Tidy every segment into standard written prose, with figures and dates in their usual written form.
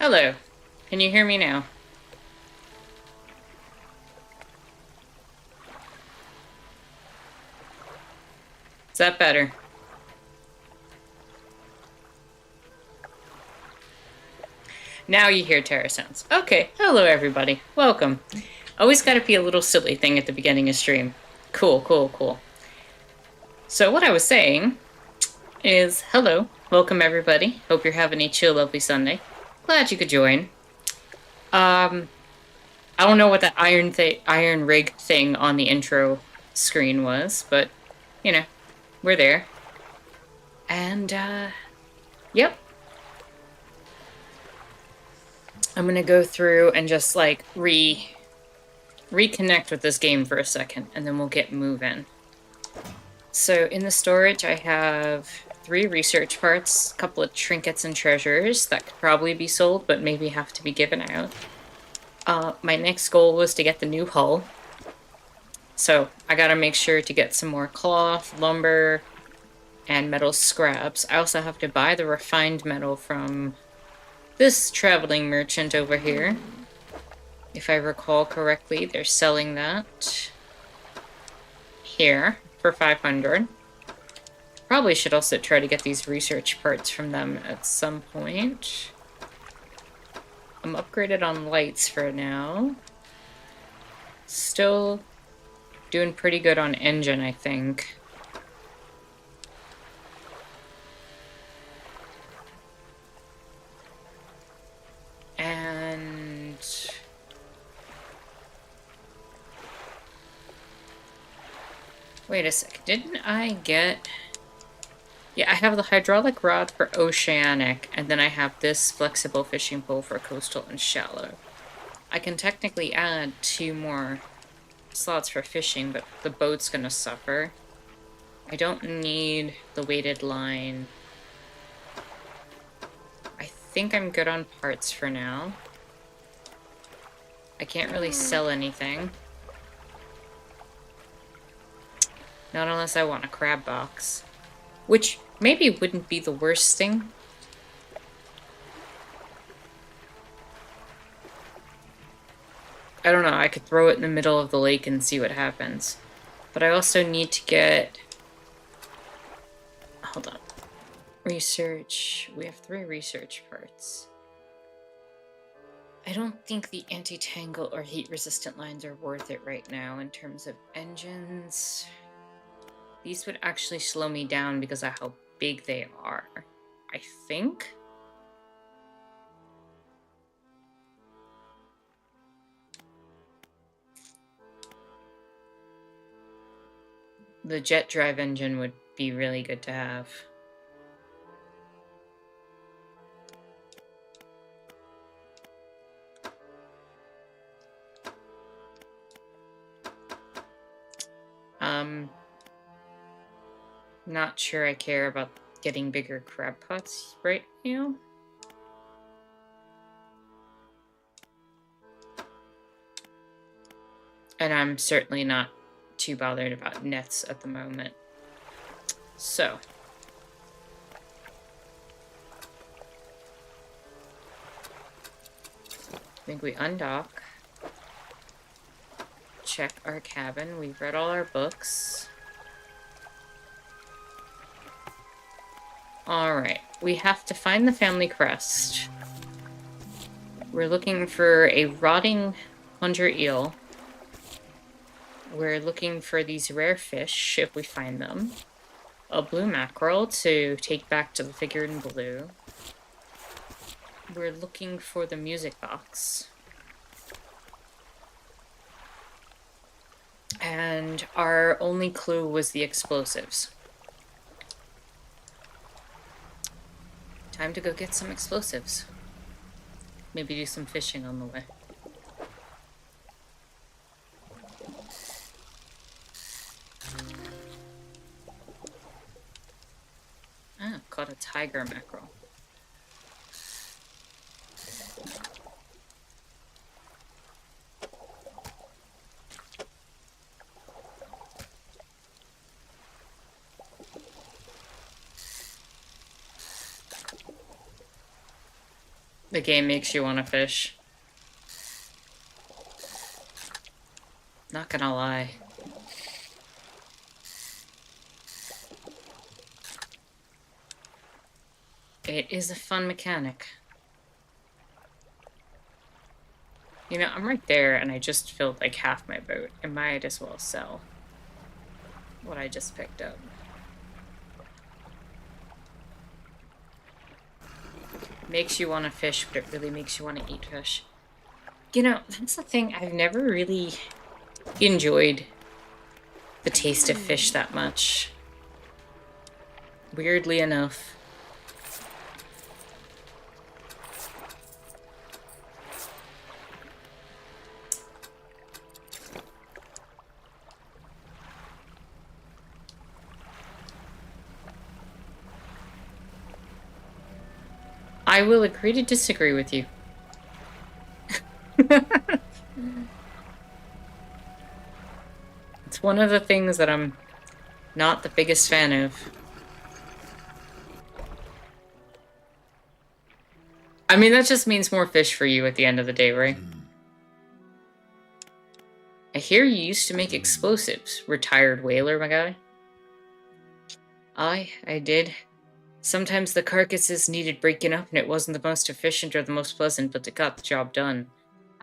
Hello. Can you hear me now? Is that better? Now you hear terror sounds. Okay, hello everybody. Welcome. Always gotta be a little silly thing at the beginning of stream. Cool, cool, cool. So what I was saying is, hello. Welcome everybody. Hope you're having a chill, lovely Sunday. Glad you could join. I don't know what that iron rig thing on the intro screen was, but, you know, we're there. And, yep. I'm gonna go through and just, like, reconnect with this game for a second, and then we'll get moving. So, in the storage, I have 3 research parts, a couple of trinkets and treasures that could probably be sold, but maybe have to be given out. My next goal was to get the new hull. So I gotta make sure to get some more cloth, lumber, and metal scraps. I also have to buy the refined metal from this traveling merchant over here. If I recall correctly, they're selling that here for 500. Probably should also try to get these research parts from them at some point. I'm upgraded on lights for now. Still doing pretty good on engine, I think. And wait a sec, didn't I get... Yeah, I have the hydraulic rod for oceanic, and then I have this flexible fishing pole for coastal and shallow. I can technically add 2 more slots for fishing, but the boat's gonna suffer. I don't need the weighted line. I think I'm good on parts for now. I can't really sell anything. Not unless I want a crab box. Which maybe wouldn't be the worst thing. I don't know, I could throw it in the middle of the lake and see what happens. But I also need to get... Hold on. Research. We have 3 research parts. I don't think the anti-tangle or heat-resistant lines are worth it right now in terms of engines. These would actually slow me down because of how big they are, I think. The jet drive engine would be really good to have. Not sure I care about getting bigger crab pots right now. And I'm certainly not too bothered about nets at the moment. So. I think we undock. Check our cabin. We've read all our books. Alright, we have to find the family crest. We're looking for a rotting hunter eel. We're looking for these rare fish, if we find them. A blue mackerel to take back to the figure in blue. We're looking for the music box. And our only clue was the explosives. Time to go get some explosives. Maybe do some fishing on the way. Ah, caught a tiger mackerel. The game makes you want to fish. Not gonna lie. It is a fun mechanic. You know, I'm right there and I just filled like half my boat. I might as well sell what I just picked up. Makes you want to fish, but it really makes you want to eat fish. You know, that's the thing. I've never really enjoyed the taste of fish that much. Weirdly enough. I will agree to disagree with you. It's one of the things that I'm not the biggest fan of. I mean, that just means more fish for you at the end of the day, right? I hear you used to make explosives, retired whaler, my guy. I did. Sometimes the carcasses needed breaking up and it wasn't the most efficient or the most pleasant, but it got the job done.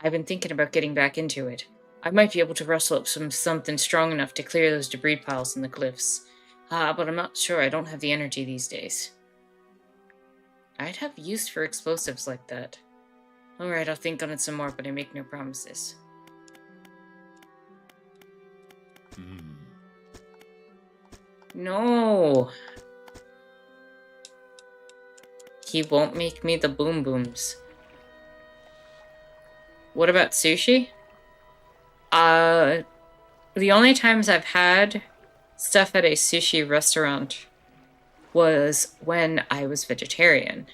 I've been thinking about getting back into it. I might be able to rustle up something strong enough to clear those debris piles in the cliffs. But I'm not sure. I don't have the energy these days. I'd have use for explosives like that. Alright, I'll think on it some more, but I make no promises. No! He won't make me the boom booms. What about sushi? The only times I've had stuff at a sushi restaurant was when I was vegetarian.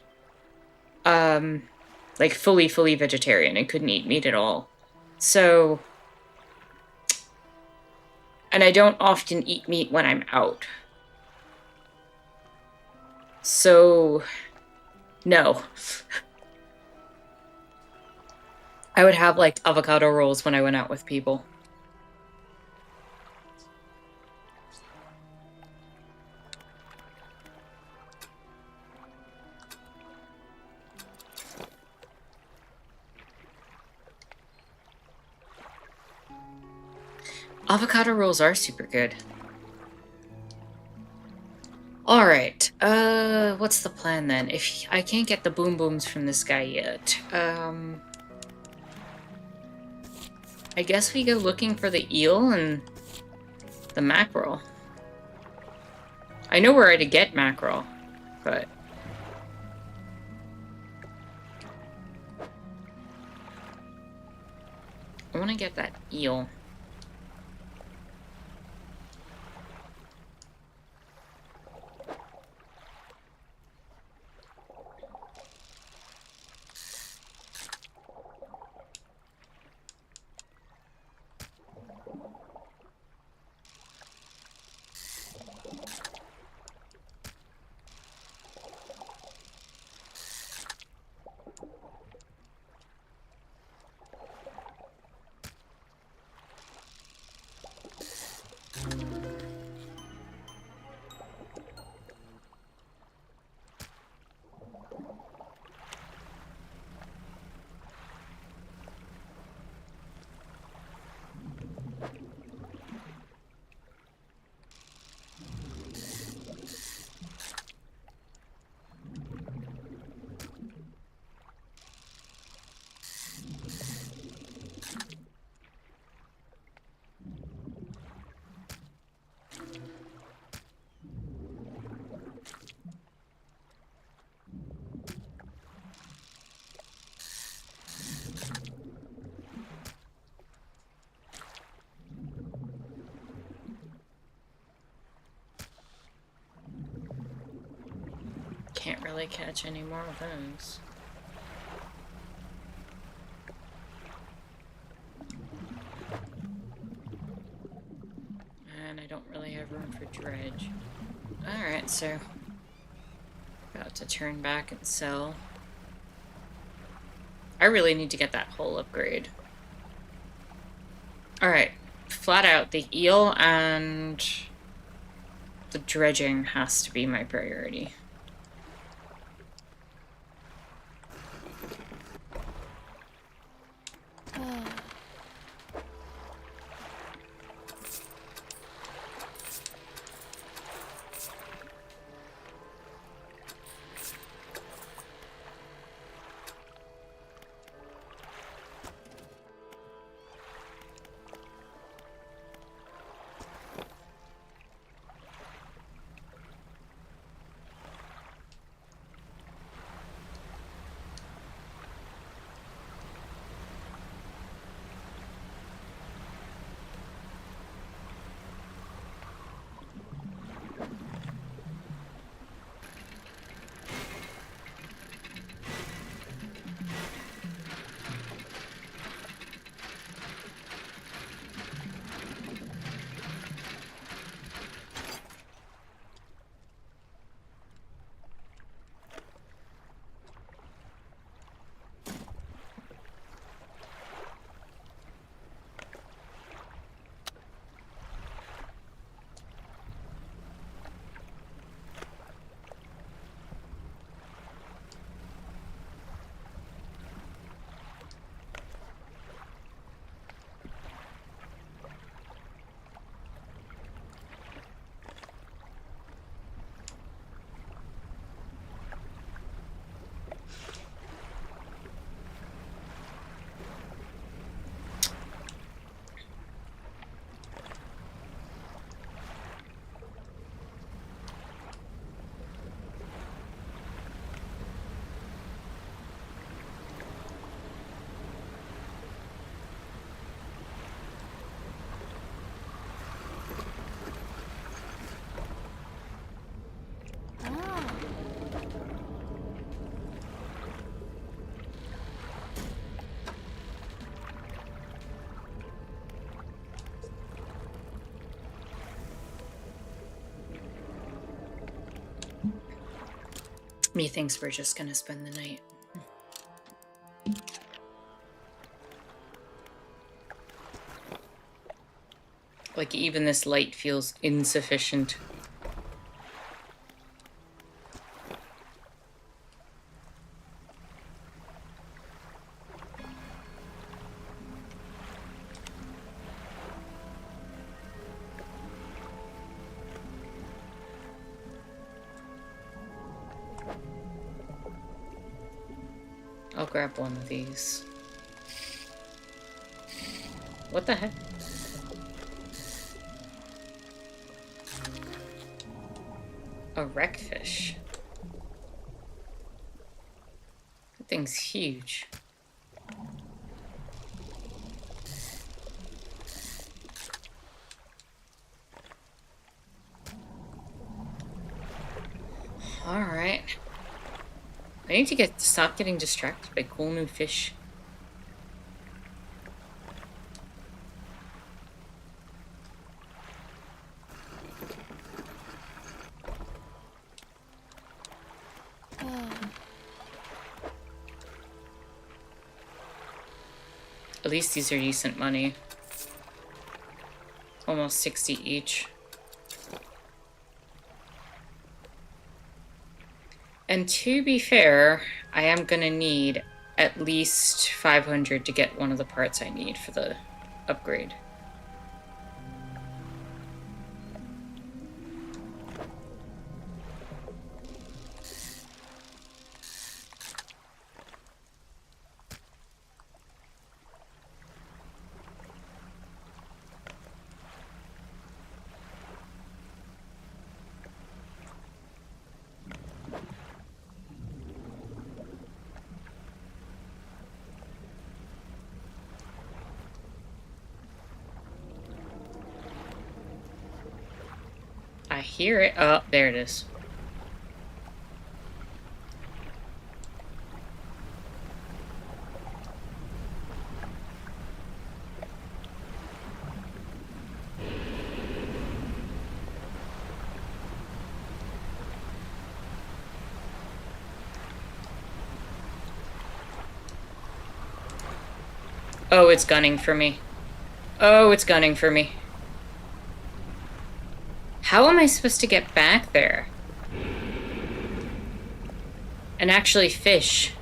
Like fully vegetarian and couldn't eat meat at all. So, and I don't often eat meat when I'm out. So, no. I would have like avocado rolls when I went out with people. Avocado rolls are super good. Alright, what's the plan then? If I can't get the boom booms from this guy yet, I guess we go looking for the eel and the mackerel. I know where to get mackerel, but... I want to get that eel. Can't really catch any more of those. And I don't really have room for dredge. Alright, so about to turn back and sell. I really need to get that hull upgrade. Alright. Flat out, the eel and the dredging has to be my priority. Methinks we're just gonna spend the night. Like, even this light feels insufficient. I'll grab one of these. What the heck? A wreckfish. That thing's huge. Alright. I need to stop getting distracted by cool new fish. At least these are decent money. Almost 60 each. And to be fair, I am gonna need at least 500 to get one of the parts I need for the upgrade. I hear it. Oh, there it is. Oh, it's gunning for me. Oh, it's gunning for me. How am I supposed to get back there? And actually fish?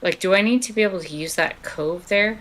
Like, do I need to be able to use that cove there?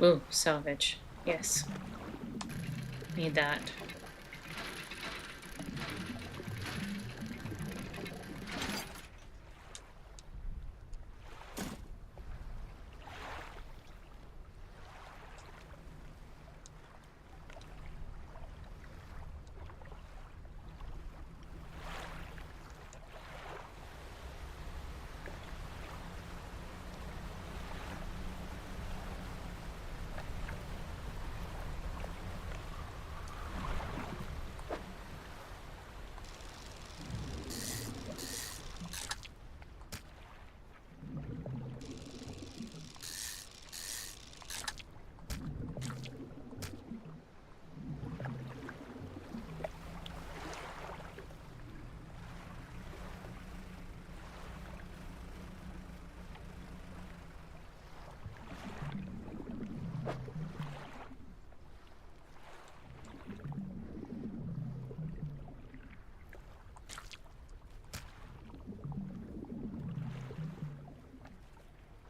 Ooh, salvage. Yes. Need that.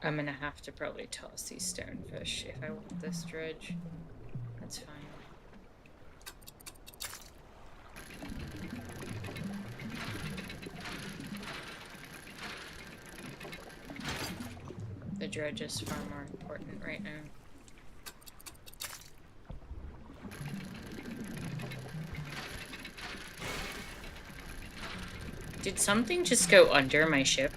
I'm gonna have to probably toss these stonefish if I want this dredge. That's fine. The dredge is far more important right now. Did something just go under my ship?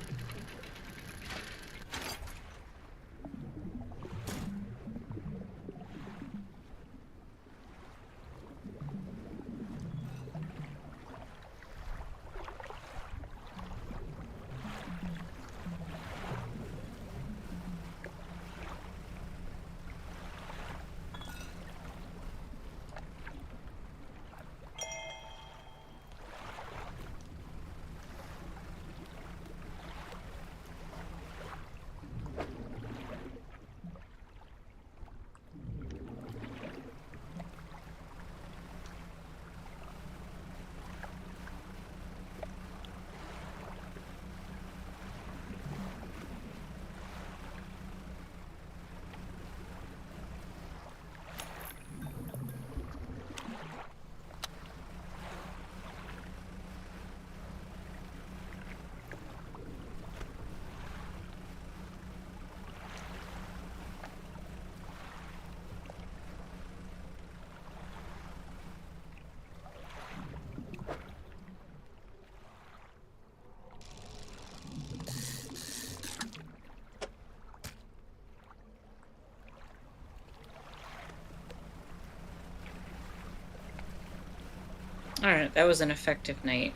Alright, that was an effective night.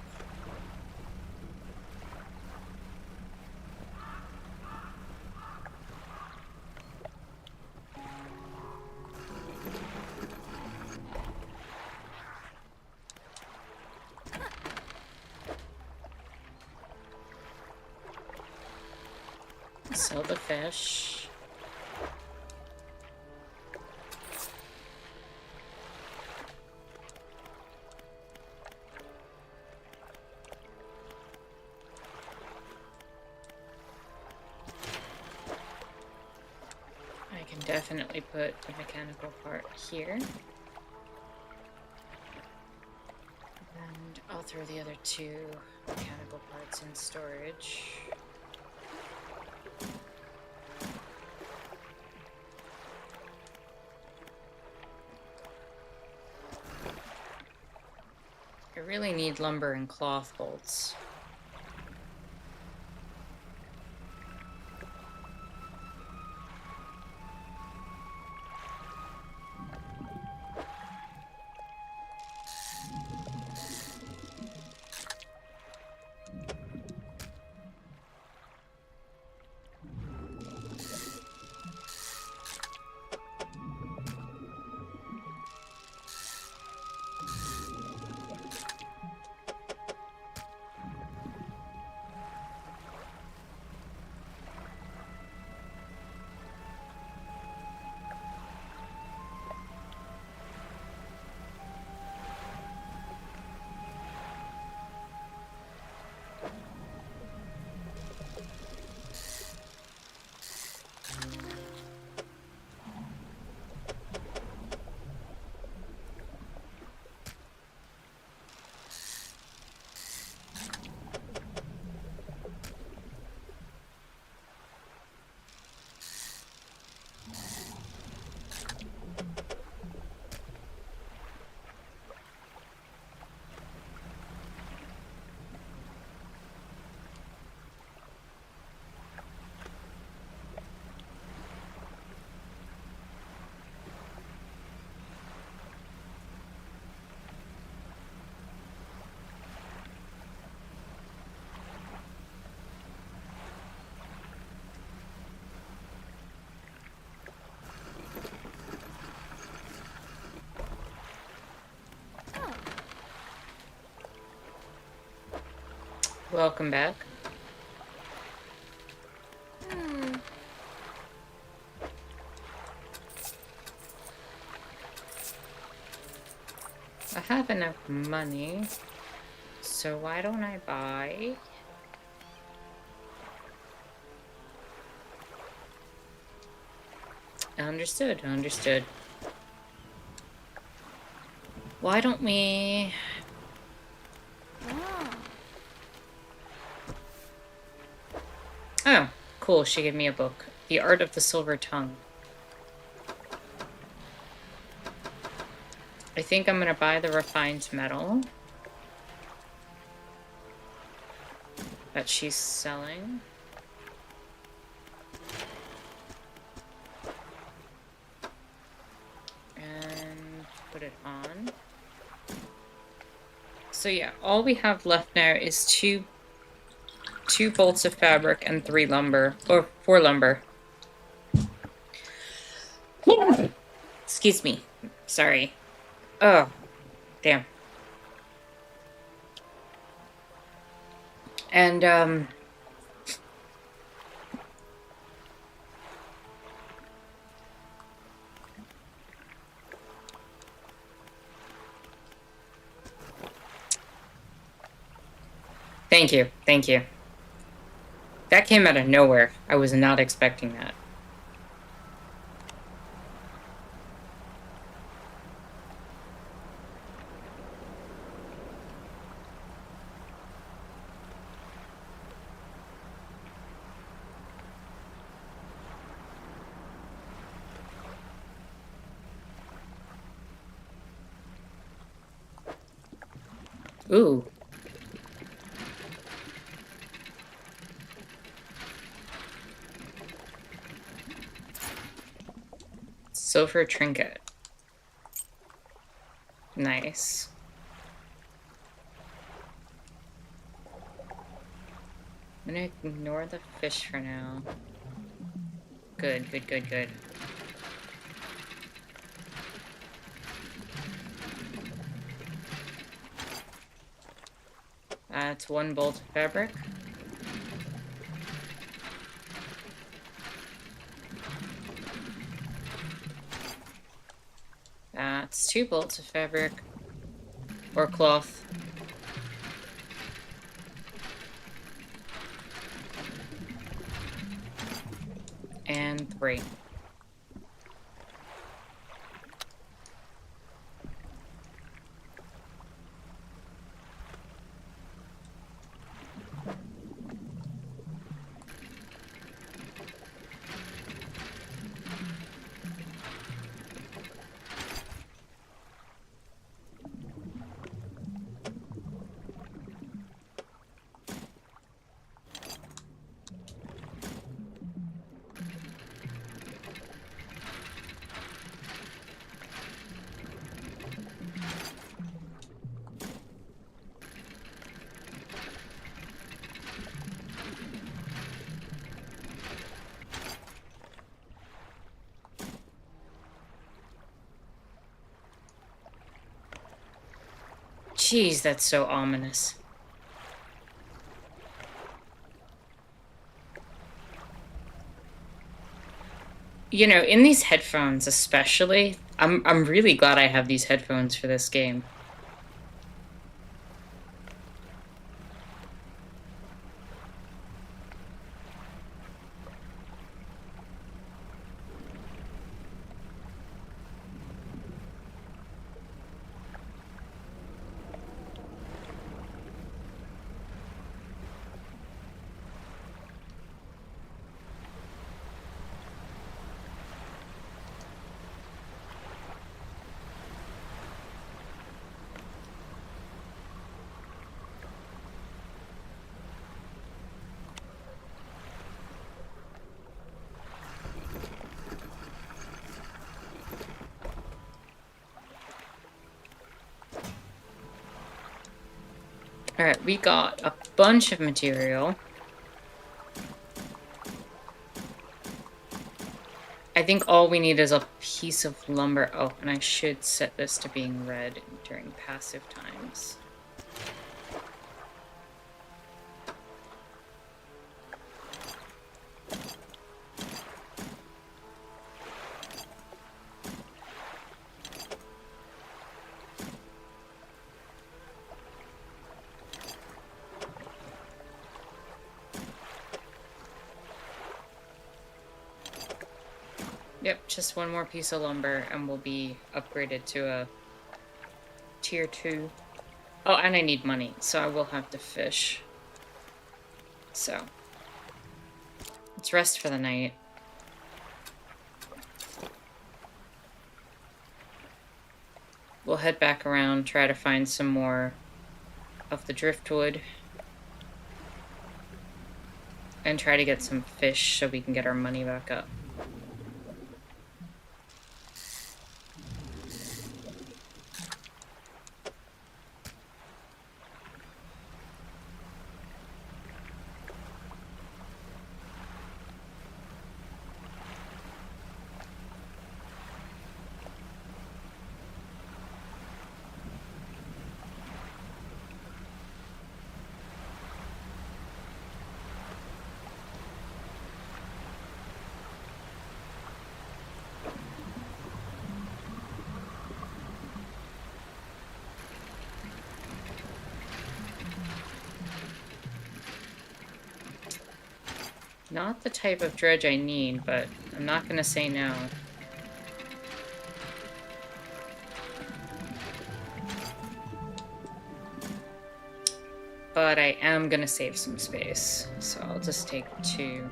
Sell the fish. I can definitely put the mechanical part here. And I'll throw the other 2 mechanical parts in storage. I really need lumber and cloth bolts. Welcome back. I have enough money, so why don't I buy... Understood, understood. Why don't we... Oh, cool, she gave me a book. The Art of the Silver Tongue. I think I'm gonna buy the refined metal that she's selling. And put it on. So yeah, all we have left now is two bolts of fabric and 3 lumber, or 4 lumber. Excuse me. Sorry. Oh, damn. And, thank you, thank you. That came out of nowhere. I was not expecting that. Ooh. Silver trinket. Nice. I'm gonna ignore the fish for now. Good, good, good, good. That's one bolt of fabric. That's 2 bolts of fabric. Or cloth. And 3. Jeez, that's so ominous. You know, in these headphones especially, I'm really glad I have these headphones for this game. Alright, we got a bunch of material. I think all we need is a piece of lumber. Oh, and I should set this to being red during passive times. Yep, just one more piece of lumber and we'll be upgraded to a tier 2. Oh, and I need money, so I will have to fish. So, let's rest for the night. We'll head back around, try to find some more of the driftwood. And try to get some fish so we can get our money back up. Not the type of dredge I need, but I'm not gonna say no. But I am gonna save some space, so I'll just take 2.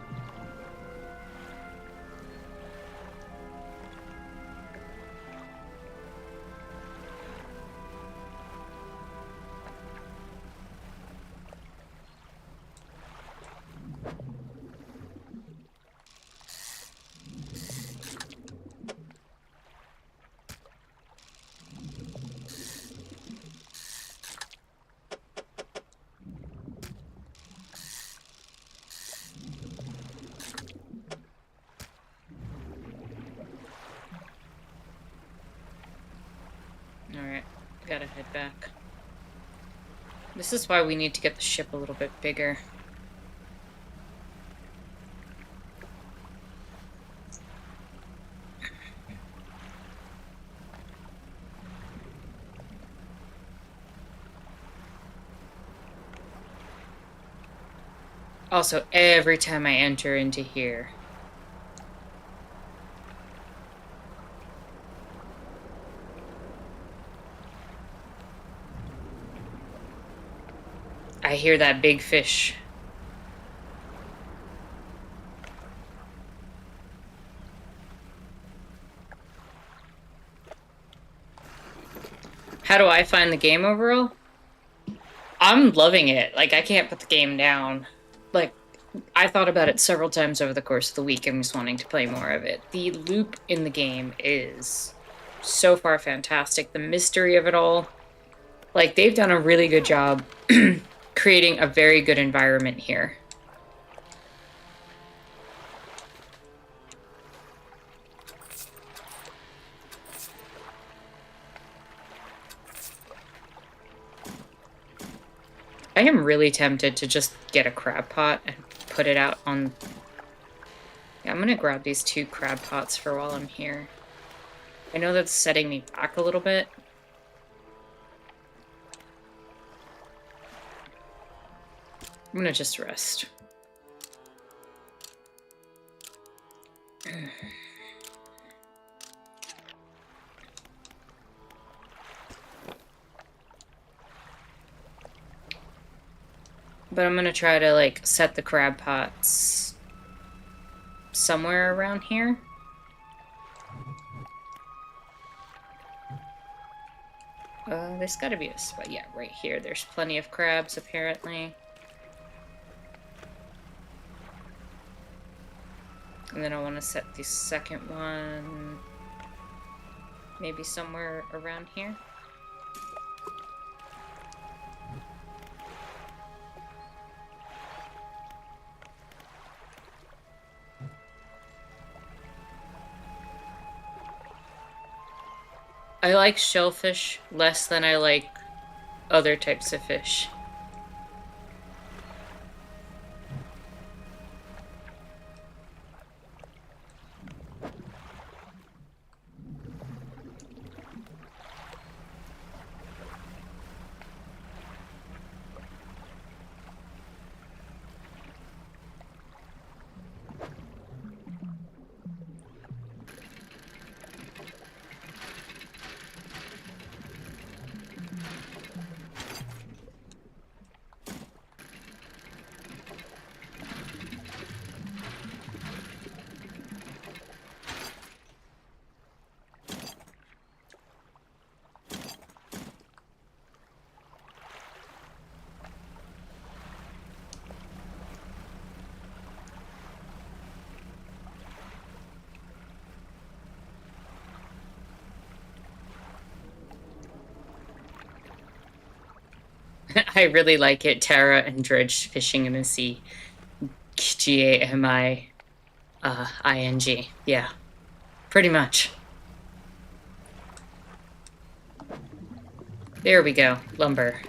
Gotta head back. This is why we need to get the ship a little bit bigger. Also, every time I enter into here, I hear that big fish. How do I find the game overall? I'm loving it. Like, I can't put the game down. Like, I thought about it several times over the course of the week and was wanting to play more of it. The loop in the game is so far fantastic. The mystery of it all. Like, they've done a really good job creating a very good environment here. I am really tempted to just get a crab pot and put it out on... Yeah, I'm gonna grab these 2 crab pots for while I'm here. I know that's setting me back a little bit. I'm gonna just rest. But I'm gonna try to, like, set the crab pots somewhere around here. There's gotta be a spot. Yeah, right here. There's plenty of crabs, apparently. And then I want to set the second one maybe somewhere around here. I like shellfish less than I like other types of fish. I really like it. Tara and Dredge fishing in the sea. Gaming. Yeah, pretty much. There we go. Lumber.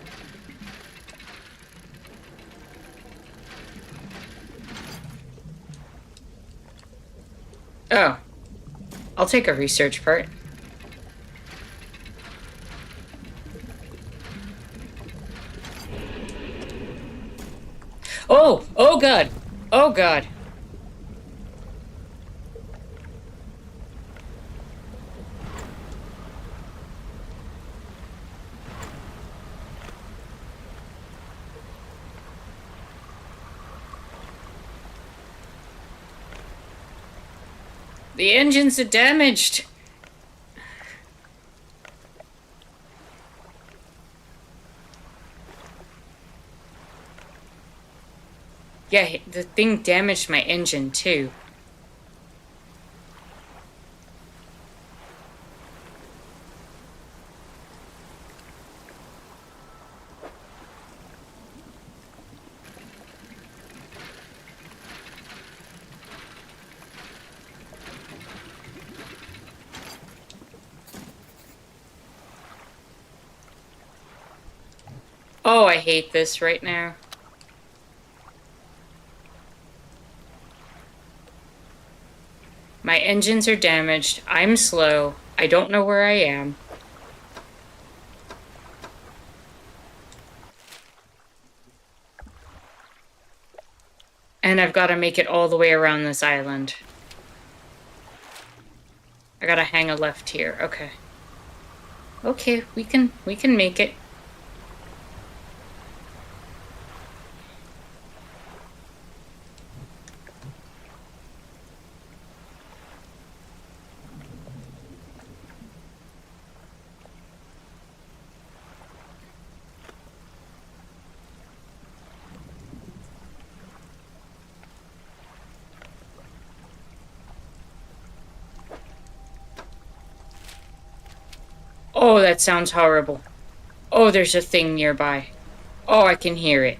Oh. I'll take a research part. Oh! Oh god! Oh god! The engines are damaged! Yeah, the thing damaged my engine too. Oh, I hate this right now. My engines are damaged. I'm slow. I don't know where I am. And I've got to make it all the way around this island. I gotta hang a left here. Okay. Okay, we can make it. Oh, that sounds horrible. Oh, there's a thing nearby. Oh, I can hear it.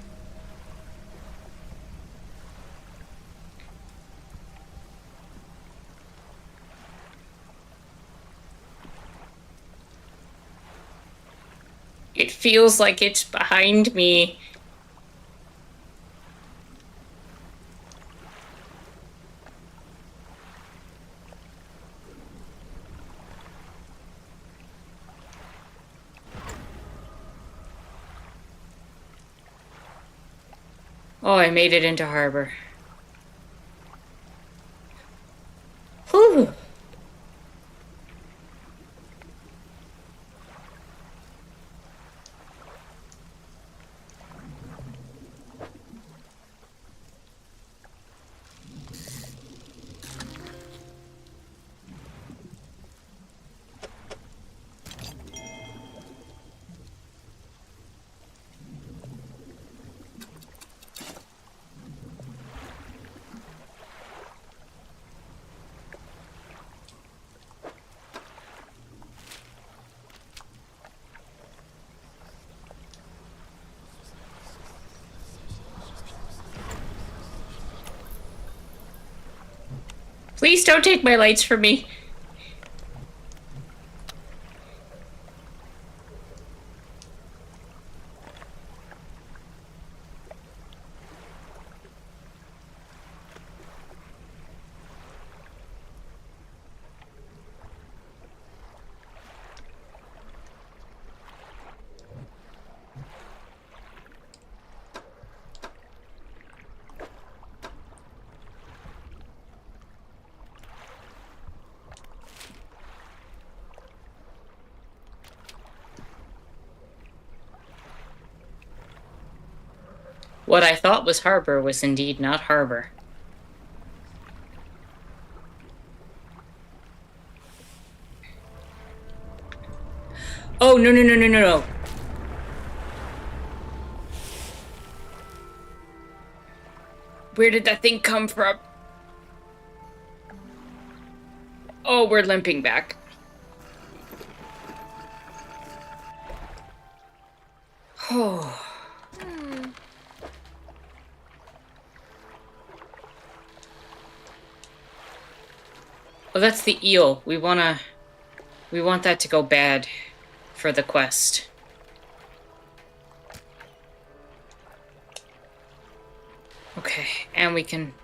It feels like it's behind me. Oh, I made it into harbor. Whew. Please don't take my lights from me. What I thought was harbor was indeed not harbor. Oh, no, no, no, no, no, no. Where did that thing come from? Oh, we're limping back. Oh. Oh, that's the eel. We want that to go bad for the quest. Okay, and we can...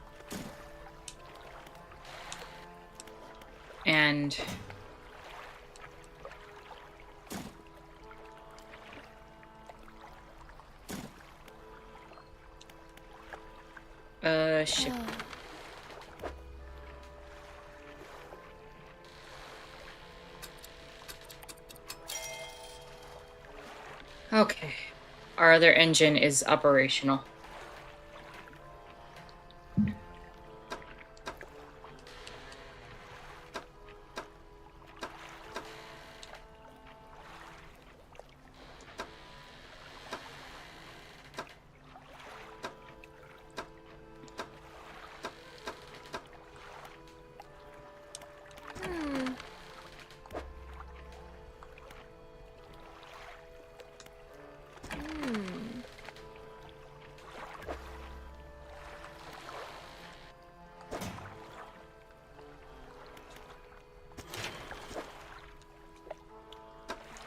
And... ship. Okay. Our other engine is operational.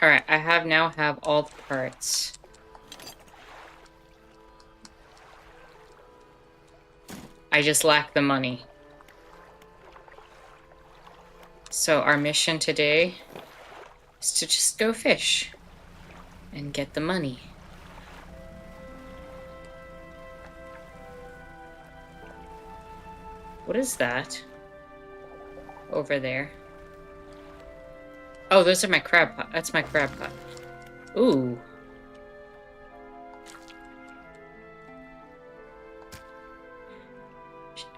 Alright, I now have all the parts. I just lack the money. So our mission today is to just go fish and get the money. What is that? Over there. Oh, those are my crab pot. That's my crab pot. Ooh.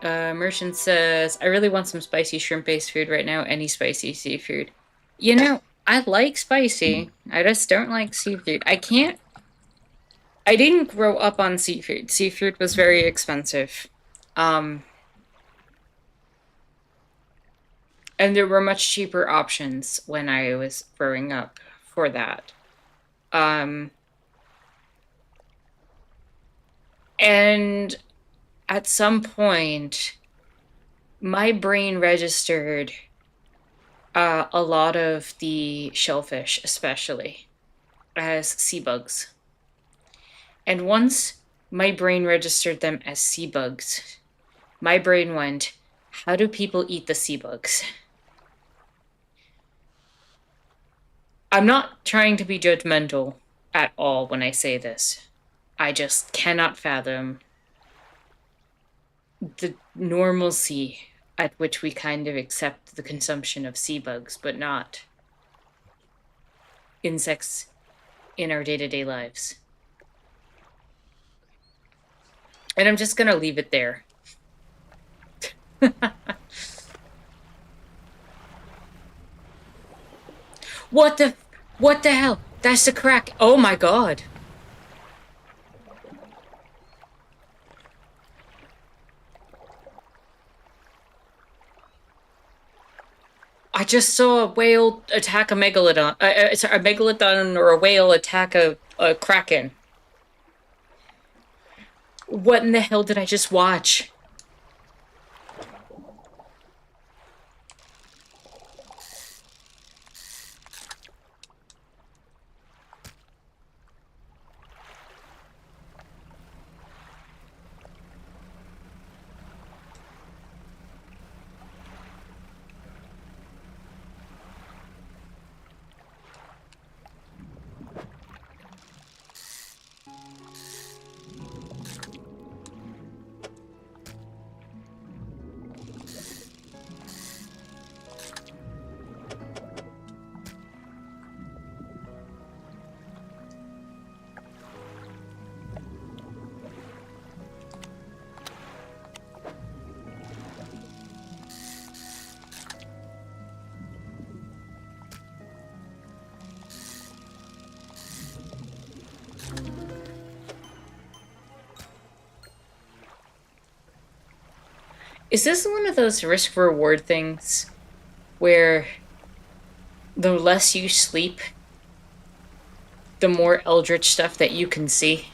Merchant says, I really want some spicy shrimp-based food right now. Any spicy seafood. You know, I like spicy. I just don't like seafood. I didn't grow up on seafood. Seafood was very expensive. And there were much cheaper options when I was growing up for that. And at some point, my brain registered a lot of the shellfish, especially, as sea bugs. And once my brain registered them as sea bugs, my brain went, how do people eat the sea bugs? I'm not trying to be judgmental at all when I say this. I just cannot fathom the normalcy at which we kind of accept the consumption of sea bugs, but not insects in our day-to-day lives. And I'm just gonna leave it there. What the hell? That's a crack. Oh my god. I just saw a whale attack a megalodon. Sorry, a megalodon or a whale attack a kraken. What in the hell did I just watch? Is this one of those risk-reward things where the less you sleep, the more eldritch stuff that you can see?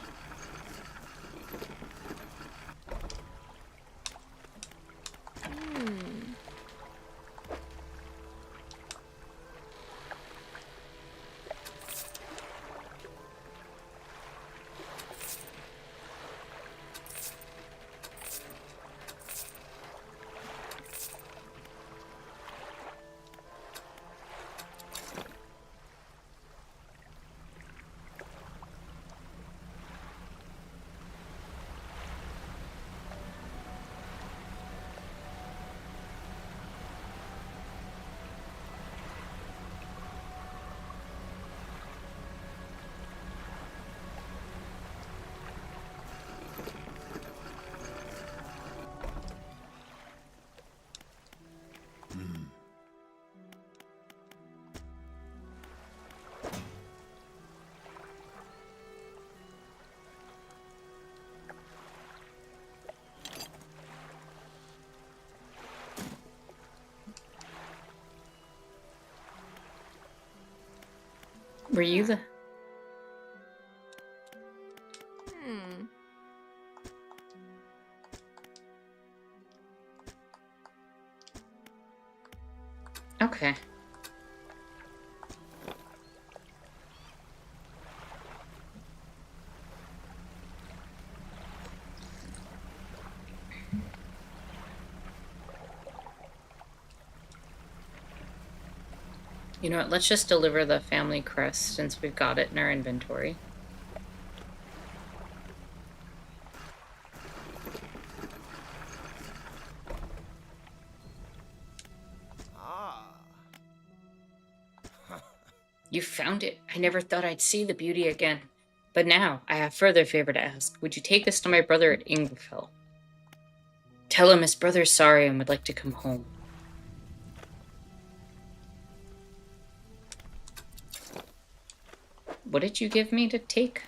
Were you the... Okay. You know what? Let's just deliver the family crest since we've got it in our inventory. You found it. I never thought I'd see the beauty again. But now, I have further favor to ask. Would you take this to my brother at Ingerfell? Tell him his brother's sorry and would like to come home. What did you give me to take?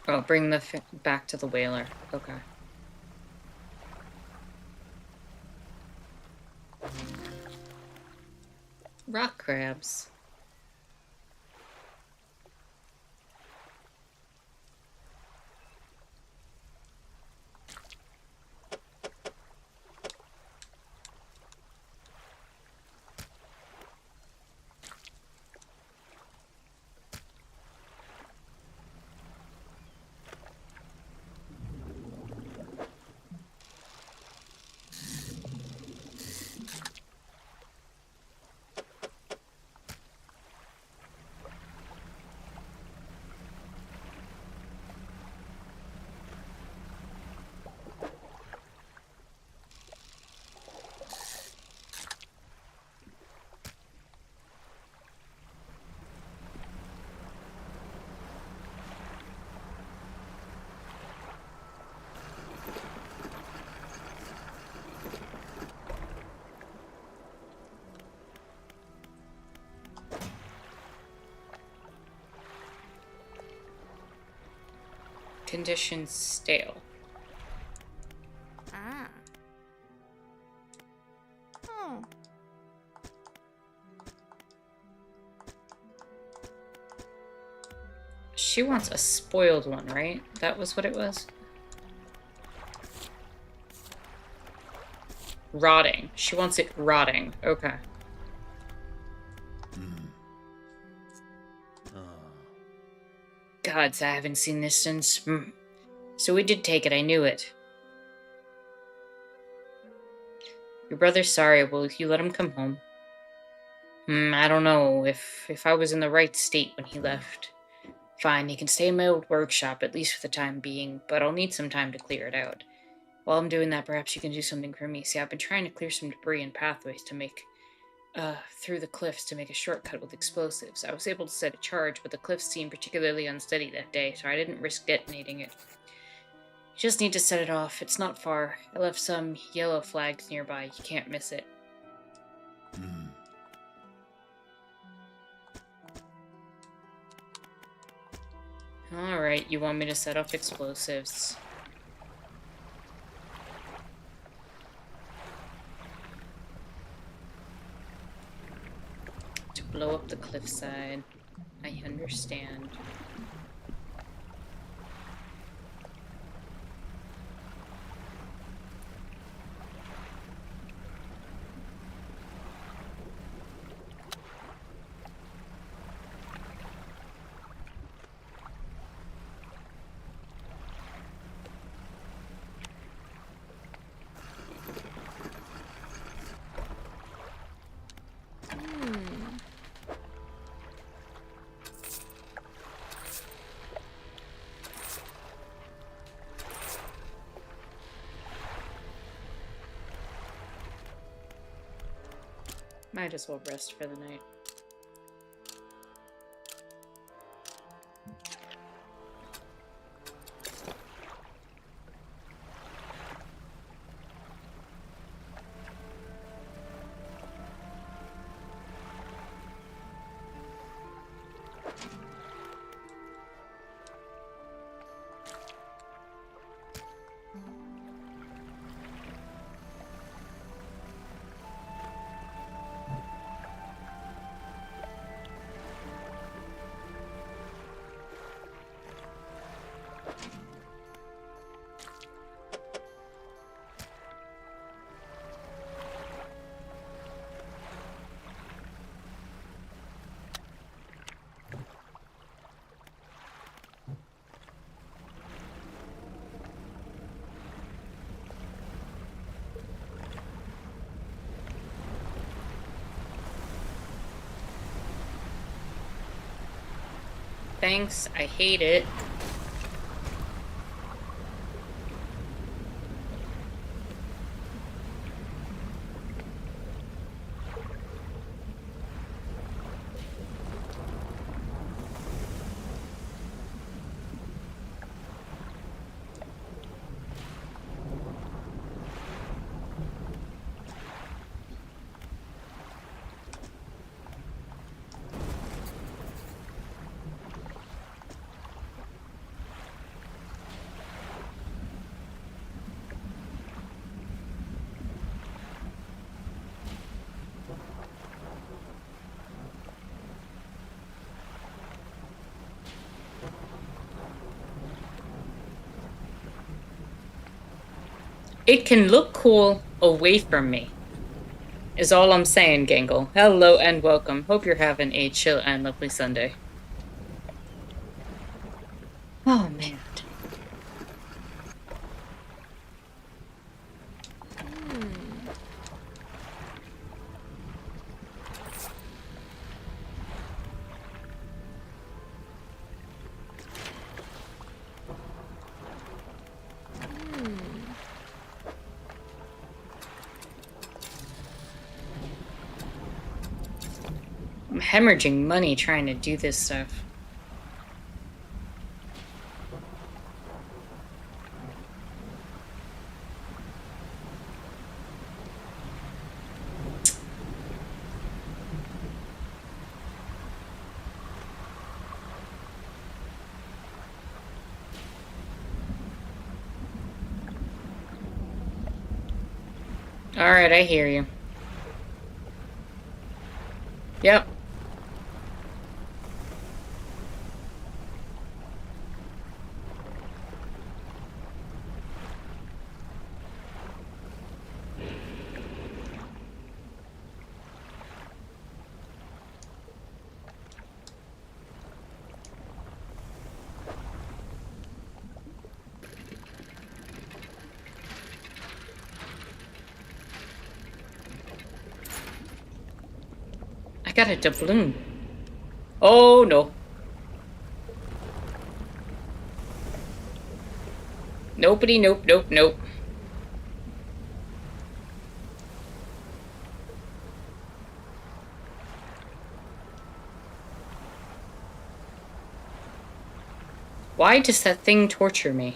Oh, bring the back to the whaler. Okay. Rock crabs. Condition stale. Ah. Oh. She wants a spoiled one, right? That was what it was? Rotting. She wants it rotting. Okay. Gods, I haven't seen this since... So we did take it, I knew it. Your brother's sorry, will you let him come home? I don't know if I was in the right state when he left. Fine, he can stay in my old workshop, at least for the time being, but I'll need some time to clear it out. While I'm doing that, perhaps you can do something for me. See, I've been trying to clear some debris and pathways to make... through the cliffs to make a shortcut with explosives. I was able to set a charge, but the cliffs seemed particularly unsteady that day, so I didn't risk detonating it. You just need to set it off. It's not far. I left some yellow flags nearby. You can't miss it. Alright, you want me to set off explosives. To blow up the cliffside. I understand. Might as well rest for the night. thanks. I hate it. It can look cool away from me, is all I'm saying, Gangle. Hello and welcome. Hope you're having a chill and lovely Sunday. Oh, man. I'm hemorrhaging money trying to do this stuff. Alright, I hear you. Yep. I got a doubloon. Oh, no. Nobody, nope, nope, nope. Why does that thing torture me?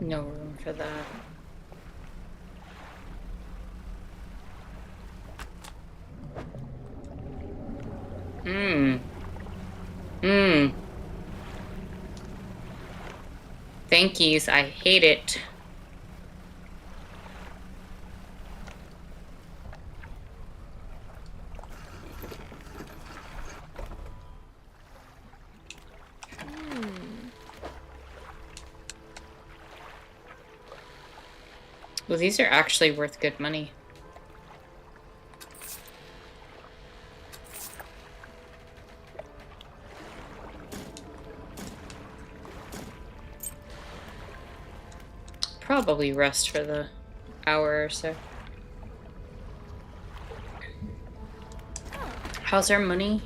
No room for that. Hmm. Hmm. Thank yous. I hate it. Well, these are actually worth good money. Probably rest for the hour or so. How's our money?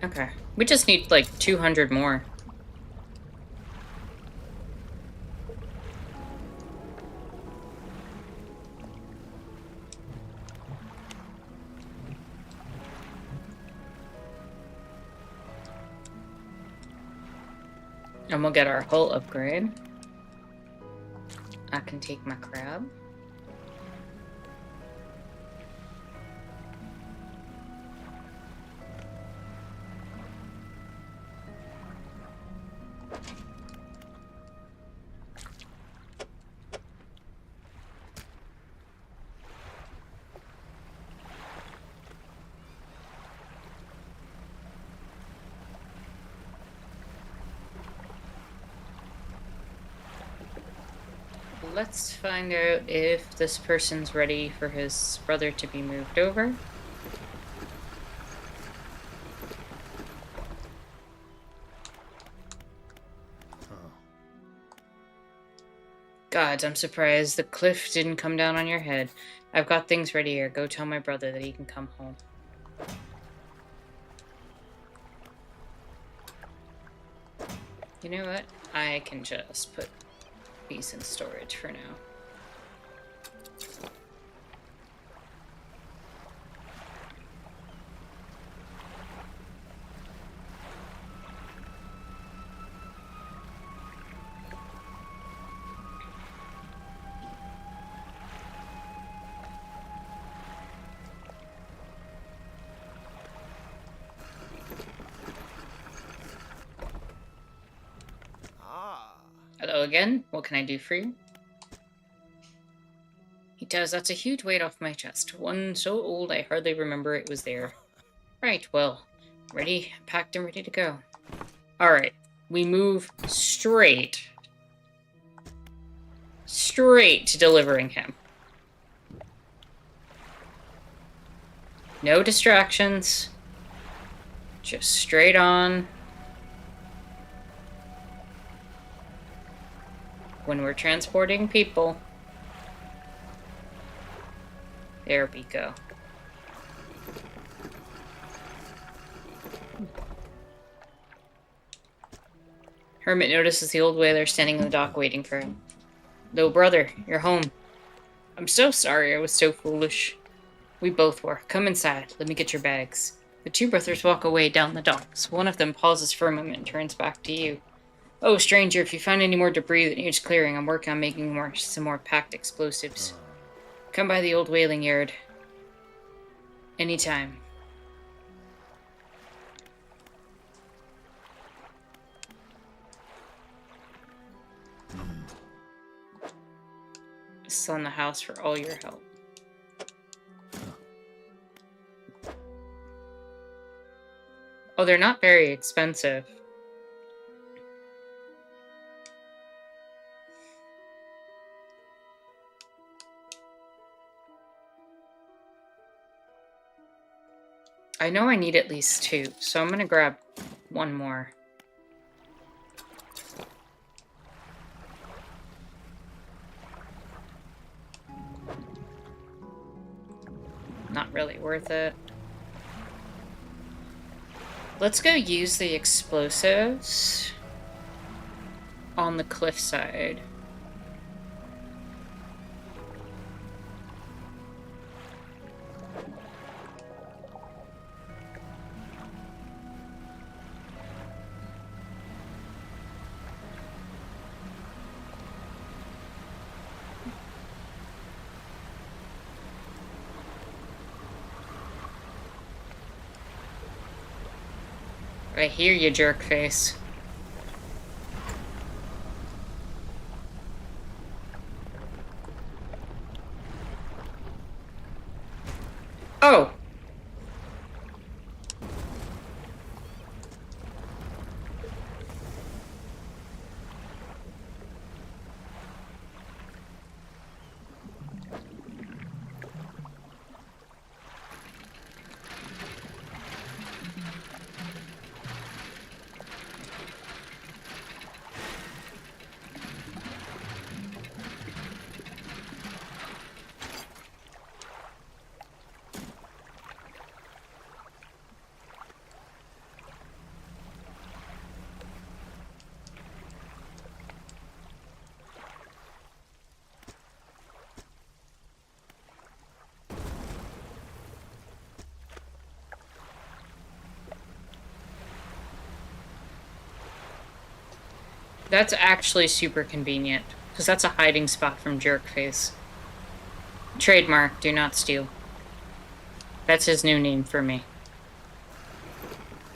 Okay. We just need like 200 more. And we'll get our hull upgrade. I can take my crab. Let's find out if this person's ready for his brother to be moved over. God, I'm surprised the cliff didn't come down on your head. I've got things ready here. Go tell my brother that he can come home. You know what? I can just put these in storage for now. Hello again. What can I do for you? He does. That's a huge weight off my chest. One so old I hardly remember it was there. Right, well, ready, packed and ready to go. Alright, we move straight to delivering him. No distractions. Just straight on. When we're transporting people. There we go. Hermit notices the old whaler standing on the dock waiting for him. Little brother, you're home. I'm so sorry I was so foolish. We both were. Come inside. Let me get your bags. The two brothers walk away down the docks. One of them pauses for a moment and turns back to you. Oh, stranger, if you find any more debris that needs clearing, I'm working on making some more packed explosives. Come by the old whaling yard. Anytime. Sun the house for all your help. Oh, they're not very expensive. I know I need at least 2, so I'm gonna grab one more. Not really worth it. Let's go use the explosives on the cliffside. I hear you, jerk face. Oh! That's actually super convenient, because that's a hiding spot from Jerkface. Trademark, do not steal. That's his new name for me.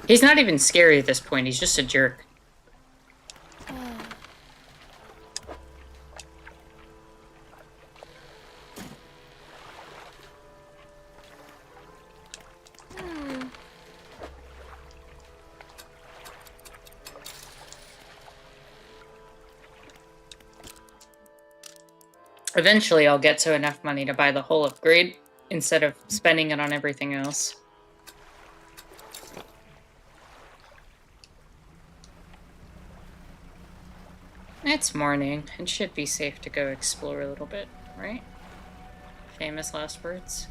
He's not even scary at this point, he's just a jerk. Eventually, I'll get to enough money to buy the whole upgrade instead of spending it on everything else. It's morning. It should be safe to go explore a little bit, right? Famous last words.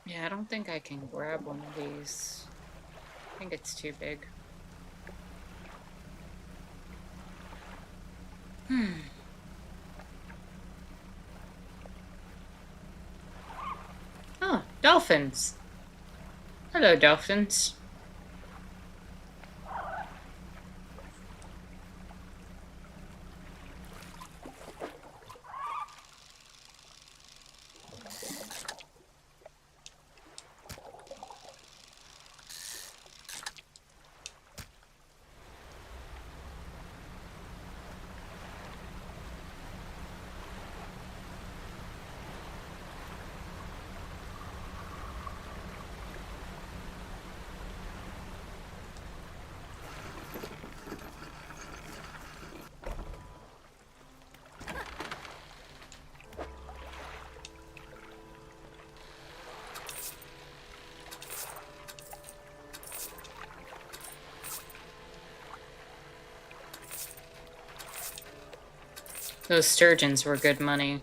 Yeah, I don't think I can grab one of these. I think it's too big. Oh, dolphins. Hello, dolphins. Those sturgeons were good money.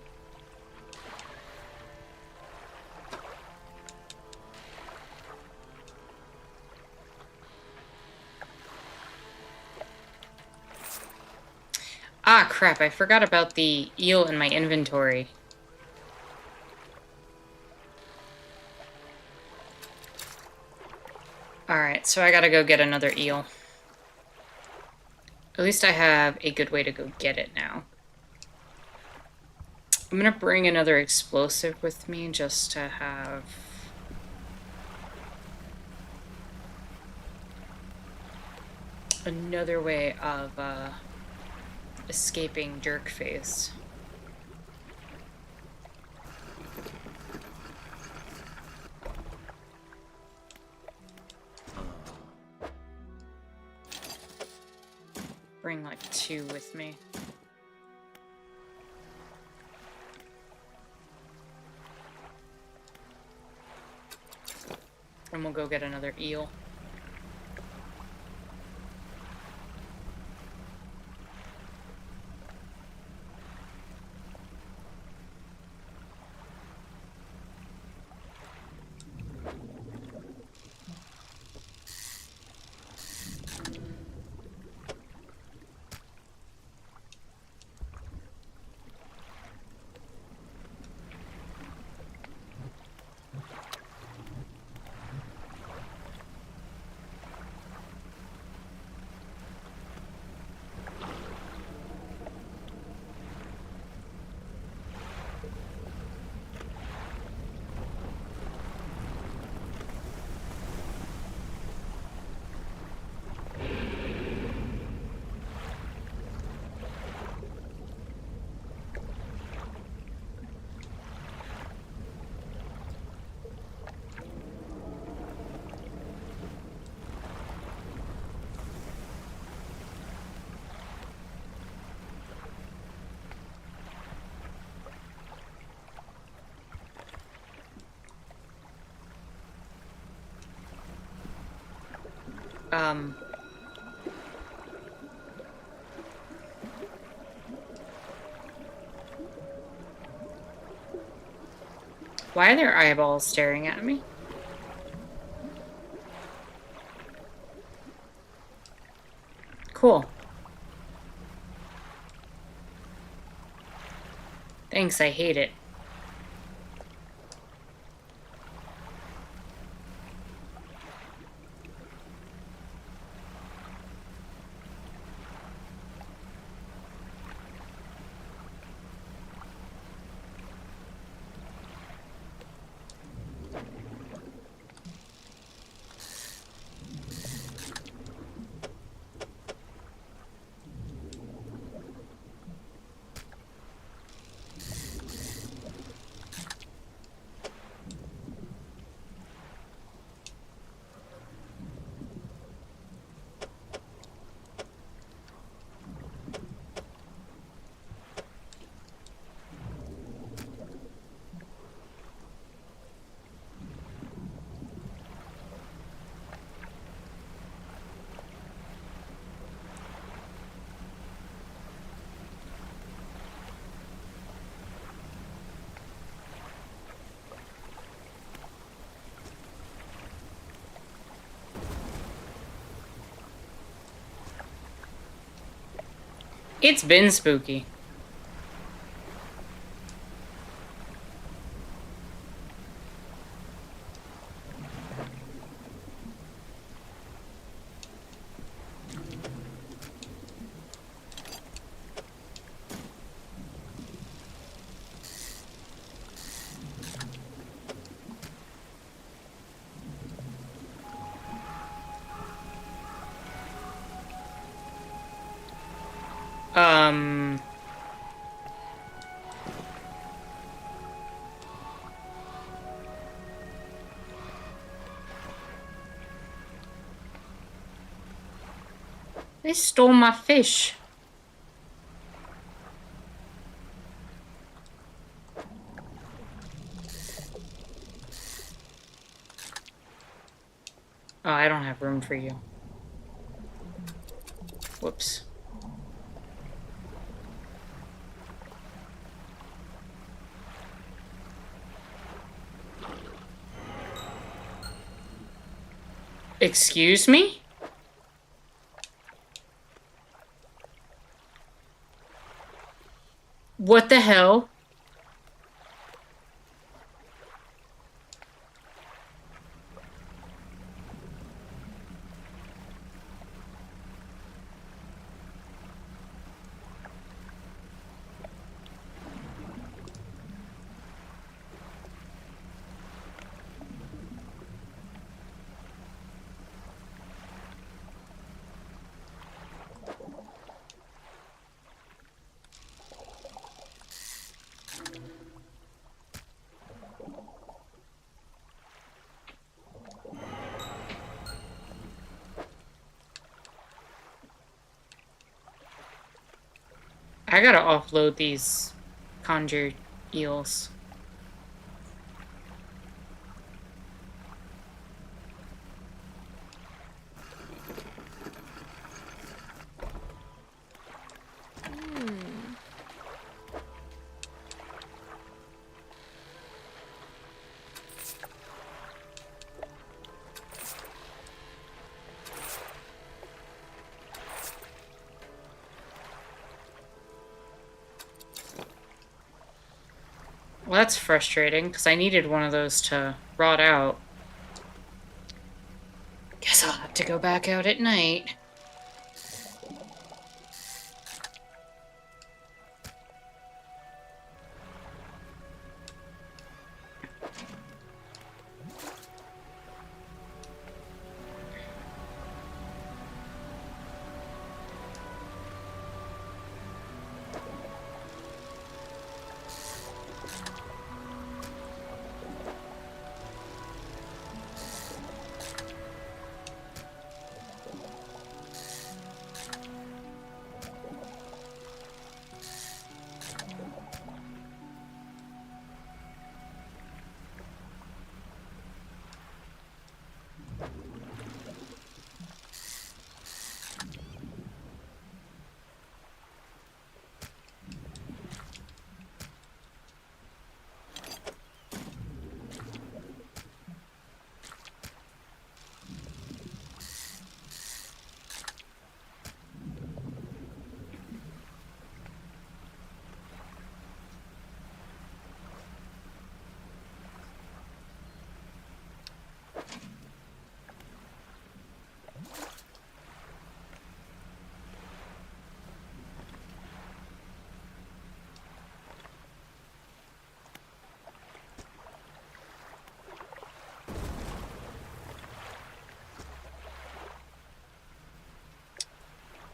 Ah, crap, I forgot about the eel in my inventory. Alright, so I gotta go get another eel. At least I have a good way to go get it now. I'm gonna bring another explosive with me just to have... another way of, escaping Jerkface. Bring like 2 with me. And we'll go get another eel. Why are their eyeballs staring at me? Cool. Thanks, I hate it. It's been spooky. They stole my fish. Oh, I don't have room for you. Whoops. Excuse me? What the hell? I gotta offload these conjured eels. Well, that's frustrating, because I needed one of those to rot out. Guess I'll have to go back out at night.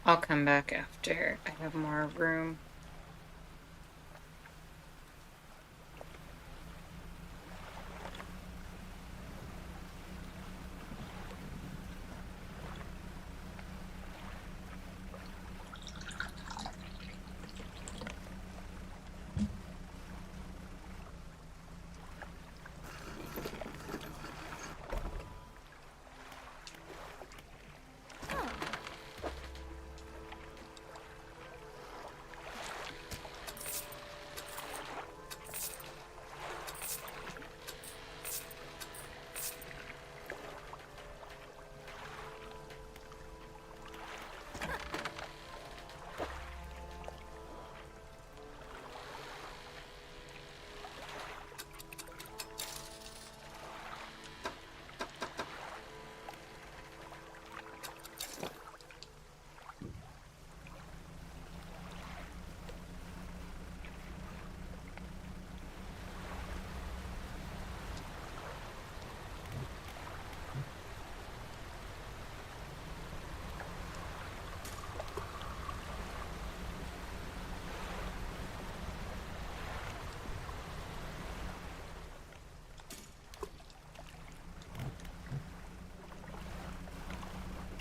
I'll come back after I have more room.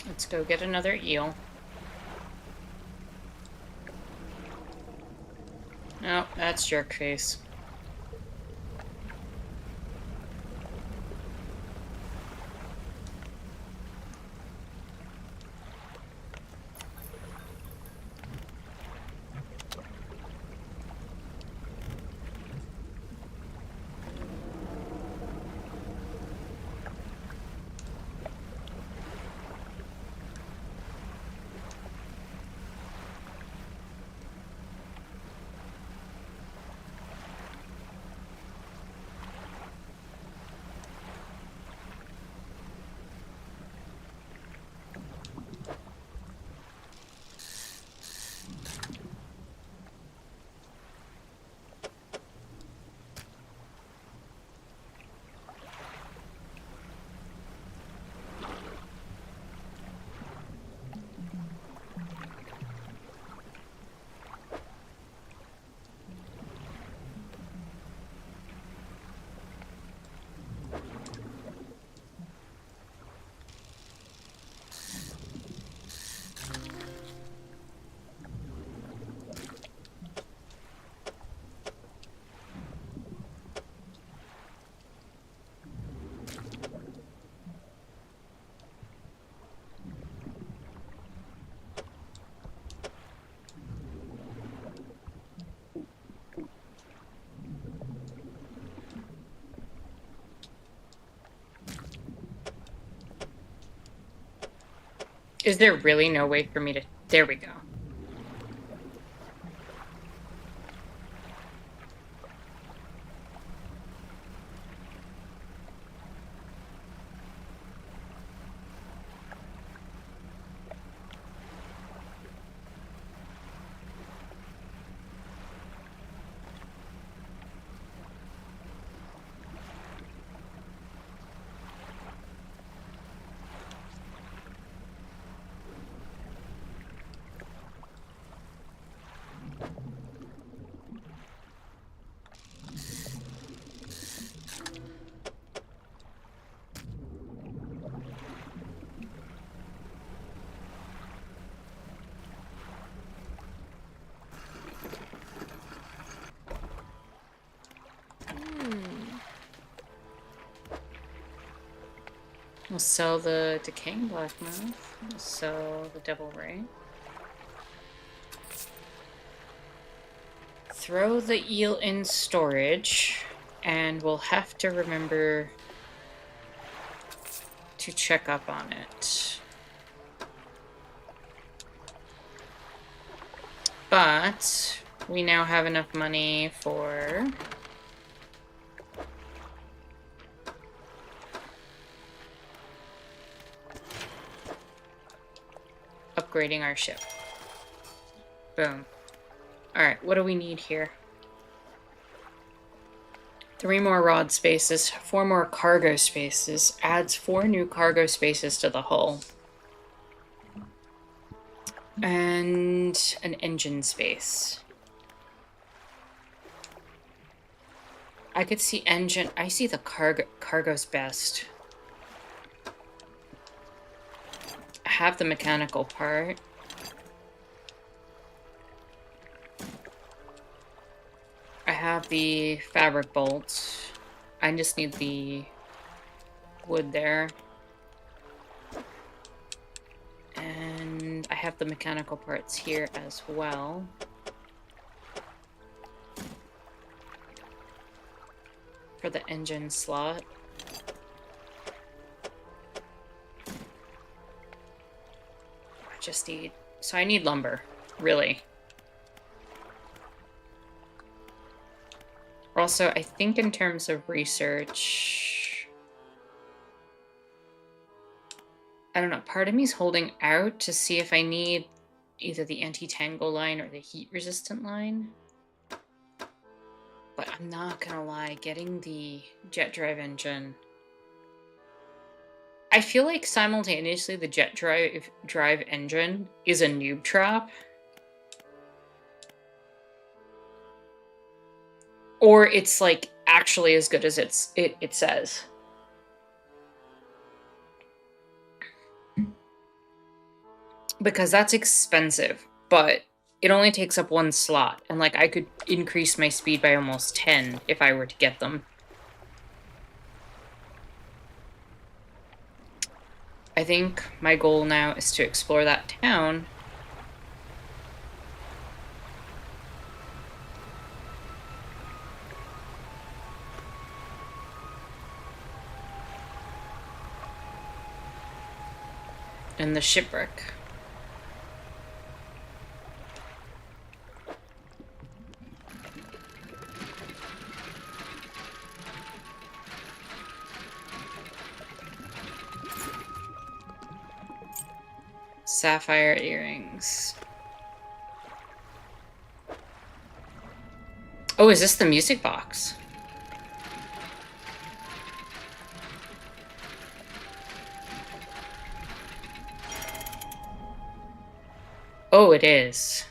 Let's go get another eel. Oh, that's Jerkface. Is there really no way for me to... There we go. We'll sell the decaying black mouth. We'll sell the devil ray. Throw the eel in storage, and we'll have to remember to check up on it. But we now have enough money for upgrading our ship. Boom. Alright, what do we need here? 3 more rod spaces, 4 more cargo spaces, adds 4 new cargo spaces to the hull. And an engine space. I could see engine, I see the cargo's best. I have the mechanical part. I have the fabric bolts. I just need the wood there. And I have the mechanical parts here as well. For the engine slot. I just need... So I need lumber, really. Also, I think in terms of research... I don't know, part of me's holding out to see if I need either the anti-tangle line or the heat-resistant line. But I'm not gonna lie, getting the jet drive engine... I feel like simultaneously the jet drive engine is a noob trap. Or it's like actually as good as it says. Because that's expensive, but it only takes up 1 slot. And like I could increase my speed by almost 10 if I were to get them. I think my goal now is to explore that town. And the shipwreck. Sapphire earrings. Oh, is this the music box? Oh, it is.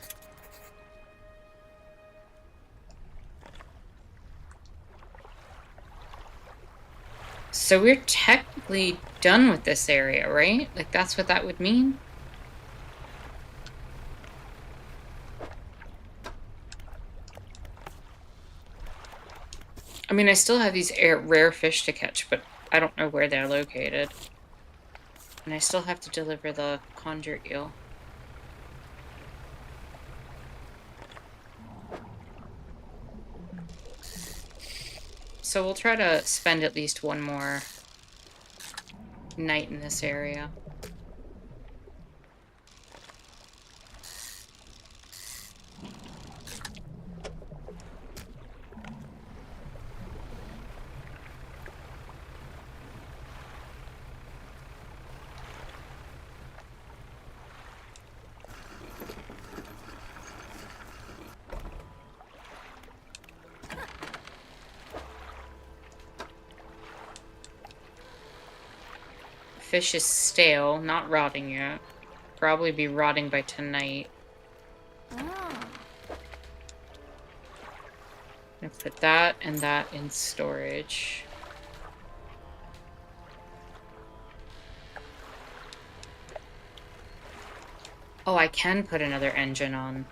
So we're technically done with this area, right? Like, that's what that would mean? I mean, I still have these rare fish to catch, but I don't know where they're located. And I still have to deliver the conjure eel. So we'll try to spend at least 1 more night in this area. fish is stale, not rotting yet. Probably be rotting by tonight. Ah. I'm gonna put that and that in storage. Oh, I can put another engine on.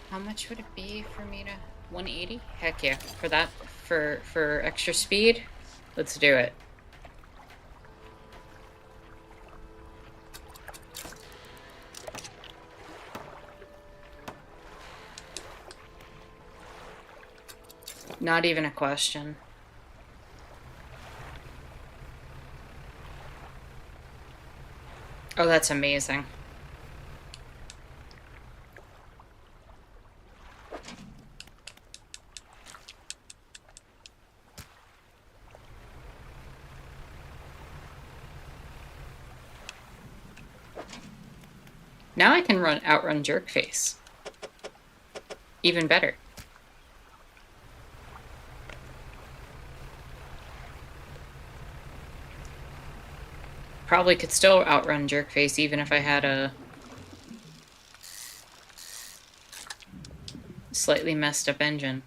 How much would it be for me to 180? Heck yeah. For that for extra speed? Let's do it. Not even a question. Oh, that's amazing. Now I can outrun Jerkface. Even better. Probably could still outrun Jerkface even if I had a slightly messed up engine.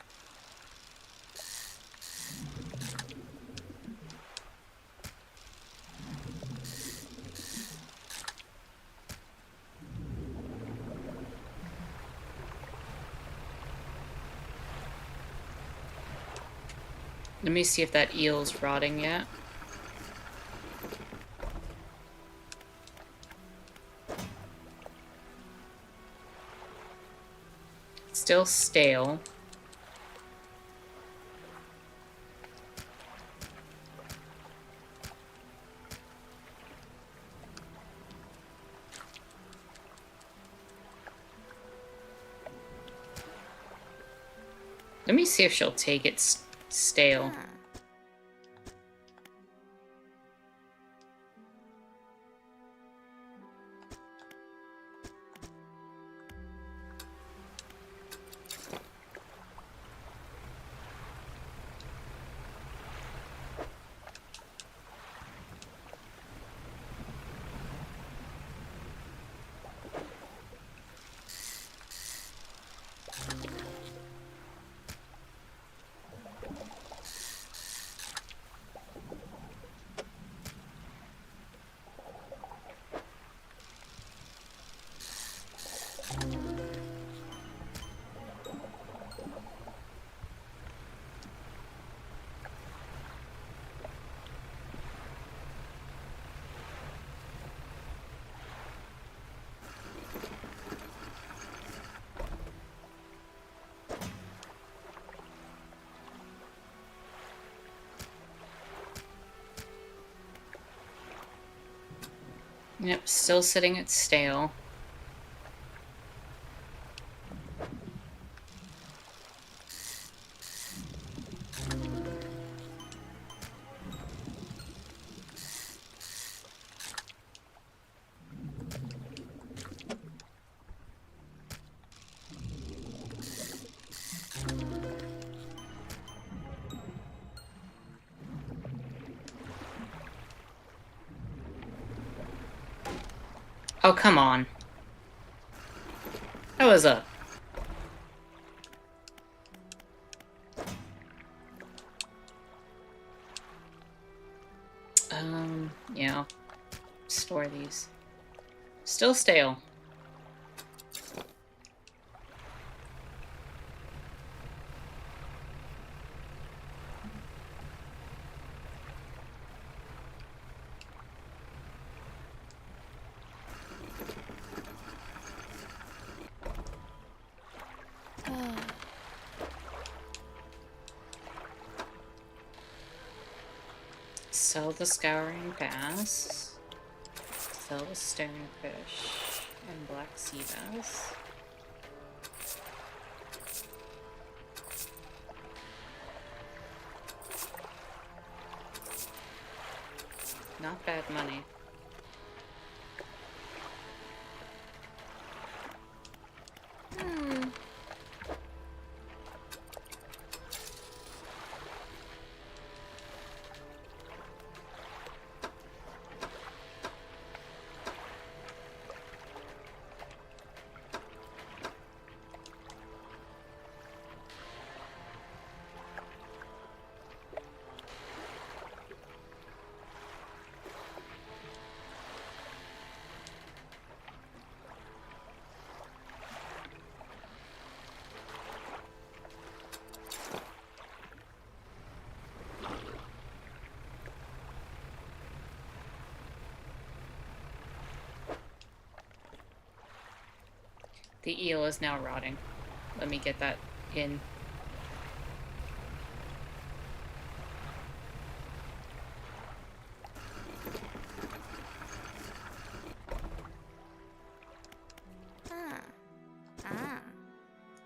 Let me see if that eel's rotting yet. Still stale. Let me see if she'll take it stale. Ah. Yep, still sitting at stale. Oh, come on. That was a... yeah. Store these. Still stale. Sell the scouring bass. Sell the stonefish and black sea bass. Not bad money. The eel is now rotting. Let me get that in.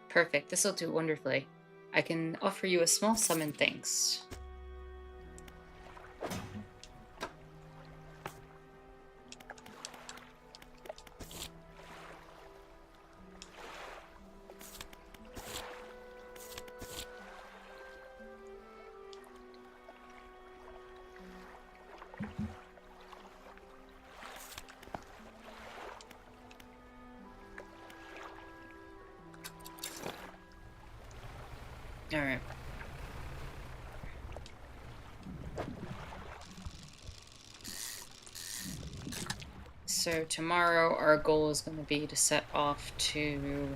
Perfect. This will do wonderfully. I can offer you a small sum in thanks. Alright. So tomorrow our goal is going to be to set off to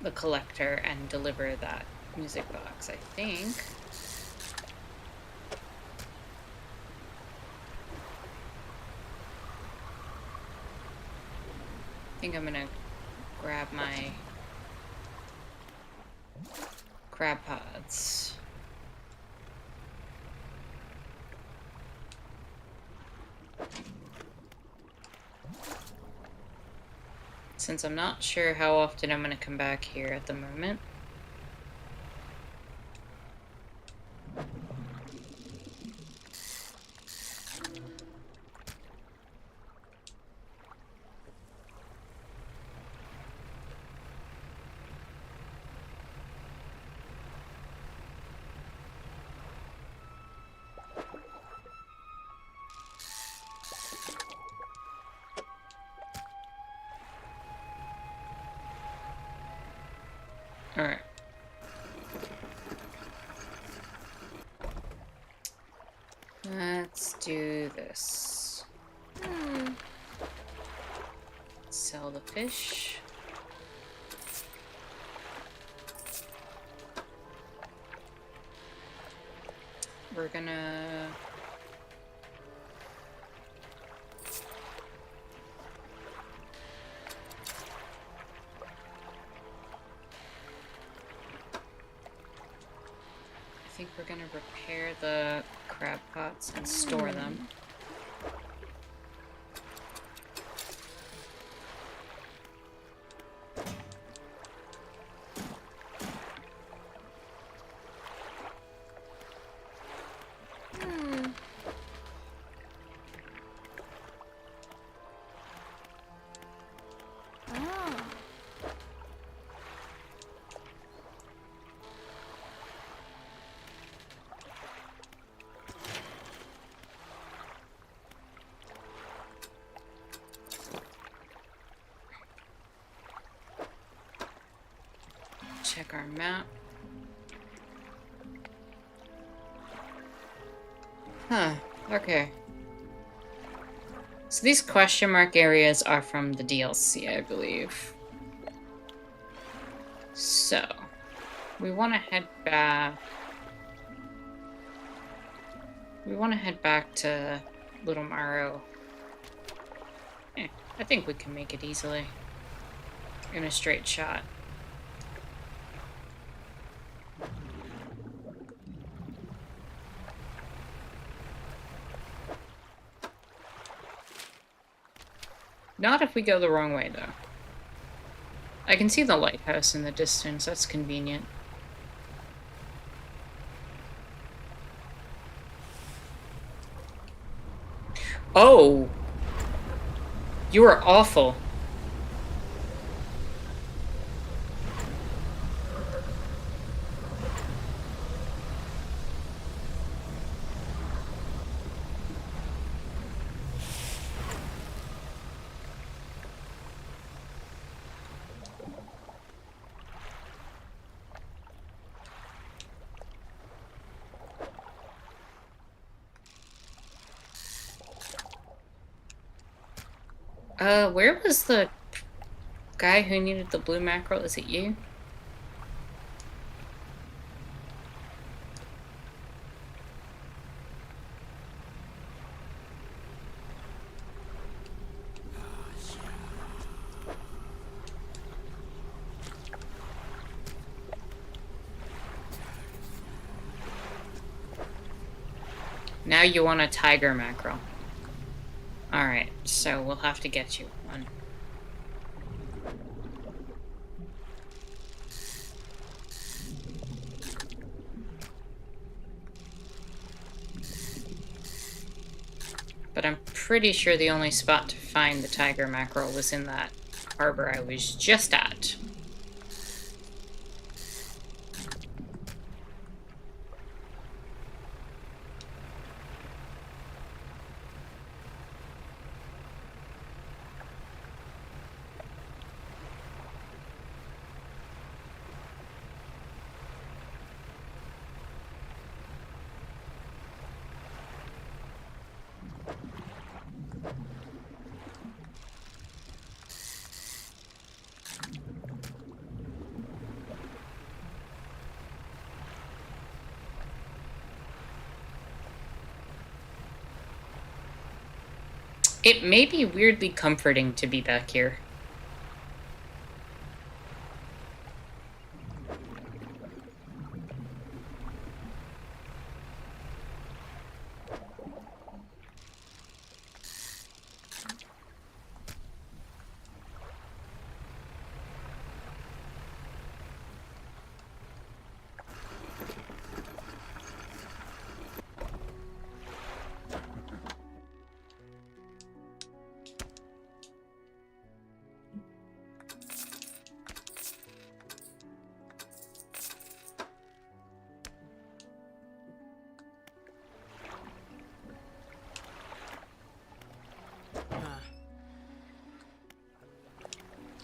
the collector and deliver that music box, I think. I think I'm gonna grab my crab pods. Since I'm not sure how often I'm gonna come back here at the moment. Alright. Let's do this. Sell the fish. We're gonna... I think we're gonna repair the crab pots and store them. Check our map. Huh, okay. So these question mark areas are from the DLC, I believe. So, we want to head back. We want to head back to Little Morrow. I think we can make it easily. In a straight shot. Not if we go the wrong way, though. I can see the lighthouse in the distance. That's convenient. Oh! You are awful. Where was the guy who needed the blue mackerel? Is it you? Now you want a tiger mackerel. Alright, so we'll have to get you one. But I'm pretty sure the only spot to find the tiger mackerel was in that harbor I was just at. It may be weirdly comforting to be back here.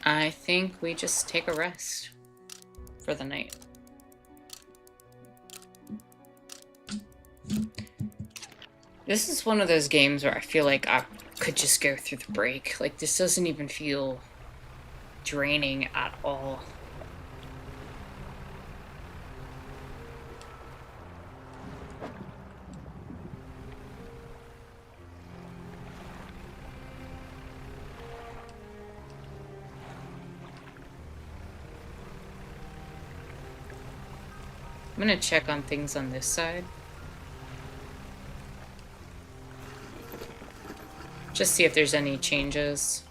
I think we just take a rest for the night. This is one of those games where I feel like I could just go through the break. Like, this doesn't even feel draining at all. I'm gonna check on things on this side. Just see if there's any changes.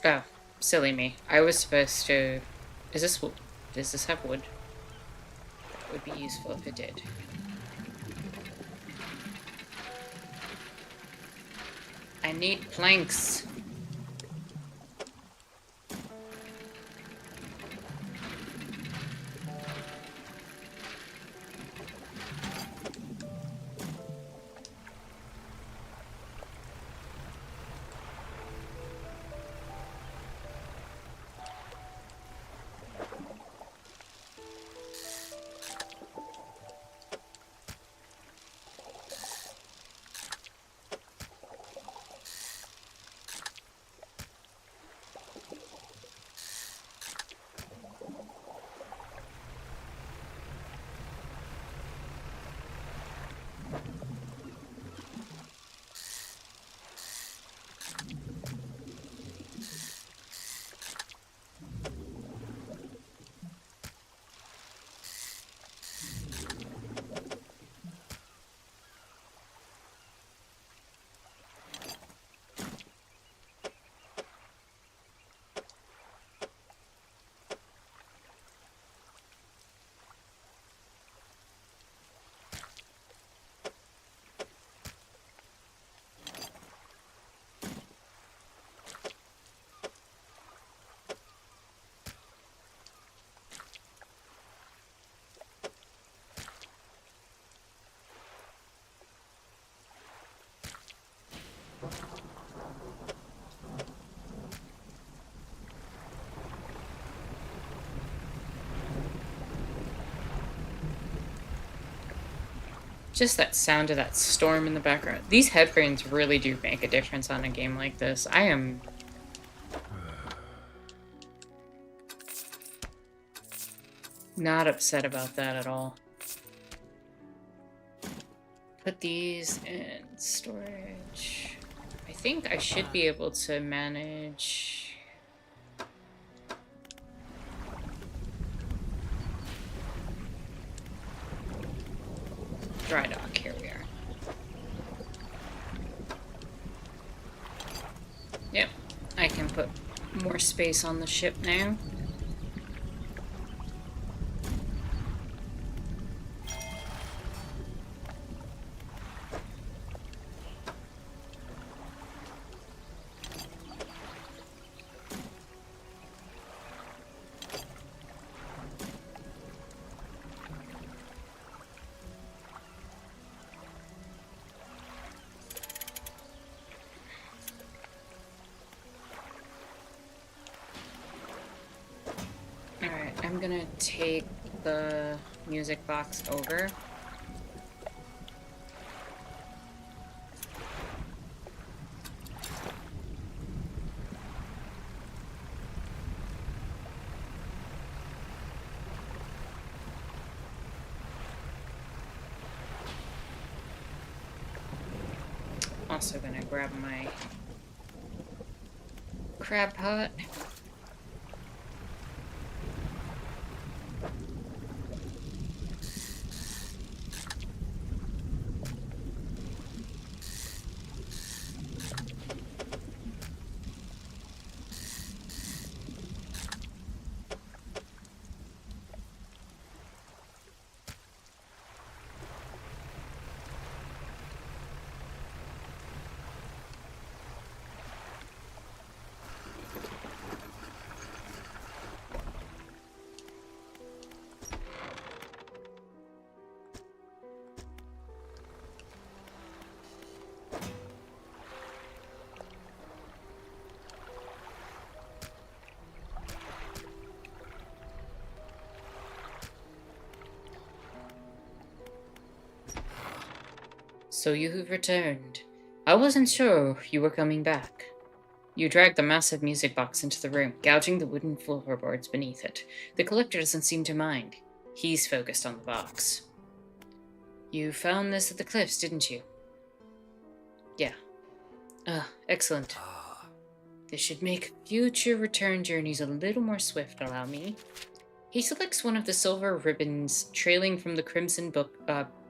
Oh, silly me. I was supposed to... Is this wood? Does this have wood? That would be useful if it did. I need planks. Just that sound of that storm in the background. These headphones really do make a difference on a game like this. I am not upset about that at all. Put these in storage. I think I should be able to manage... Dry dock, here we are. Yep, I can put more space on the ship now. I'm gonna take the music box over. Also gonna grab my crab pot. So you have returned. I wasn't sure you were coming back. You dragged the massive music box into the room, gouging the wooden floorboards beneath it. The collector doesn't seem to mind. He's focused on the box. You found this at the cliffs, didn't you? Yeah. Excellent. This should make future return journeys a little more swift, allow me. He selects one of the silver ribbons trailing from the crimson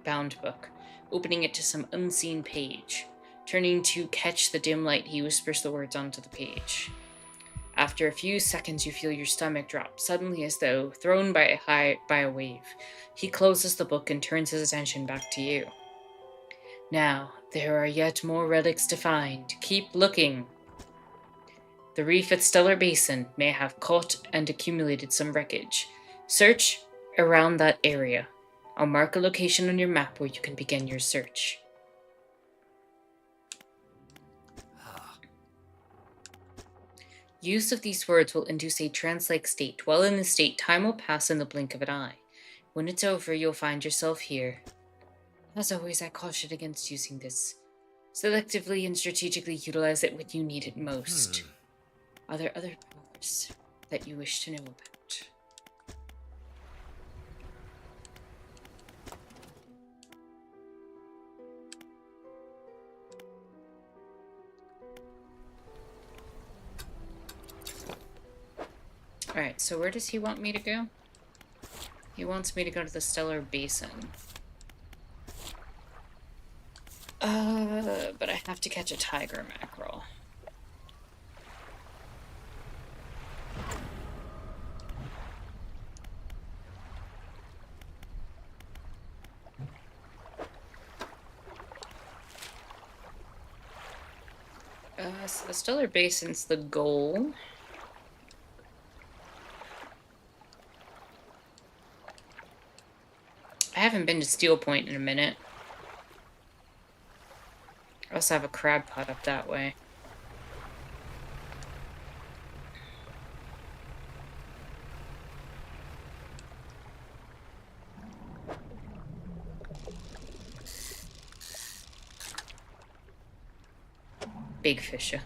bound book, opening it to some unseen page. Turning to catch the dim light, he whispers the words onto the page. After a few seconds, you feel your stomach drop, suddenly as though thrown by a wave. He closes the book and turns his attention back to you. Now, there are yet more relics to find. Keep looking. The reef at Stellar Basin may have caught and accumulated some wreckage. Search around that area. I'll mark a location on your map where you can begin your search. Use of these words will induce a trance-like state. While in this state, time will pass in the blink of an eye. When it's over, you'll find yourself here. As always, I caution against using this. Selectively and strategically utilize it when you need it most. Are there other powers that you wish to know about? Alright, so where does he want me to go? He wants me to go to the Stellar Basin. But I have to catch a tiger mackerel. So the Stellar Basin's the goal. I haven't been to Steel Point in a minute. I also have a crab pot up that way. big fisher.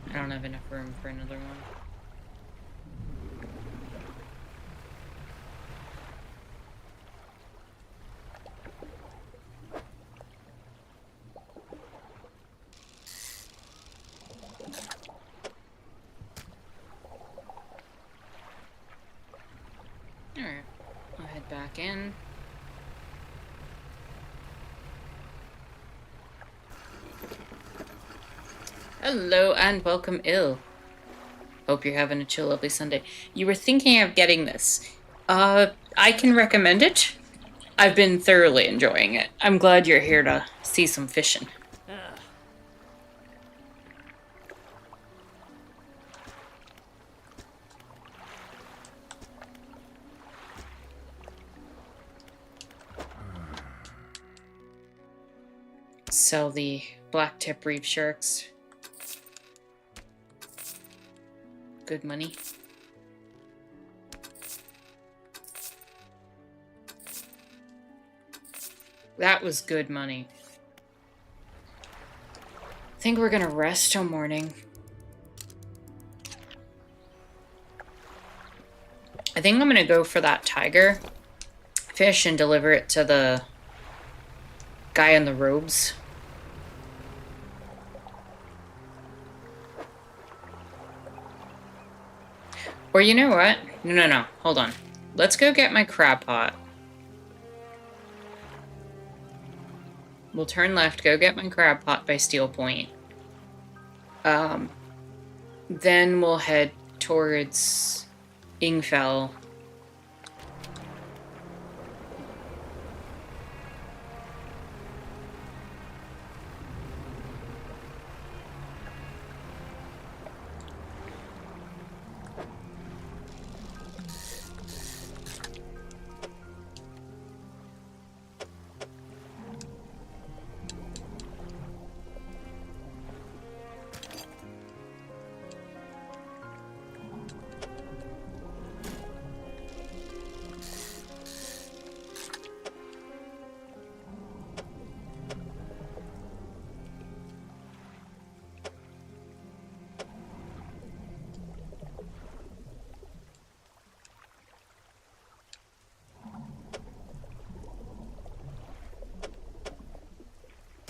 I don't have enough room for another one. Alright, I'll head back in. Hello and welcome, Ill. Hope you're having a chill, lovely Sunday. You were thinking of getting this. I can recommend it. I've been thoroughly enjoying it. I'm glad you're here to see some fishing. Sell the black tip reef sharks. Good money. That was good money. I think we're gonna rest till morning. I think I'm gonna go for that tiger fish and deliver it to the guy in the robes. Or you know what? No. Hold on. Let's go get my crab pot. We'll turn left, go get my crab pot by Steel Point. Then we'll head towards Ingfell.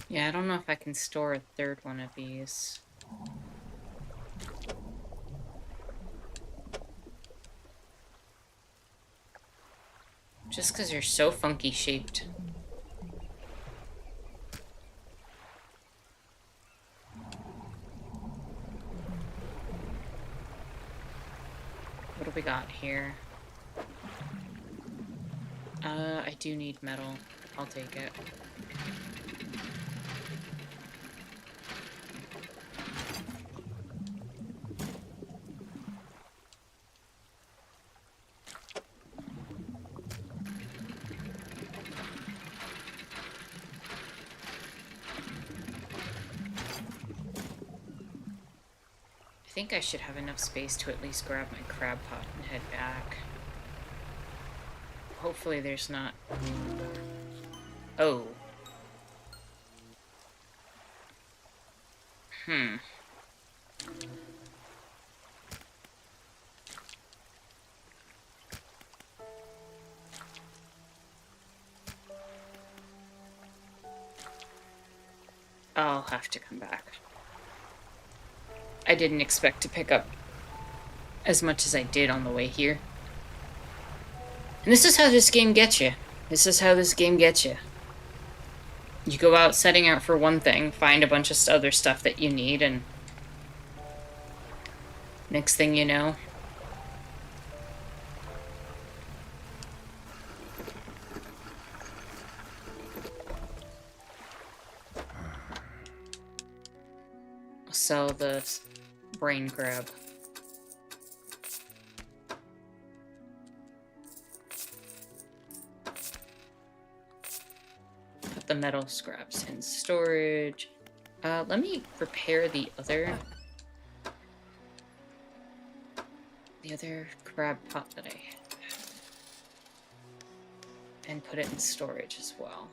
Yeah, I don't know if I can store a third one of these. Just because you're so funky shaped. What do we got here? I do need metal. I'll take it. I think I should have enough space to at least grab my crab pot and head back. Hopefully there's not... Oh. I'll have to come back. I didn't expect to pick up as much as I did on the way here. And this is how this game gets you. This is how this game gets you. You go out setting out for one thing, find a bunch of other stuff that you need, and next thing you know, sell the brain crab. Put the metal scraps in storage. Let me repair the other crab pot that I have. And put it in storage as well.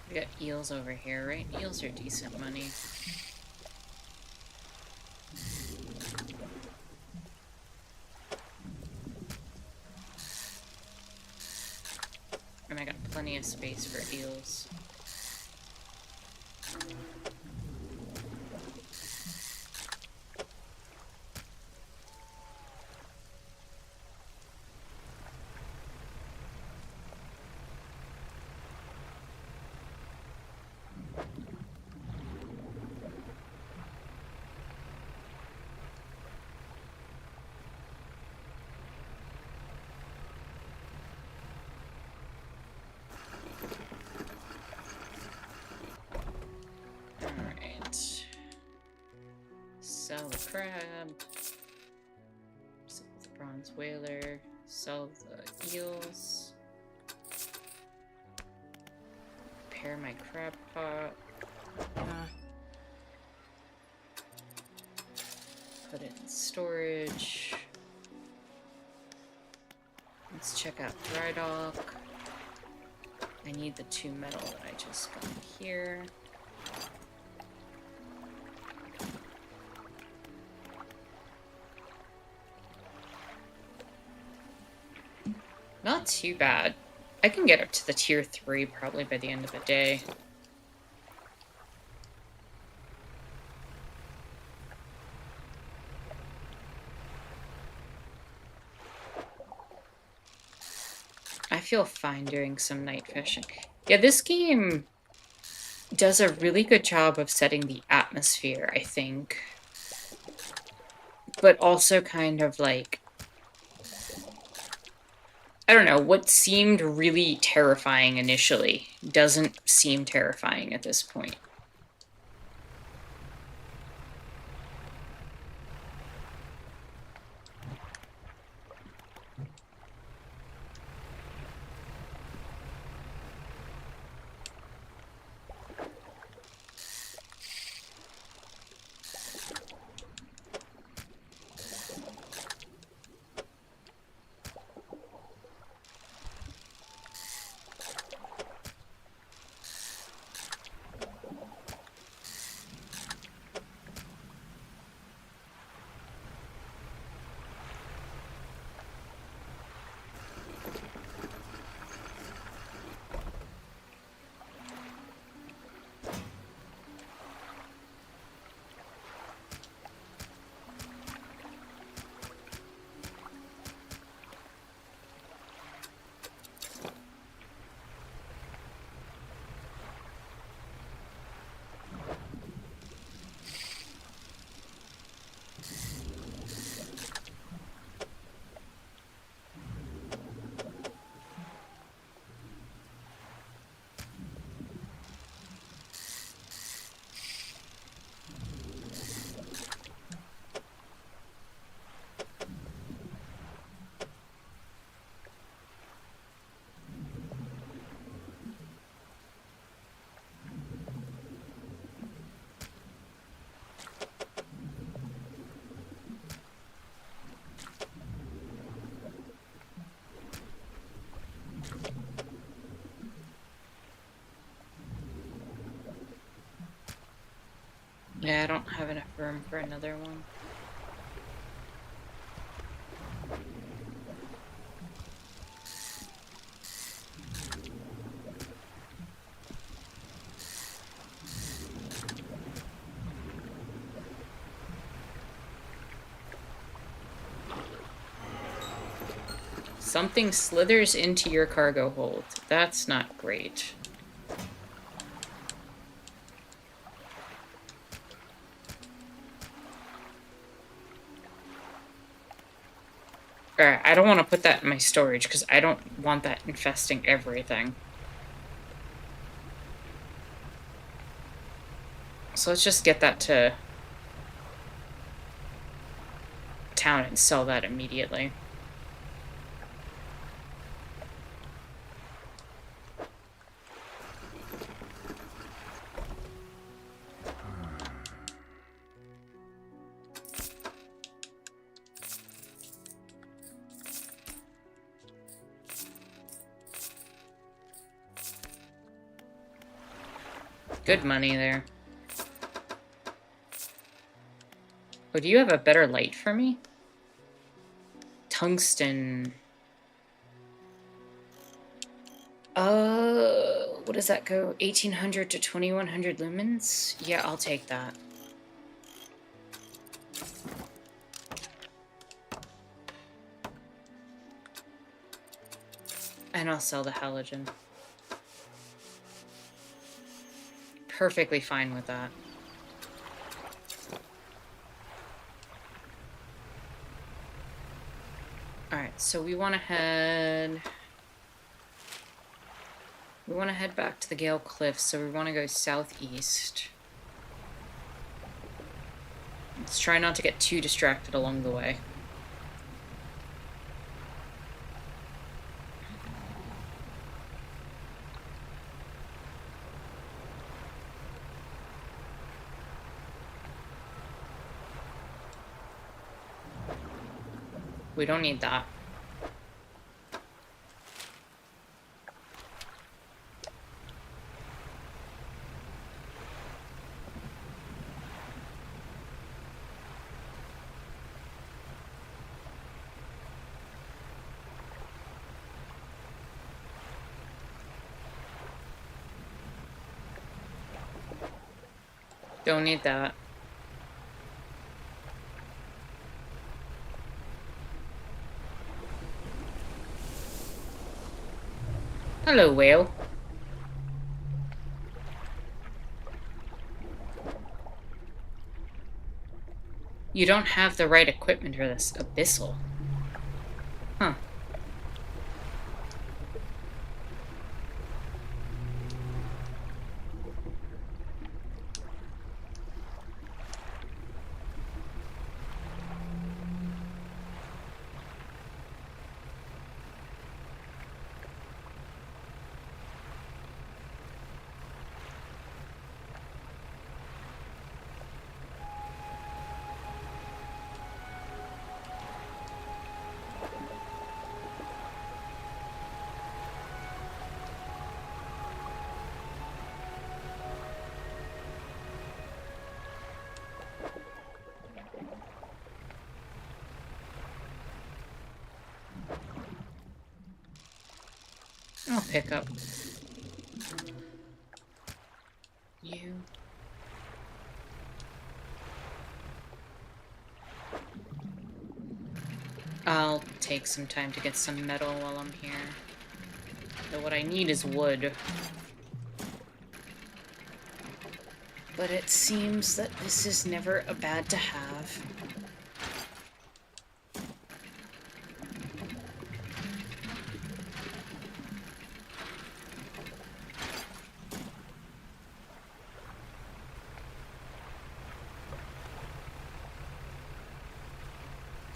We got eels over here, right? Eels are decent money. And I got plenty of space for eels. Sell the crab. Sell the bronze whaler. Sell the eels. Repair my crab pot. Put it in storage. Let's check out dry dock. I need the 2 metal that I just got here. Not too bad. I can get up to the tier 3 probably by the end of the day. I feel fine doing some night fishing. Yeah, this game does a really good job of setting the atmosphere, I think. But also kind of like, I don't know, what seemed really terrifying initially doesn't seem terrifying at this point. Yeah, I don't have enough room for another one. Something slithers into your cargo hold. That's not great. Alright, I don't want to put that in my storage because I don't want that infesting everything. So let's just get that to town and sell that immediately. Good money there. Oh, do you have a better light for me? Tungsten. What does that go? 1800 to 2100 lumens? Yeah, I'll take that. And I'll sell the halogen. Perfectly fine with that. Alright, so we want to head... We want to head back to the Gale Cliffs, so we want to go southeast. Let's try not to get too distracted along the way. We don't need that. Don't need that. Hello, whale. You don't have the right equipment for this. Abyssal. Huh. I'll pick up you. I'll take some time to get some metal while I'm here. Though what I need is wood. But it seems that this is never a bad to have.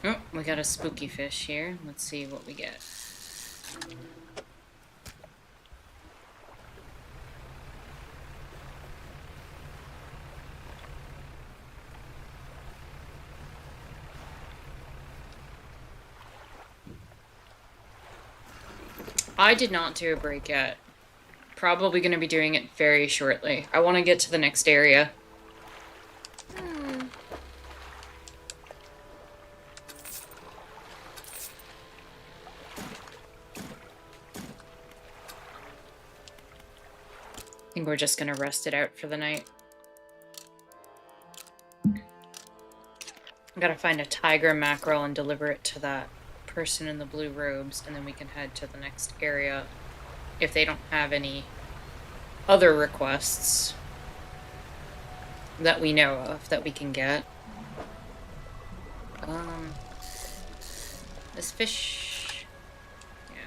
Oh, we got a spooky fish here. Let's see what we get. I did not do a break yet. Probably going to be doing it very shortly. I want to get to the next area. think we're just gonna rest it out for the night. I gotta find a tiger mackerel and deliver it to that person in the blue robes, and then we can head to the next area if they don't have any other requests that we know of that we can get. This fish... yeah.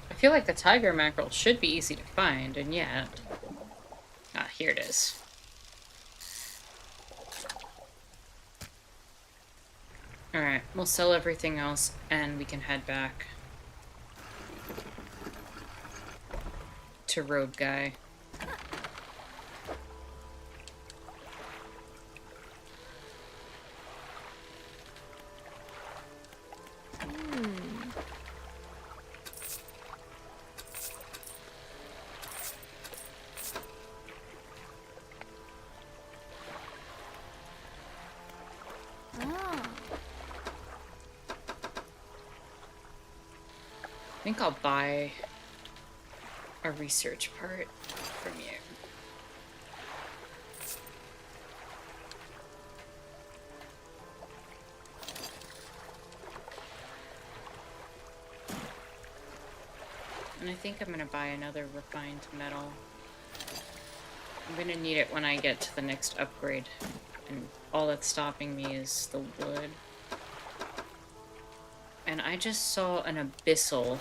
I feel like the tiger mackerel should be easy to find, and yet... ah, here it is. Alright, we'll sell everything else, and we can head back to Robe Guy. I think I'll buy a research part from you. And I think I'm gonna buy another refined metal. I'm gonna need it when I get to the next upgrade. And all that's stopping me is the wood. And I just saw an abyssal.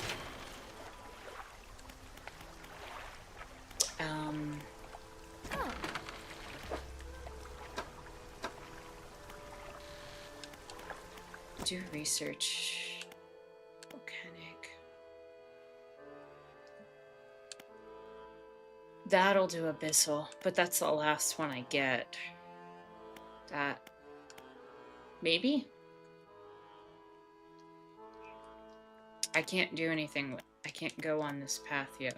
Do research. Volcanic. That'll do abyssal, but that's the last one I get. That. Maybe? I can't do anything. I can't go on this path yet.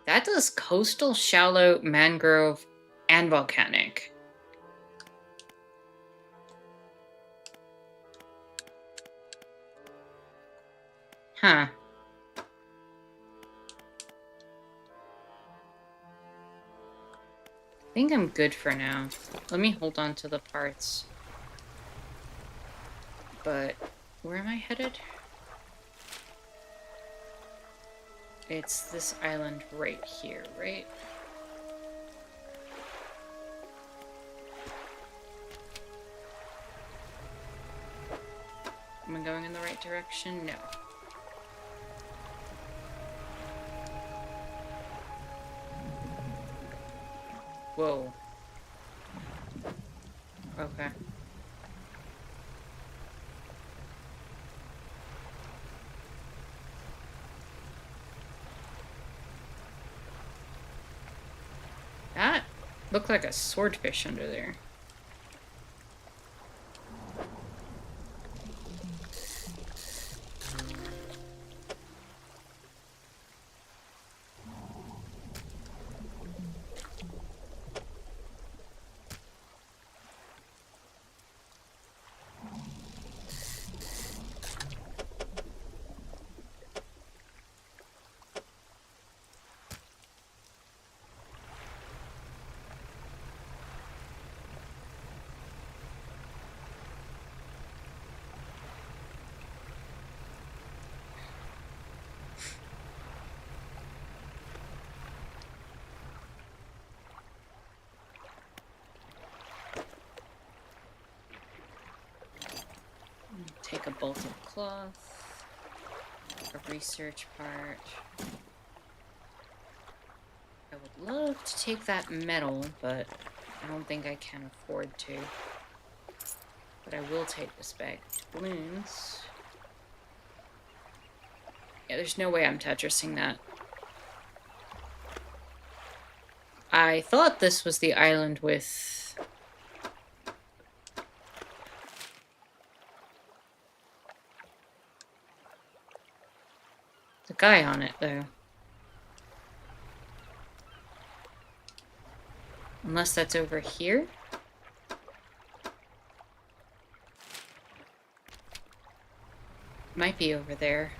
That does coastal, shallow, mangrove, and volcanic. Huh. I think I'm good for now. Let me hold on to the parts. But where am I headed? It's this island right here, right? Am I going in the right direction? No. Whoa. Okay. That looked like a swordfish under there. Take a bolt of cloth, a research part. I would love to take that metal, but I don't think I can afford to. But I will take this bag of balloons. Yeah, there's no way I'm Tetrising that. I thought this was the island with... the guy on it, though. Unless that's over here? Might be over there.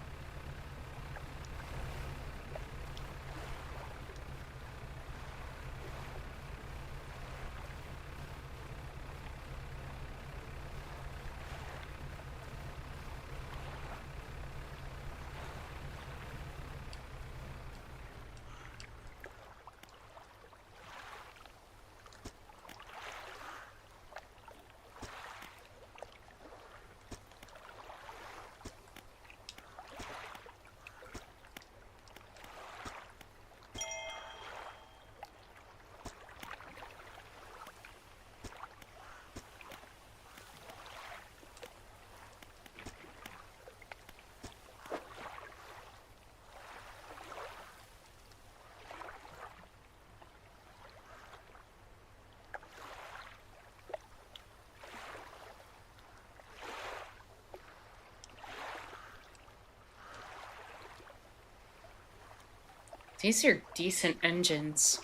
These are decent engines.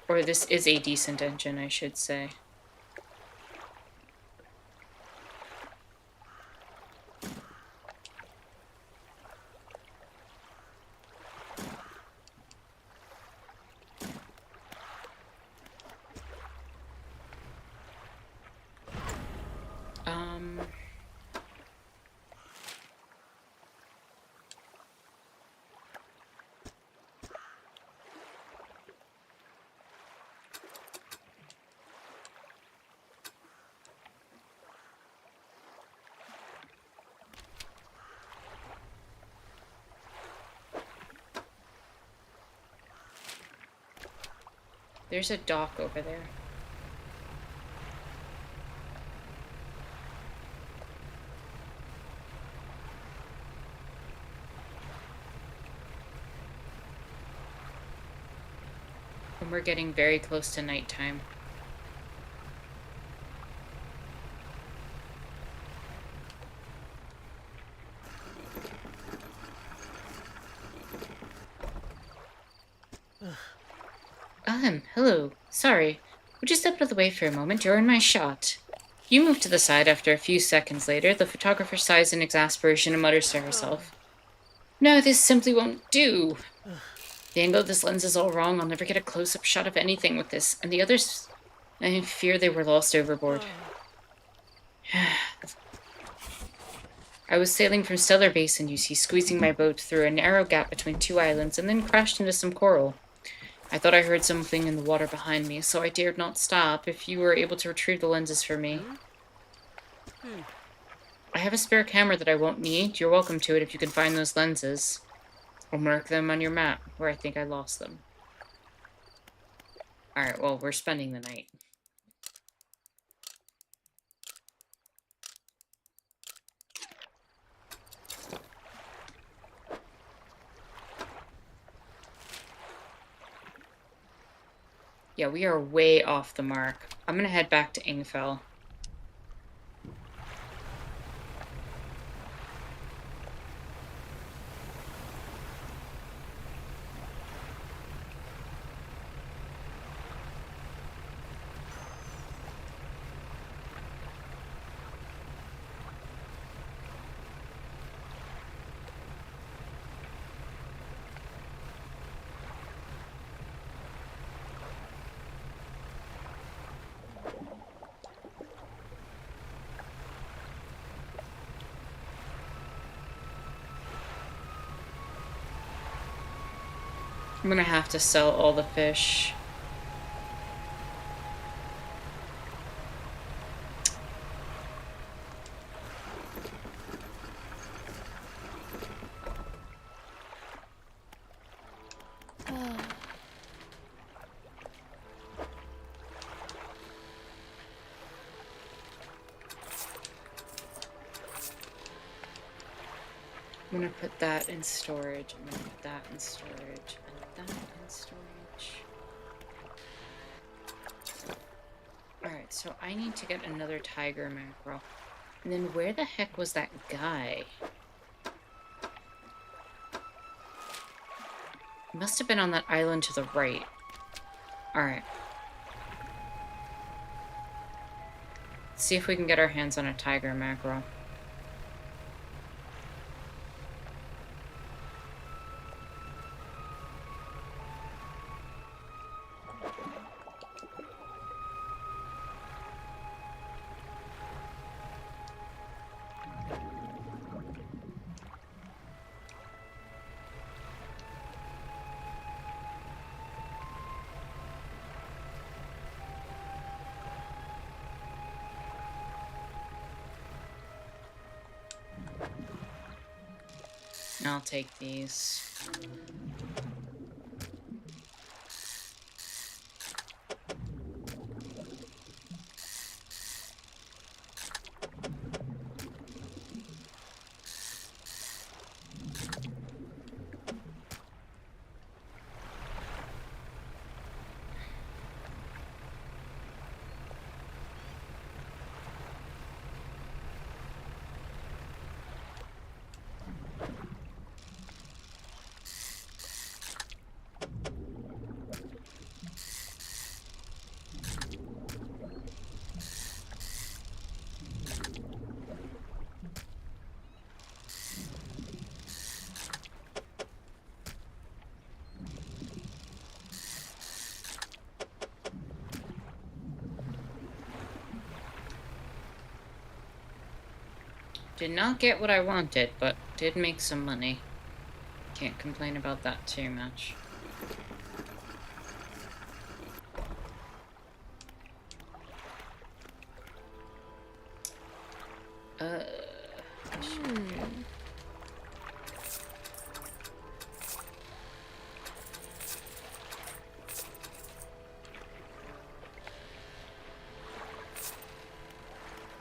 Or this is a decent engine, I should say. There's a dock over there. And we're getting very close to nighttime. Hello. Sorry. Would you step out of the way for a moment? You're in my shot. You move to the side. After a few seconds later, the photographer sighs in exasperation and mutters to herself. No, this simply won't do. The angle of this lens is all wrong. I'll never get a close-up shot of anything with this. And the others, I fear they were lost overboard. I was sailing from Stellar Basin, you see, squeezing my boat through a narrow gap between two islands, and then crashed into some coral. I thought I heard something in the water behind me, so I dared not stop. If you were able to retrieve the lenses for me. I have a spare camera that I won't need. You're welcome to it if you can find those lenses. I'll mark them on your map, where I think I lost them. Alright, well, we're spending the night. Yeah, we are way off the mark. I'm gonna head back to Ingfell. I'm gonna have to sell all the fish. I'm gonna put that in storage. I'm gonna put that in storage. And that in storage. Alright, so I need to get another tiger mackerel. And then where the heck was that guy? He must have been on that island to the right. Alright. See if we can get our hands on a tiger mackerel. I'll take these. Did not get what I wanted, but did make some money. Can't complain about that too much.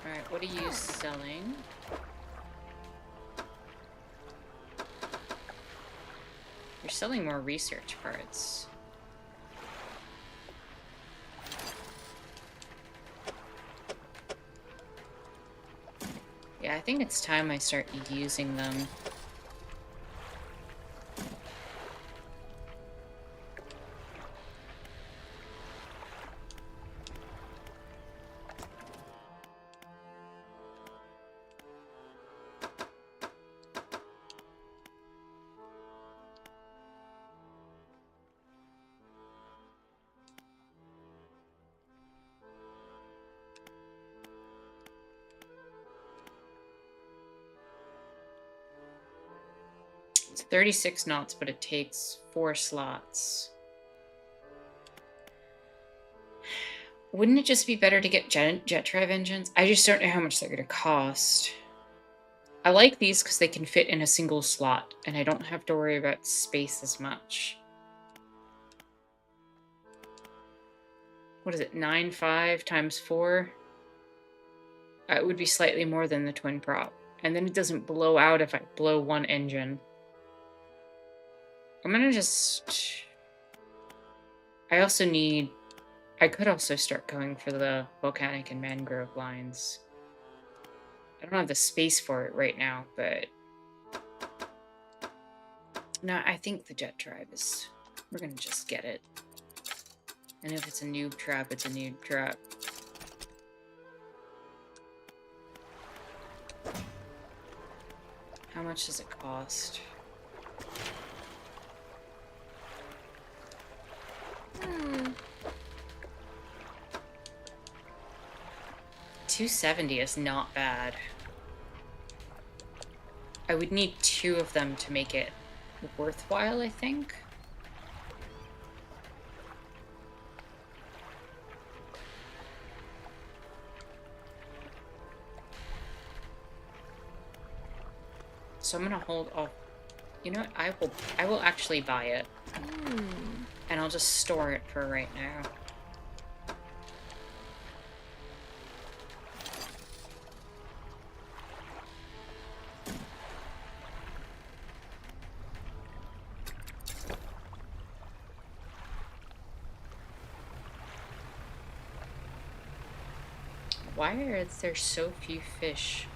Alright, what are you selling? You're selling more research parts. Yeah, I think it's time I start using them. It's 36 knots, but it takes 4 slots. Wouldn't it just be better to get jet drive engines? I just don't know how much they're going to cost. I like these because they can fit in a single slot, and I don't have to worry about space as much. What is it, 9.5 times 4? It would be slightly more than the twin prop. And then it doesn't blow out if I blow one engine. I'm gonna just... I could also start going for the volcanic and mangrove lines. I don't have the space for it right now, but... No, I think the jet drive is... We're gonna just get it. And if it's a noob trap, it's a noob trap. How much does it cost? $270 is not bad. I would need 2 of them to make it worthwhile, I think. So I'm gonna hold off. You know what? I will actually buy it. And I'll just store it for right now. Why are there so few fish?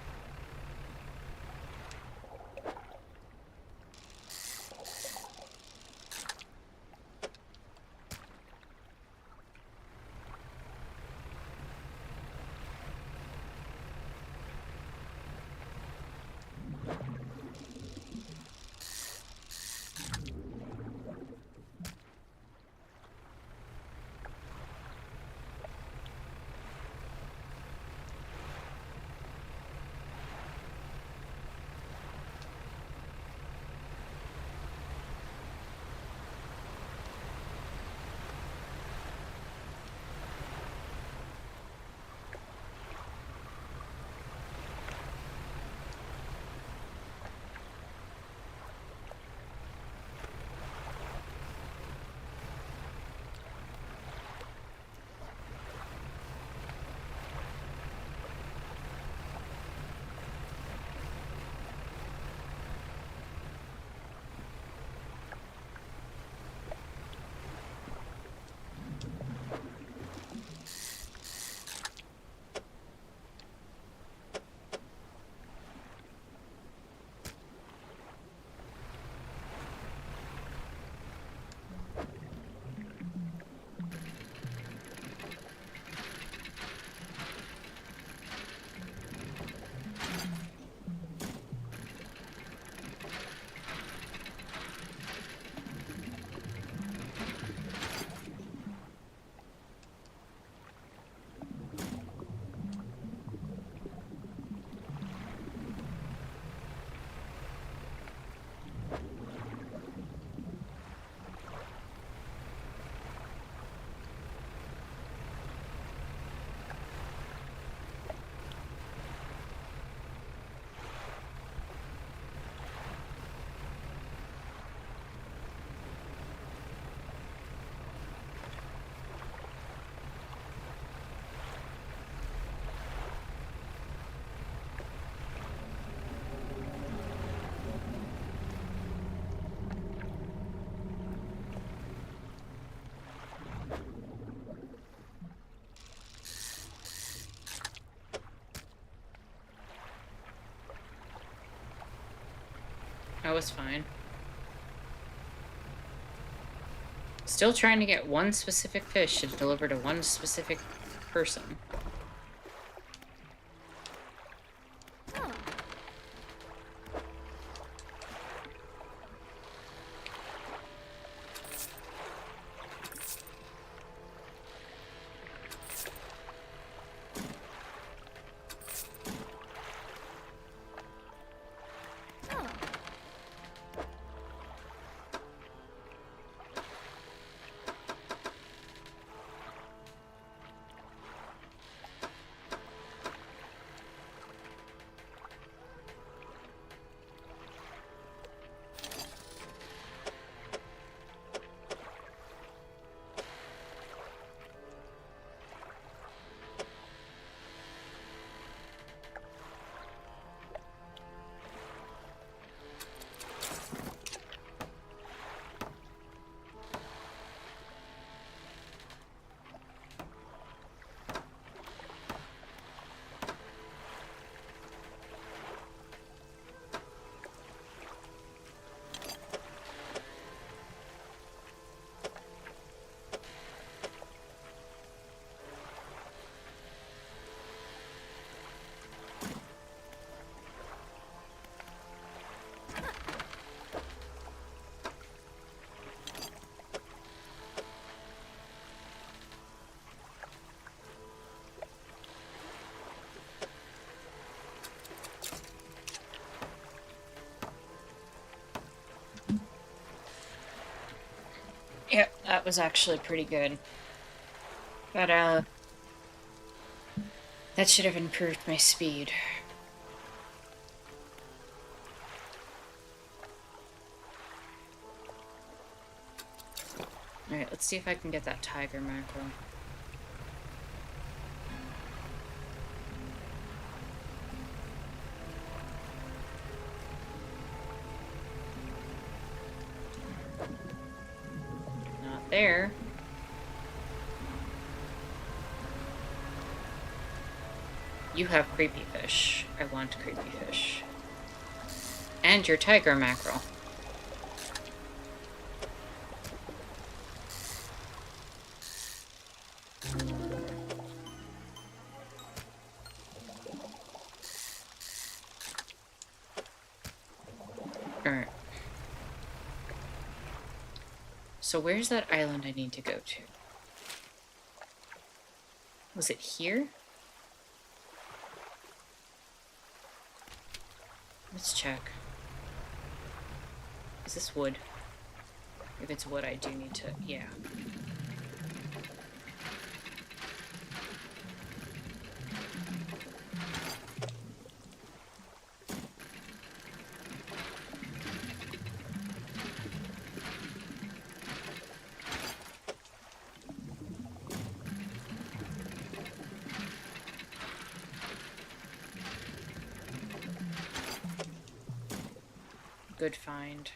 I was fine. Still trying to get one specific fish to deliver to one specific person. Yep, that was actually pretty good. But, that should have improved my speed. Alright, let's see if I can get that tiger mackerel. Not there. You have creepy fish. I want creepy fish. And your tiger mackerel. Alright. So where's that island I need to go to? Was it here? Let's check. Is this wood? If it's wood, I do need to... yeah. Good find.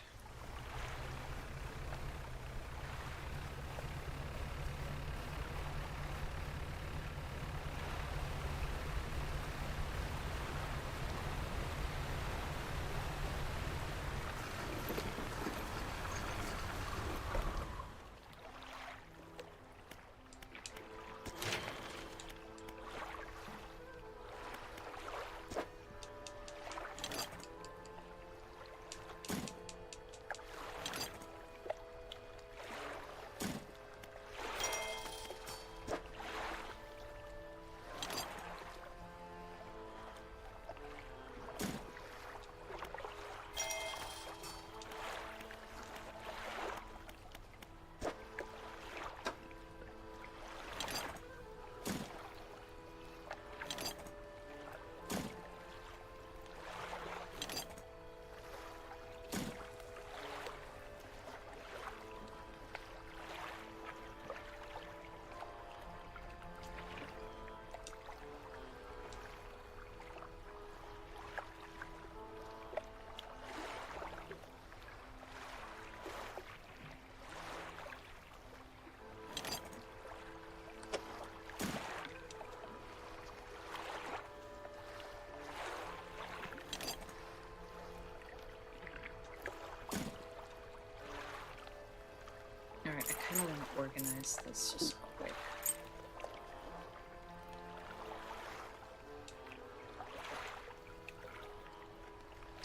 Alright, I kind of want to organize this just real quick.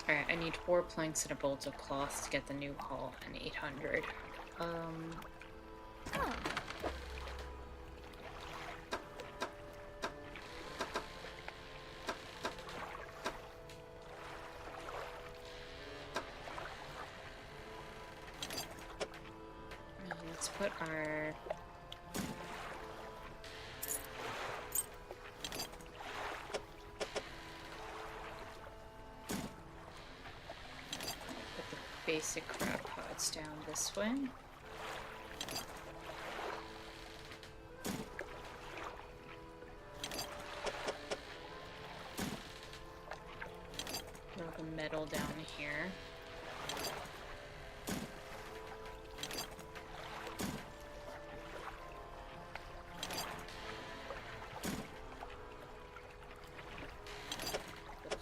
Alright, I need 4 planks and a bolt of cloth to get the new hull and 800. Let's put our... put the basic crab pods down this way. Throw the metal down here.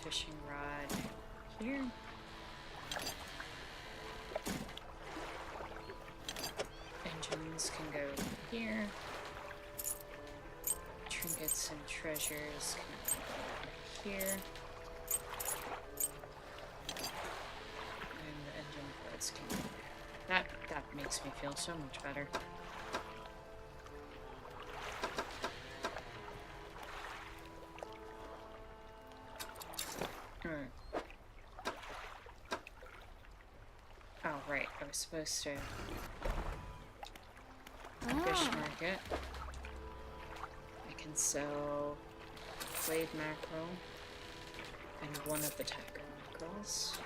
Fishing rod here. Engines can go here. Trinkets and treasures can go here. And the engine parts can go there. That makes me feel so much better. Oh, right. I was supposed to... fish market. I can sell flayed mackerel and one of the tiger mackerels.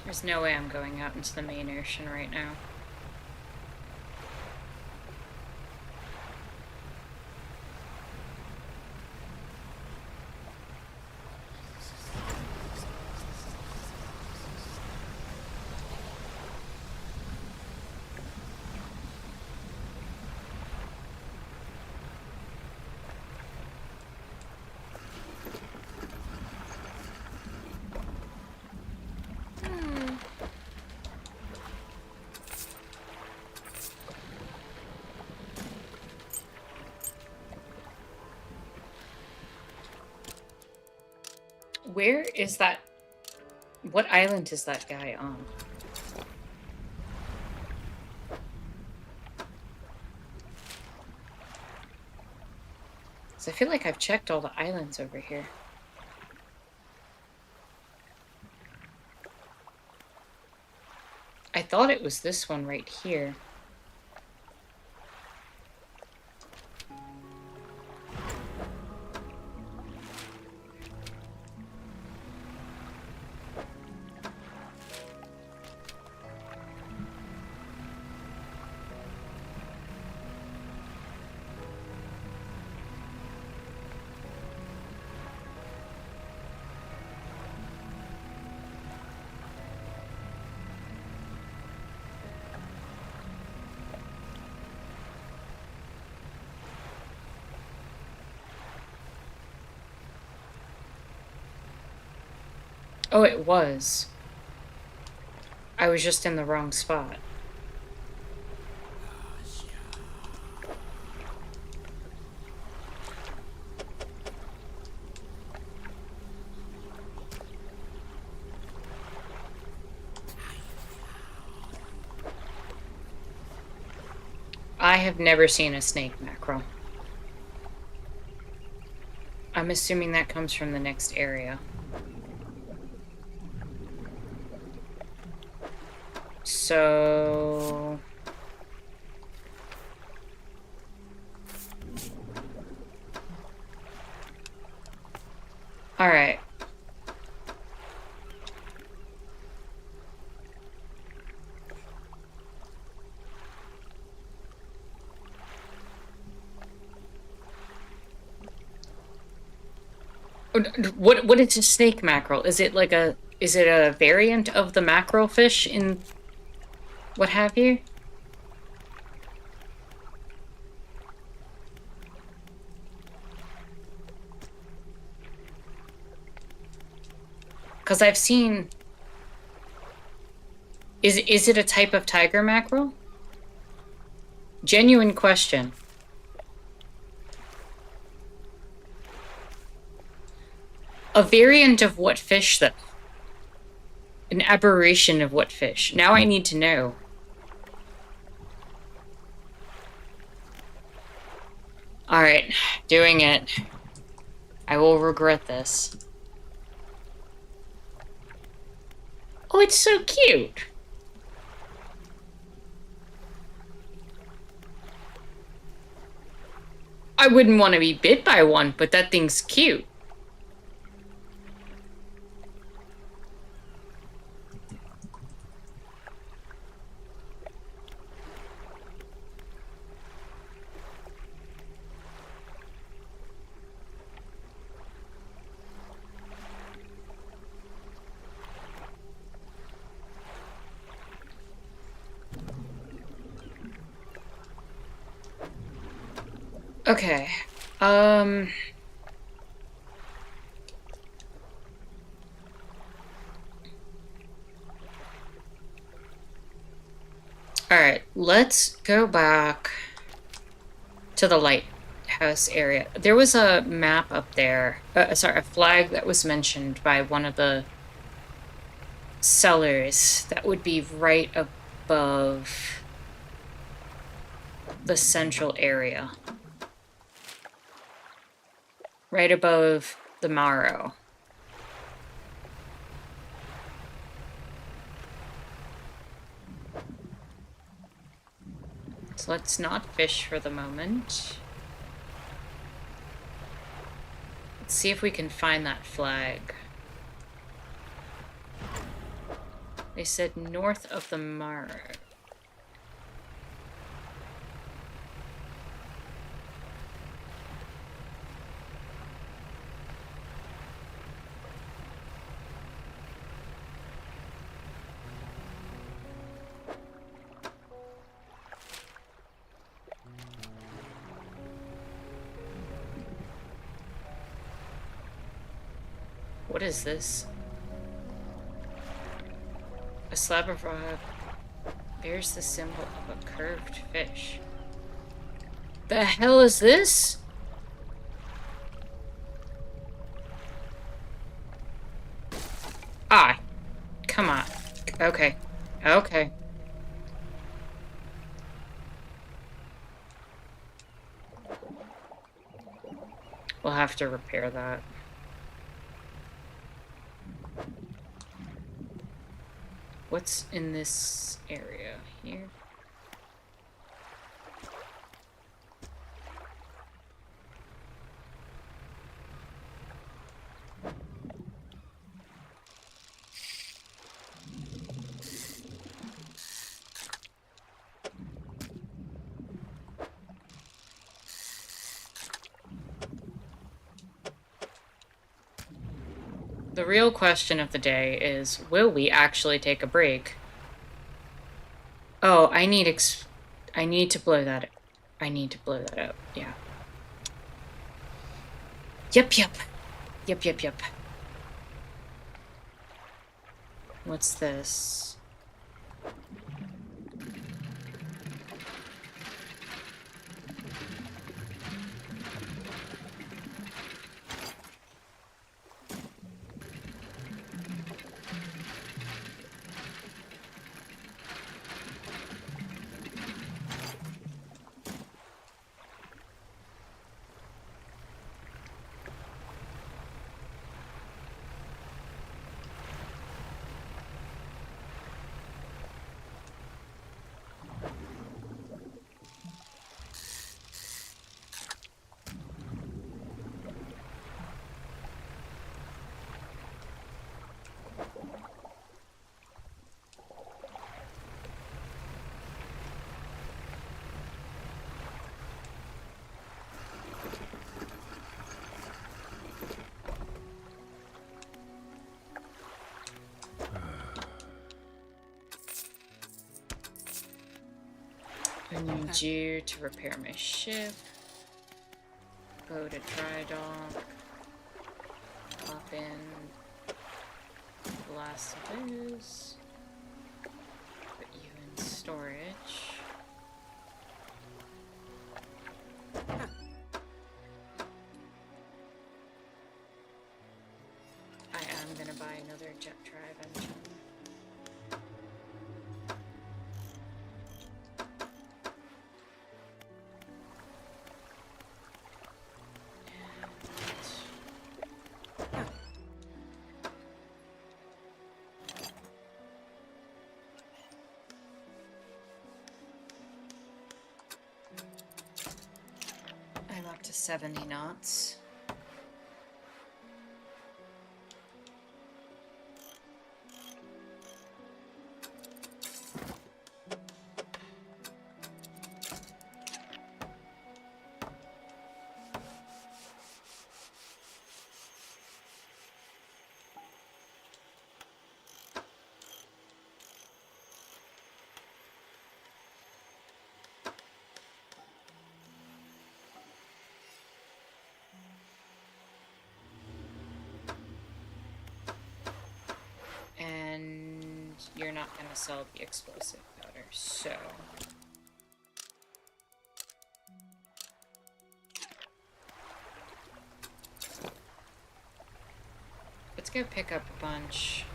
There's no way I'm going out into the main ocean right now. Where is that? What island is that guy on? So I feel like I've checked all the islands over here. I thought it was this one right here. Oh, it was. I was just in the wrong spot. I have never seen a snake mackerel. I'm assuming that comes from the next area. So... Alright. What is a snake mackerel? Is it like a... Is it a variant of the mackerel fish in... what have you? Because I've seen... Is it a type of tiger mackerel? Genuine question. A variant of what fish, though? An aberration of what fish? Now I need to know. Alright, doing it. I will regret this. Oh, it's so cute! I wouldn't want to be bit by one, but that thing's cute. Okay. Alright, let's go back to the lighthouse area. There was a map up there, sorry, a flag that was mentioned by one of the sellers that would be right above the central area. Right above the marrow. So let's not fish for the moment. Let's see if we can find that flag. They said north of the mark. What is this? A slab of rock bears the symbol of a curved fish. The hell is this? Ah, come on. Okay. Okay. We'll have to repair that. What's in this area here? The real question of the day is, will we actually take a break? Oh, I need to blow that. I need to blow that up. Yeah. Yep. What's this? I need you to repair my ship. Go to dry dock. Pop in the last of those. Put you in storage. I am gonna buy another jet drive engine. I'm up to 70 knots. And you're not going to sell the explosive powder, so... let's go pick up a bunch.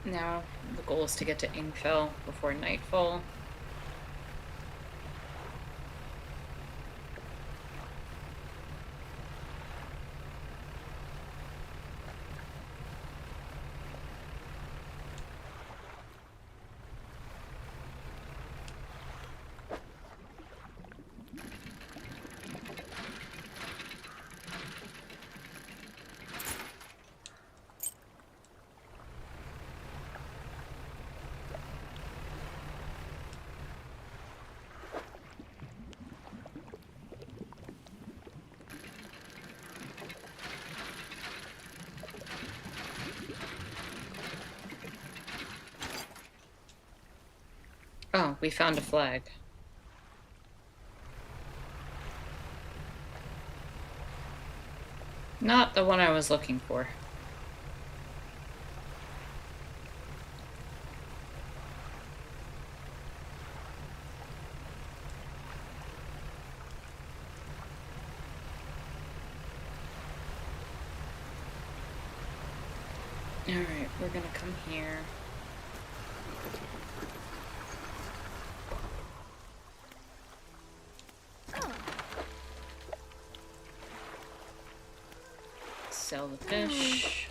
Now the goal is to get to Ingfell before nightfall. Oh, we found a flag. Not the one I was looking for. Alright, we're gonna come here. Sell the fish.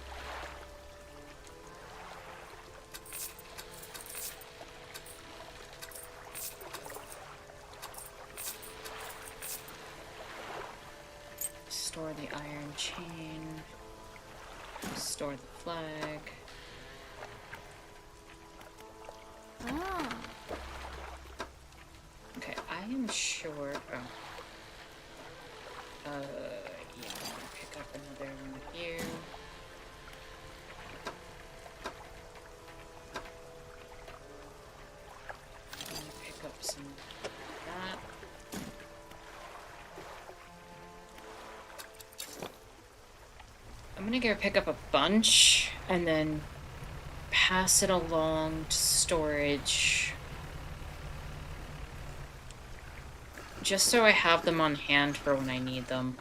Store the iron chain. Store the flag. Okay, I am sure. Oh. Yeah, I'm gonna pick up another one of you. I'm gonna pick up some of that. I'm gonna go pick up a bunch and then pass it along to storage. Just so I have them on hand for when I need them.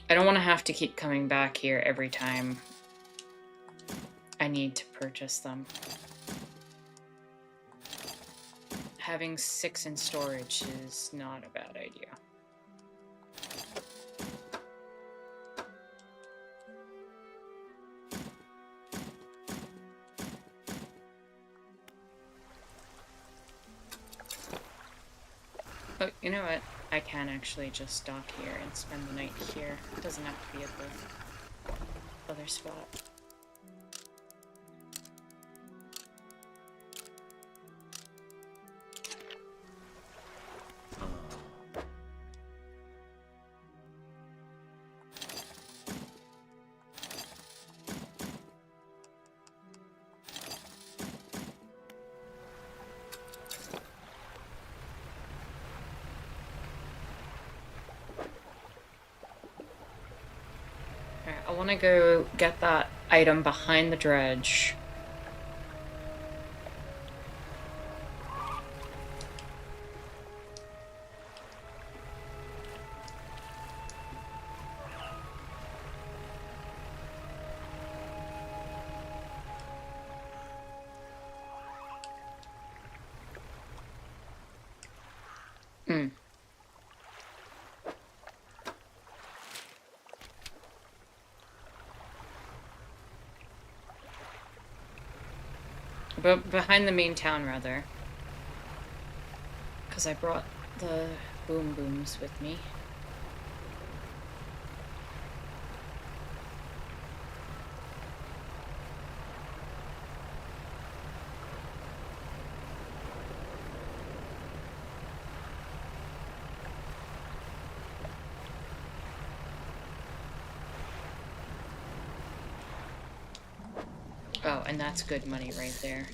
I don't want to have to keep coming back here every time I need to purchase them. Having 6 in storage is not a bad idea. Oh, you know what? I can actually just dock here and spend the night here. It doesn't have to be at the other spot. I want to go get that item behind the dredge. But behind the main town, rather. Because I brought the boom booms with me. Oh, and that's good money right there.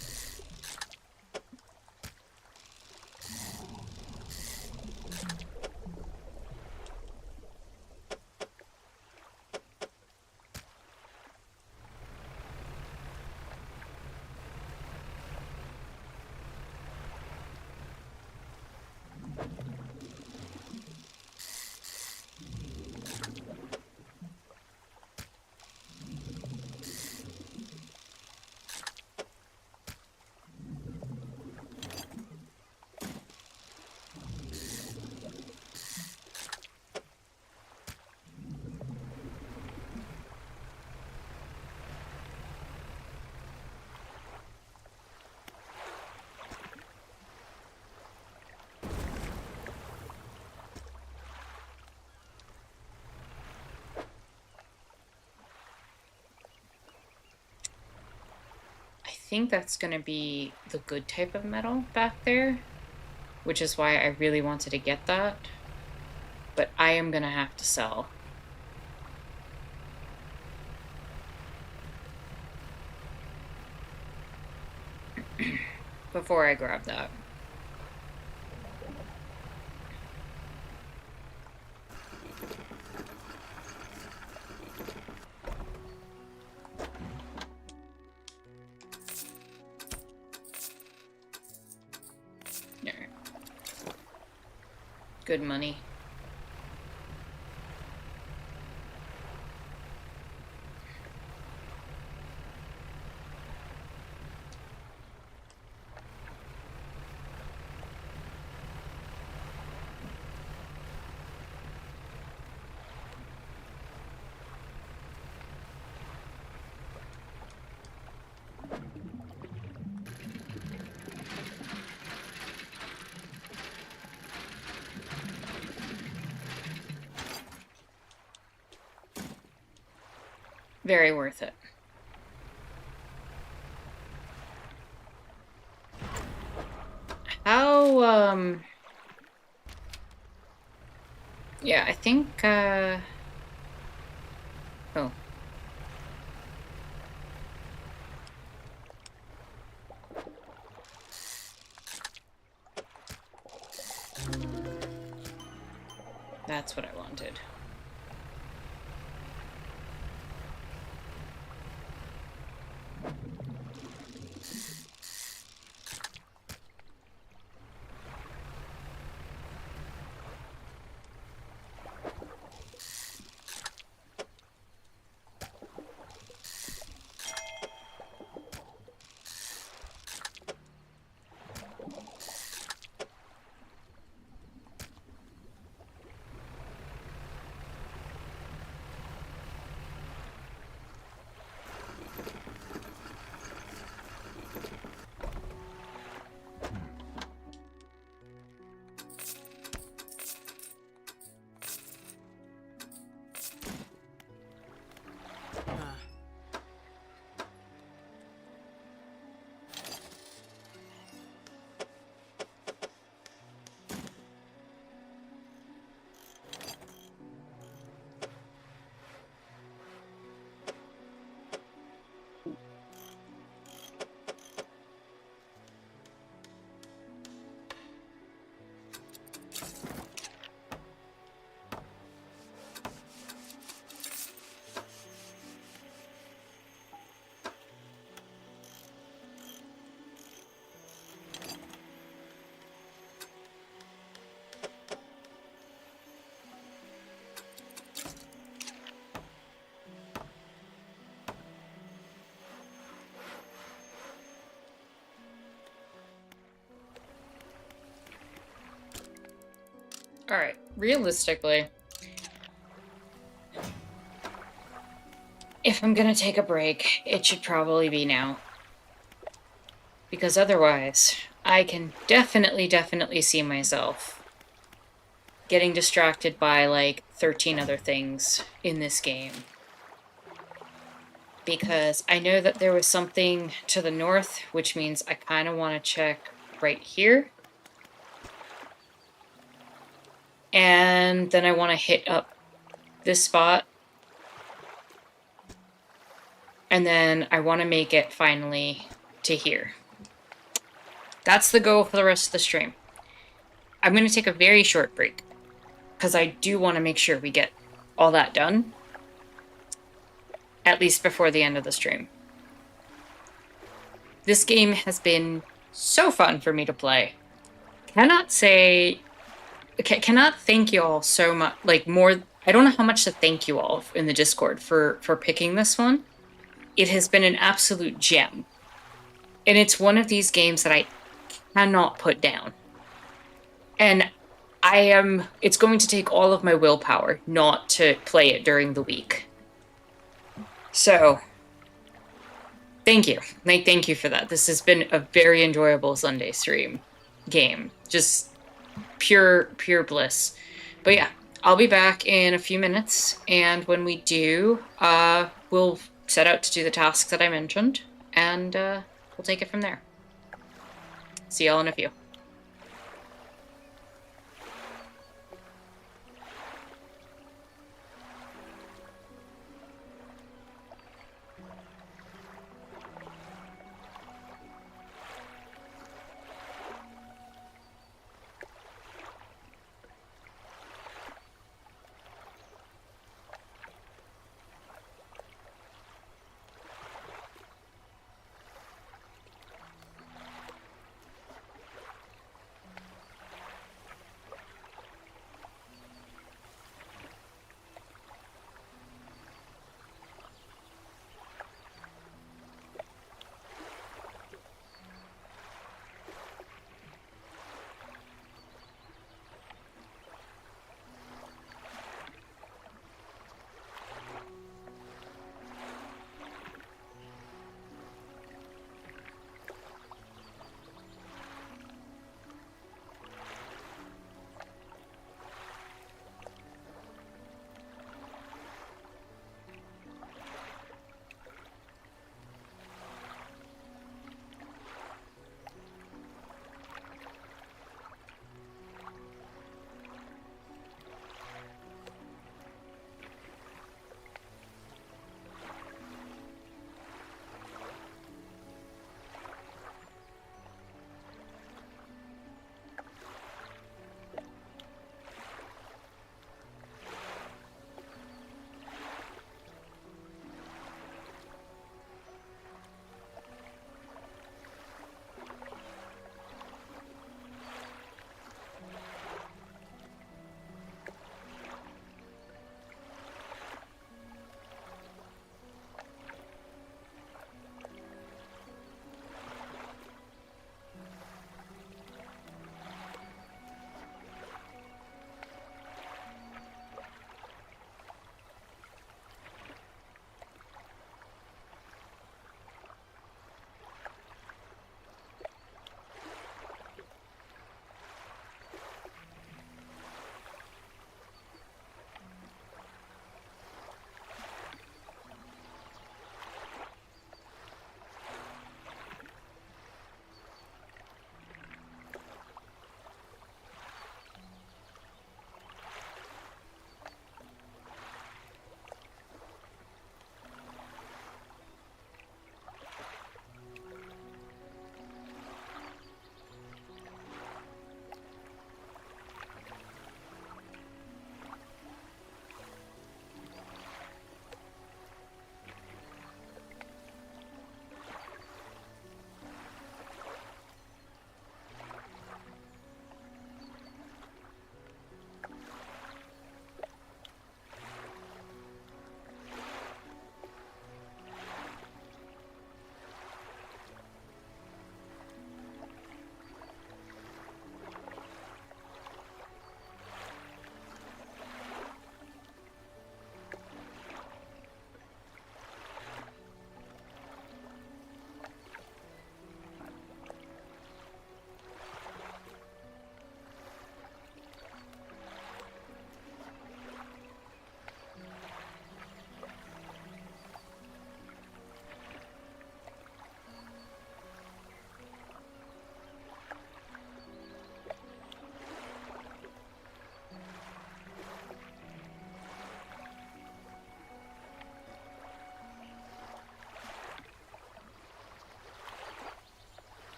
think that's going to be the good type of metal back there, which is why I really wanted to get that. But I am going to have to sell. Before I grab that. Alright. Good money. Very worth it. How, yeah, I think, oh. That's what I wanted. Alright, realistically, if I'm gonna take a break, it should probably be now. Because otherwise, I can definitely see myself getting distracted by, like, 13 other things in this game. Because I know that there was something to the north, which means I kind of want to check right here. And then I want to hit up this spot. And then I want to make it finally to here. That's the goal for the rest of the stream. I'm going to take a very short break, because I do want to make sure we get all that done. At least before the end of the stream. This game has been so fun for me to play. Cannot thank you all so much, like, more. I don't know how much to thank you all in the Discord for picking this one. It has been an absolute gem. And it's one of these games that I cannot put down. And it's going to take all of my willpower not to play it during the week. So, thank you. Thank you for that. This has been a very enjoyable Sunday stream game. Just pure bliss. But yeah, I'll be back in a few minutes, and when we do, we'll set out to do the tasks that I mentioned, and we'll we'll take it from there. See y'all in a few.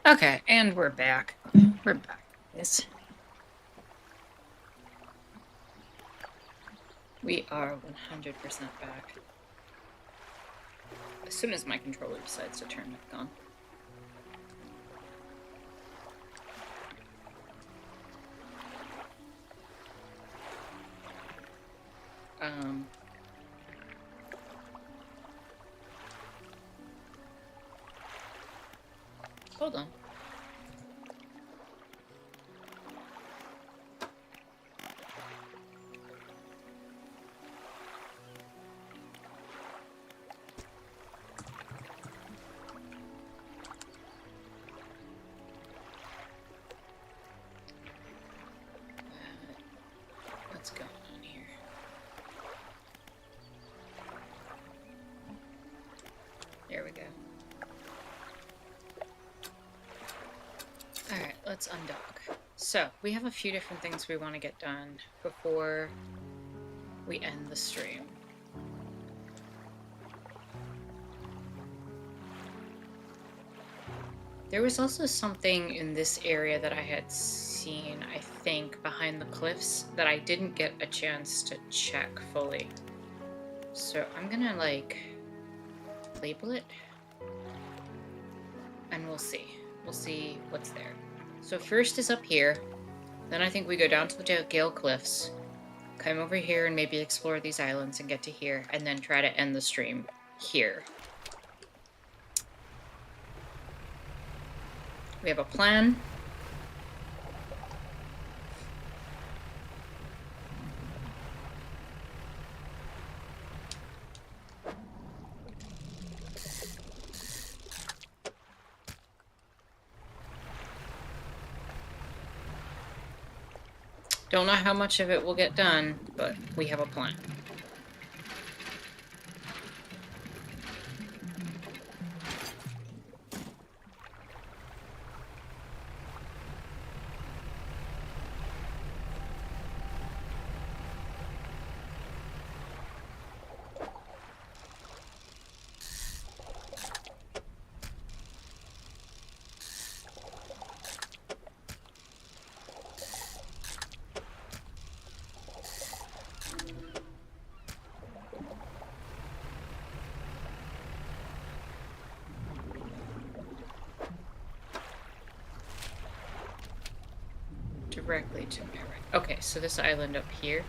Okay, and we're back. We're back. Yes. We are 100% back. As soon as my controller decides to turn back on. Hold on. What's going on here? There we go. Alright, let's undock. So, we have a few different things we want to get done before we end the stream. There was also something in this area that I had seen, I think, behind the cliffs that I didn't get a chance to check fully. So I'm gonna, like, label it, and we'll see. We'll see what's there. So first is up here. Then I think we go down to the Gale Cliffs, come over here and maybe explore these islands and get to here, and then try to end the stream here. We have a plan. Don't know how much of it will get done, but we have a plan. Directly to my right. Okay, so this island up here.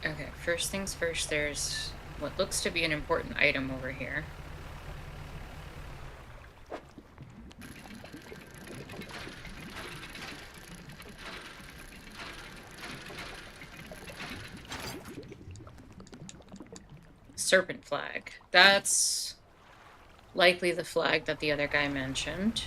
Okay, first things first, there's what looks to be an important item over here. Serpent flag. That's likely the flag that the other guy mentioned.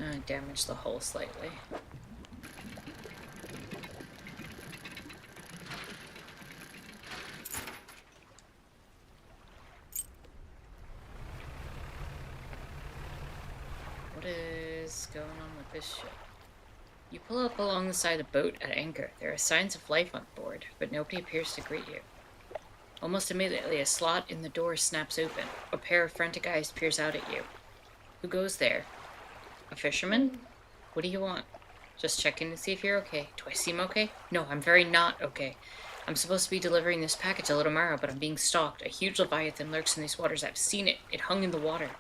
I damaged the hull slightly. What is going on with this ship? You pull up along the side of the boat at anchor. There are signs of life on board, but nobody appears to greet you. Almost immediately, a slot in the door snaps open. A pair of frantic eyes peers out at you. Who goes there? A fisherman? What do you want? Just checking to see if you're okay. Do I seem okay? No, I'm very not okay. I'm supposed to be delivering this package a little tomorrow, but I'm being stalked. A huge leviathan lurks in these waters. I've seen it. It hung in the water.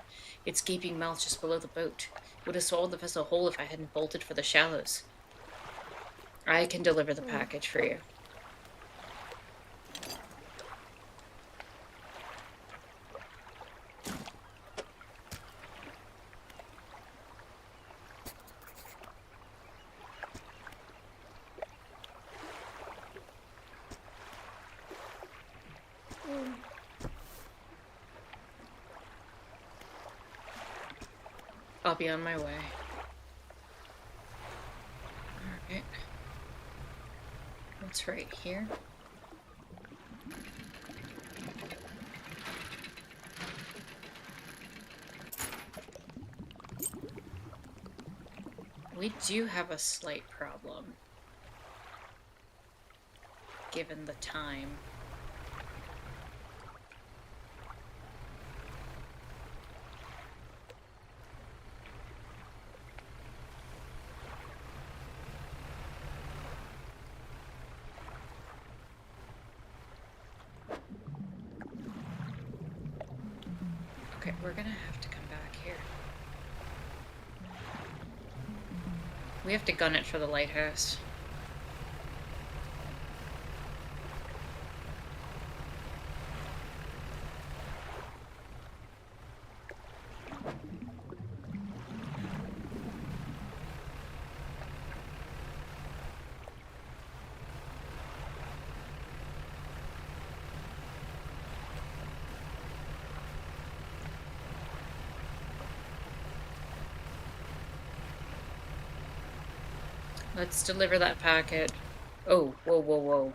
Its gaping mouth just below the boat. Would have swallowed the vessel whole if I hadn't bolted for the shallows. I can deliver the package for you. I'll be on my way. Alright. It's right here. We do have a slight problem, given the time. Okay, we're gonna have to come back here. We have to gun it for the lighthouse. Let's deliver that packet. Oh, whoa, whoa, whoa.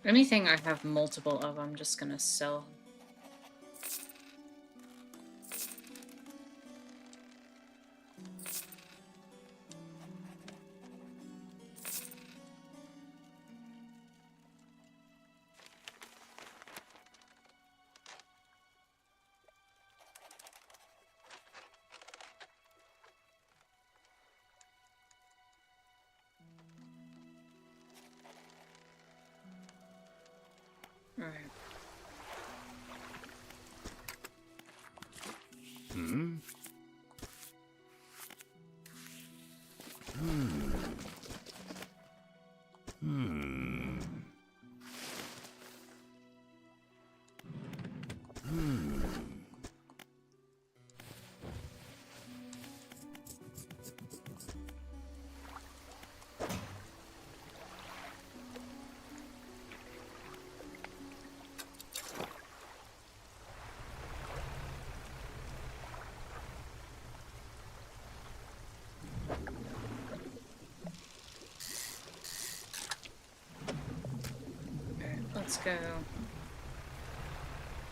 Anything I have multiple of, I'm just gonna sell. Alright. Let's go.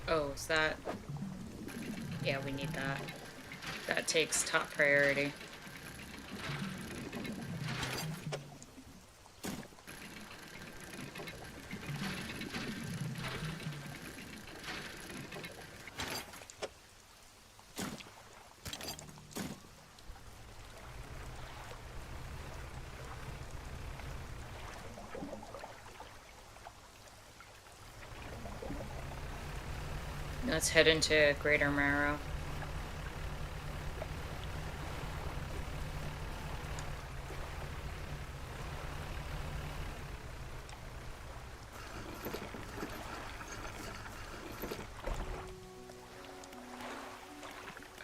Oh, is that... Yeah, we need that. That takes top priority. Let's head into Greater Marrow.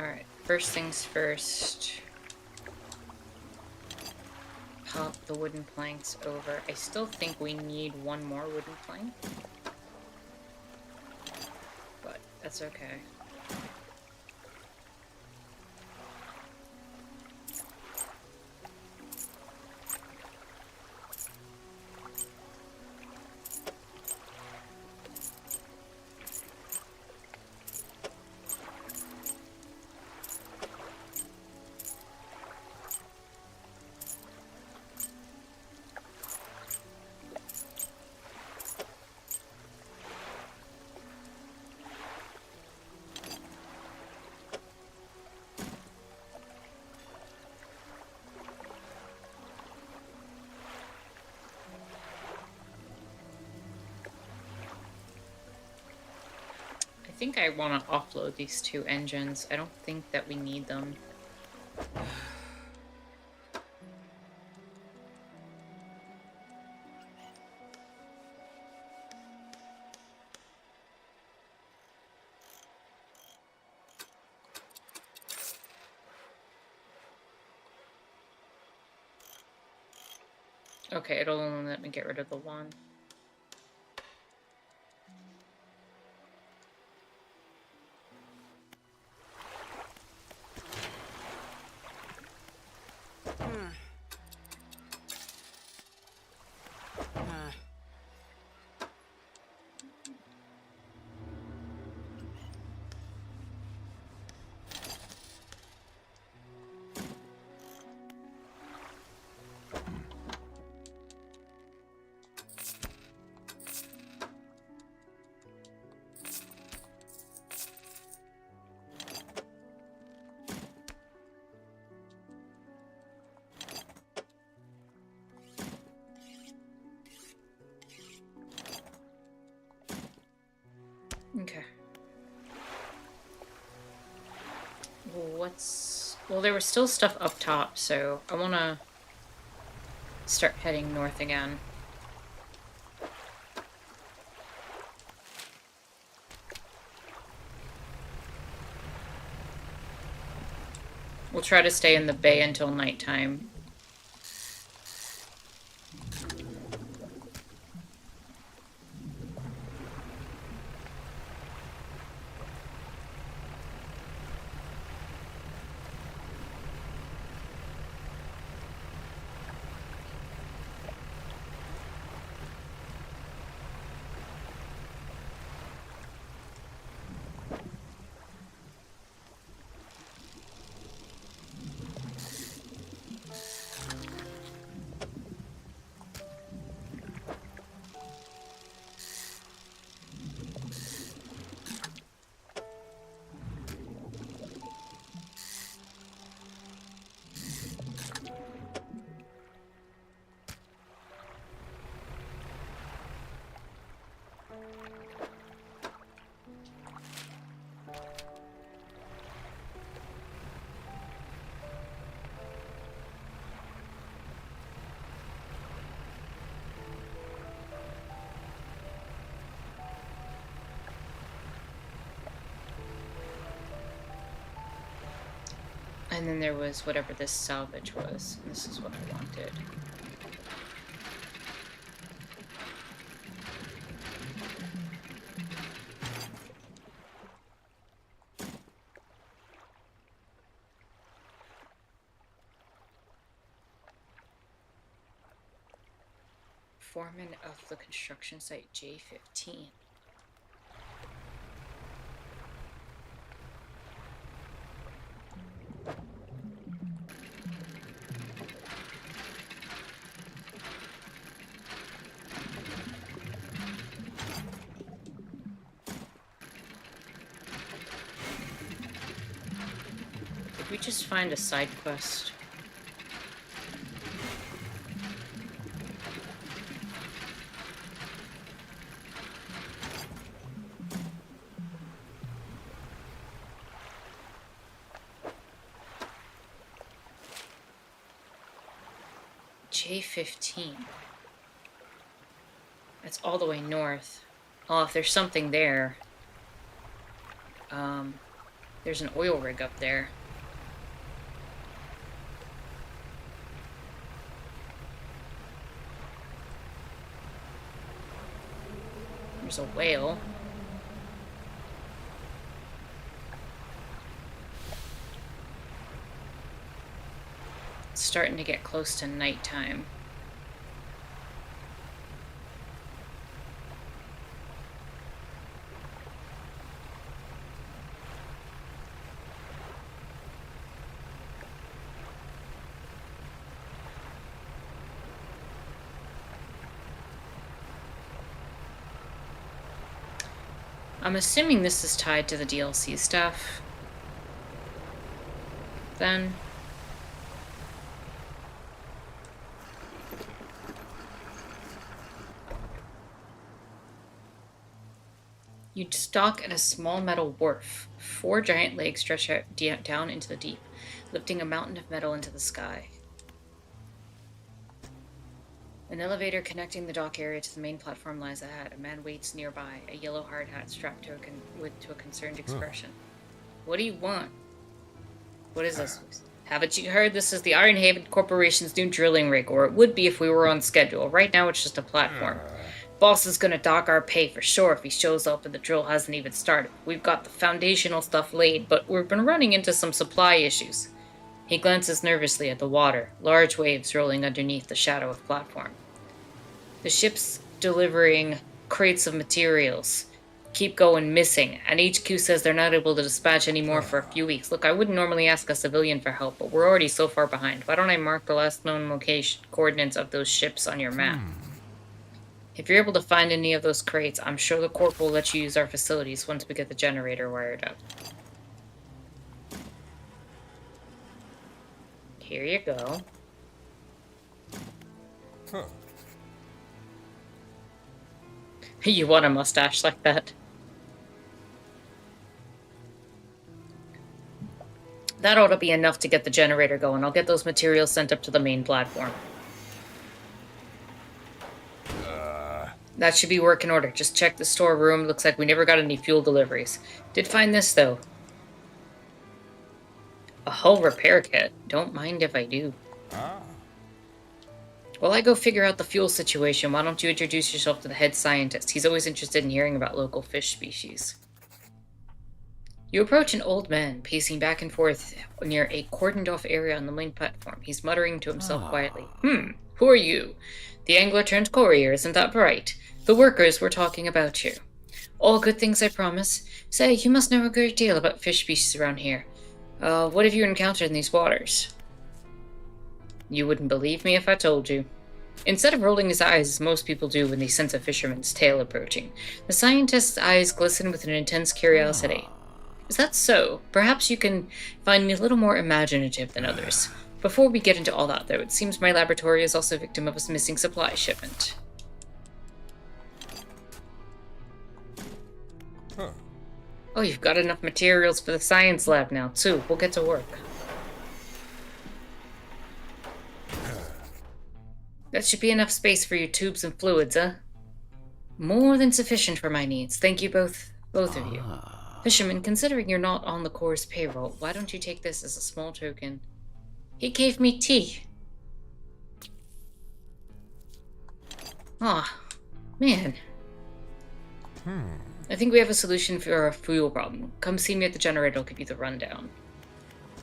Alright, first things first. Pop the wooden planks over. I still think we need one more wooden plank. But that's okay. think I want to offload these 2 engines. I don't think that we need them. Okay, it'll only let me get rid of the 1. Okay. Well, there was still stuff up top, so I want to start heading north again. We'll try to stay in the bay until nighttime. And then there was whatever this salvage was. This is what I wanted. Foreman of the construction site J15. Did we just find a side quest? J15. That's all the way north. Oh, if there's something there. There's an oil rig up there. There's a whale. It's starting to get close to nighttime. I'm assuming this is tied to the DLC stuff. Then. You'd dock at a small metal wharf. 4 giant legs stretch out down into the deep, lifting a mountain of metal into the sky. An elevator connecting the dock area to the main platform lies ahead. A man waits nearby, a yellow hard hat strapped to a concerned expression. What do you want? What is this? Haven't you heard? This is the Ironhaven Corporation's new drilling rig, or it would be if we were on schedule. Right now it's just a platform. Boss is gonna dock our pay for sure if he shows up and the drill hasn't even started. We've got the foundational stuff laid, but we've been running into some supply issues. He glances nervously at the water, large waves rolling underneath the shadow of the platform. The ship's delivering crates of materials keep going missing, and HQ says they're not able to dispatch any more for a few weeks. Look, I wouldn't normally ask a civilian for help, but we're already so far behind. Why don't I mark the last known location coordinates of those ships on your map? If you're able to find any of those crates, I'm sure the Corp will let you use our facilities once we get the generator wired up. Here you go. You want a mustache like that? That ought to be enough to get the generator going. I'll get those materials sent up to the main platform. That should be work in order. Just check the storeroom. Looks like we never got any fuel deliveries. Did find this, though. A hull repair kit. Don't mind if I do. While I go figure out the fuel situation, why don't you introduce yourself to the head scientist? He's always interested in hearing about local fish species. You approach an old man, pacing back and forth near a cordoned-off area on the main platform. He's muttering to himself quietly. Who are you? The angler turned courier, isn't that right? The workers were talking about you. All good things, I promise. Say, you must know a great deal about fish species around here. What have you encountered in these waters? You wouldn't believe me if I told you. Instead of rolling his eyes as most people do when they sense a fisherman's tail approaching, the scientist's eyes glisten with an intense curiosity. Is that so? Perhaps you can find me a little more imaginative than others. Before we get into all that, though, it seems my laboratory is also a victim of a missing supply shipment. Oh, you've got enough materials for the science lab now, too. We'll get to work. That should be enough space for your tubes and fluids, huh? More than sufficient for my needs. Thank you both of you. Fisherman, considering you're not on the Corps' payroll, why don't you take this as a small token? He gave me tea. Aw, man. I think we have a solution for our fuel problem. Come see me at the generator, I'll give you the rundown.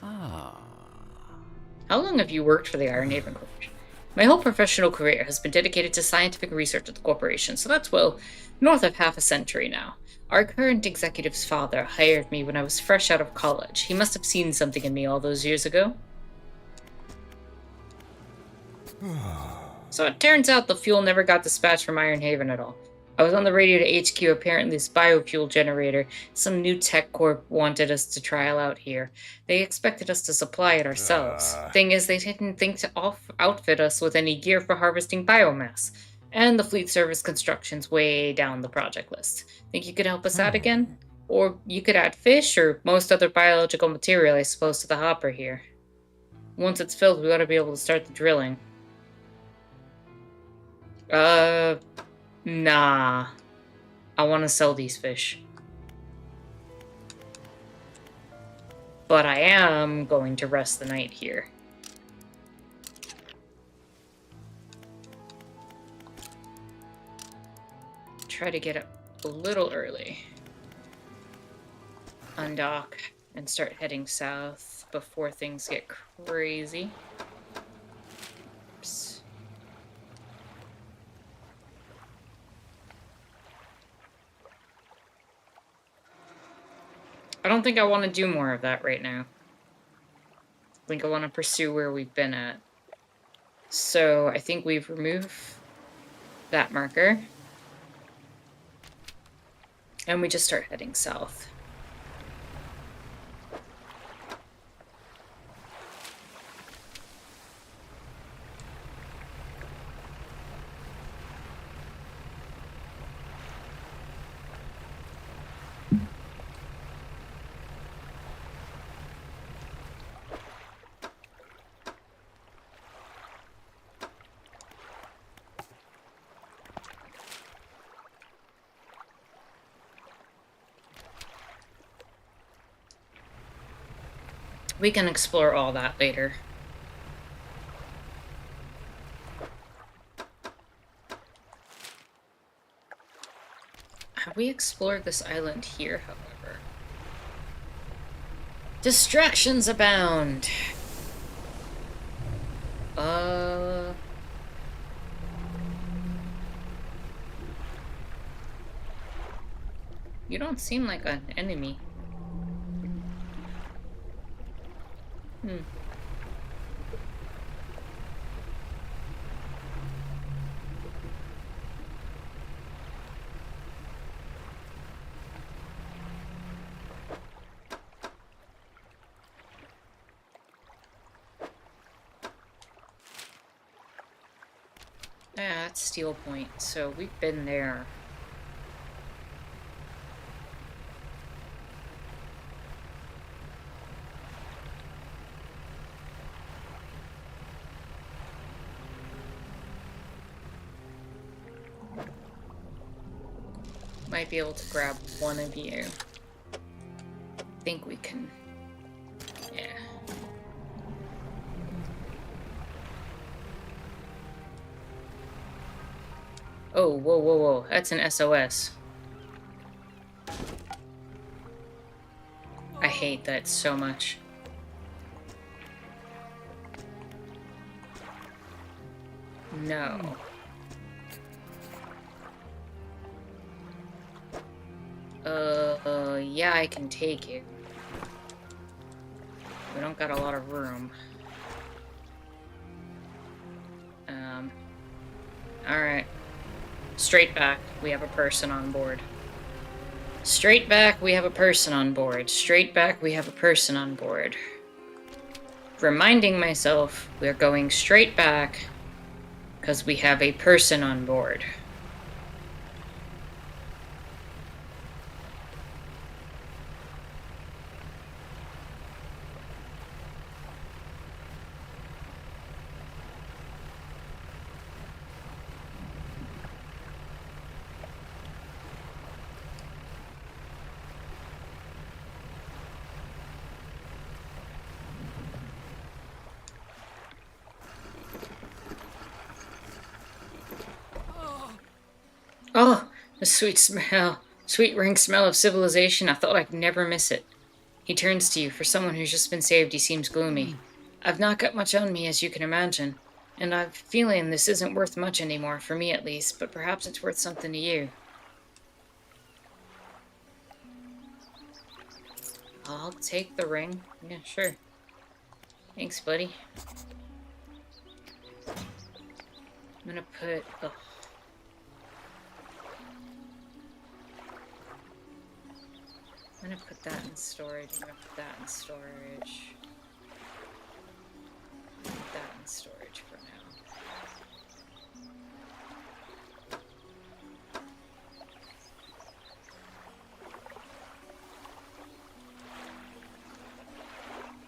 How long have you worked for the Ironhaven Corporation? My whole professional career has been dedicated to scientific research at the corporation, so that's, well, north of half a century now. Our current executive's father hired me when I was fresh out of college. He must have seen something in me all those years ago. So it turns out the fuel never got dispatched from Ironhaven at all. I was on the radio to HQ. Apparently this biofuel generator, some new tech corp wanted us to trial out here. They expected us to supply it ourselves. Thing is, they didn't think to outfit us with any gear for harvesting biomass. And the fleet service construction's way down the project list. Think you could help us out again? Or you could add fish or most other biological material, I suppose, to the hopper here. Once it's filled, we ought to be able to start the drilling. Nah. I want to sell these fish. But I am going to rest the night here. Try to get up a little early. Undock and start heading south before things get crazy. Oops. I don't think I want to do more of that right now. I think I want to pursue where we've been at. So I think we've removed that marker. And we just start heading south. We can explore all that later. Have we explored this island here, however? Distractions abound! You don't seem like an enemy. Ah, that's Steel Point, so we've been there. Might be able to grab one of you. Think we can. Yeah. Oh, whoa, whoa, whoa. That's an SOS. I hate that so much. No. Yeah, I can take it. We don't got a lot of room. Alright. Straight back, we have a person on board. Straight back, we have a person on board. Straight back, we have a person on board. Reminding myself, we're going straight back, because we have a person on board. Oh, the sweet smell. Sweet rank smell of civilization. I thought I'd never miss it. He turns to you. For someone who's just been saved, he seems gloomy. I've not got much on me, as you can imagine. And I'm feeling this isn't worth much anymore, for me at least, but perhaps it's worth something to you. I'll take the ring. Yeah, sure. Thanks, buddy. I'm gonna put... Oh. I'm gonna put that in storage. I'm gonna put that in storage. Put that in storage for now.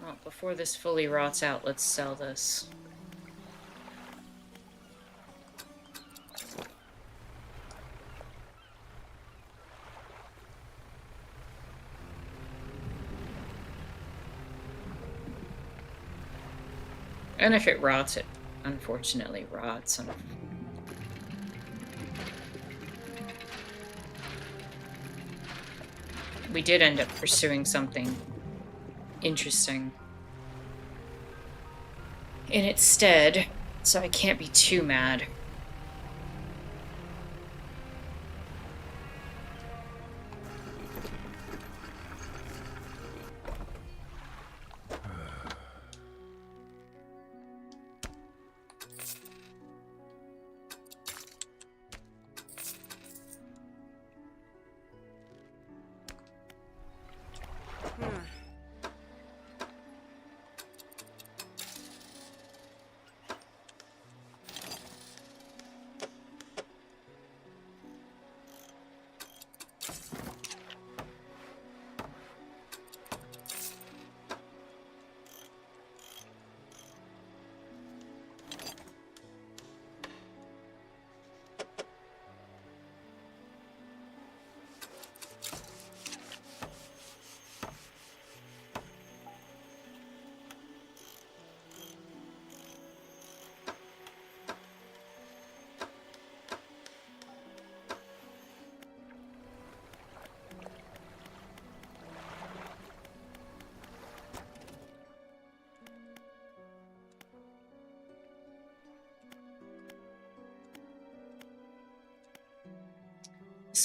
Well, before this fully rots out, let's sell this. And if it rots, it unfortunately rots. We did end up pursuing something interesting in its stead, so I can't be too mad.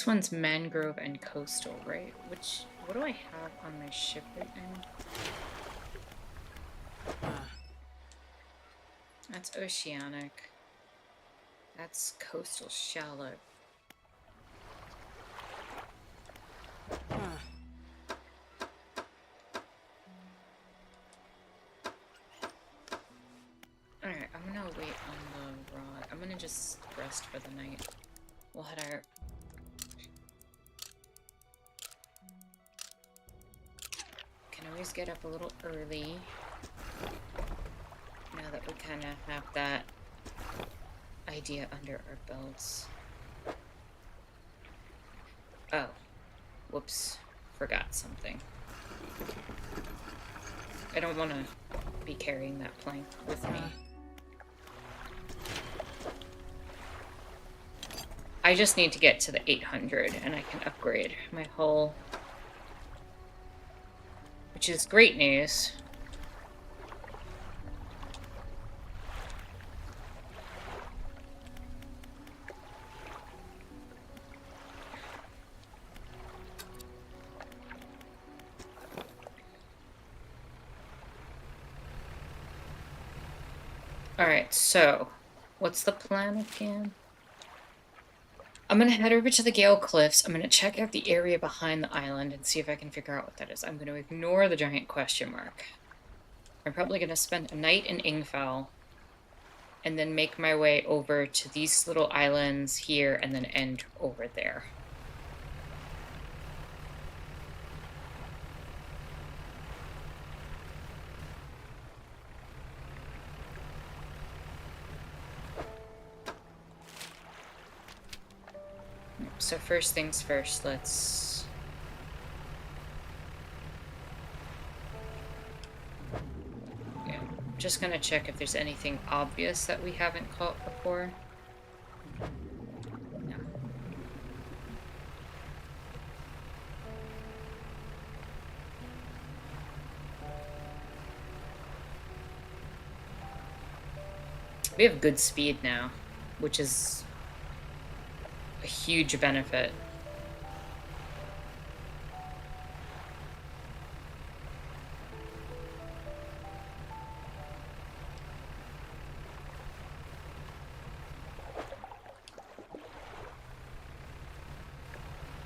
This one's mangrove and coastal, right? What do I have on my ship right now? That's oceanic. That's coastal shallow. Alright, I'm gonna wait on the rod. I'm gonna just rest for the night. We'll head out. Can always get up a little early. Now that we kind of have that idea under our belts. Oh. Whoops. Forgot something. I don't want to be carrying that plank with me. I just need to get to the 800 and I can upgrade my hull. Which is great news. Alright, so what's the plan again? I'm gonna head over to the Gale Cliffs. I'm gonna check out the area behind the island and see if I can figure out what that is. I'm gonna ignore the giant question mark. I'm probably gonna spend a night in Ingfowl and then make my way over to these little islands here and then end over there. So first things first, let's... Yeah, I'm just gonna check if there's anything obvious that we haven't caught before. No. We have good speed now, which is a huge benefit.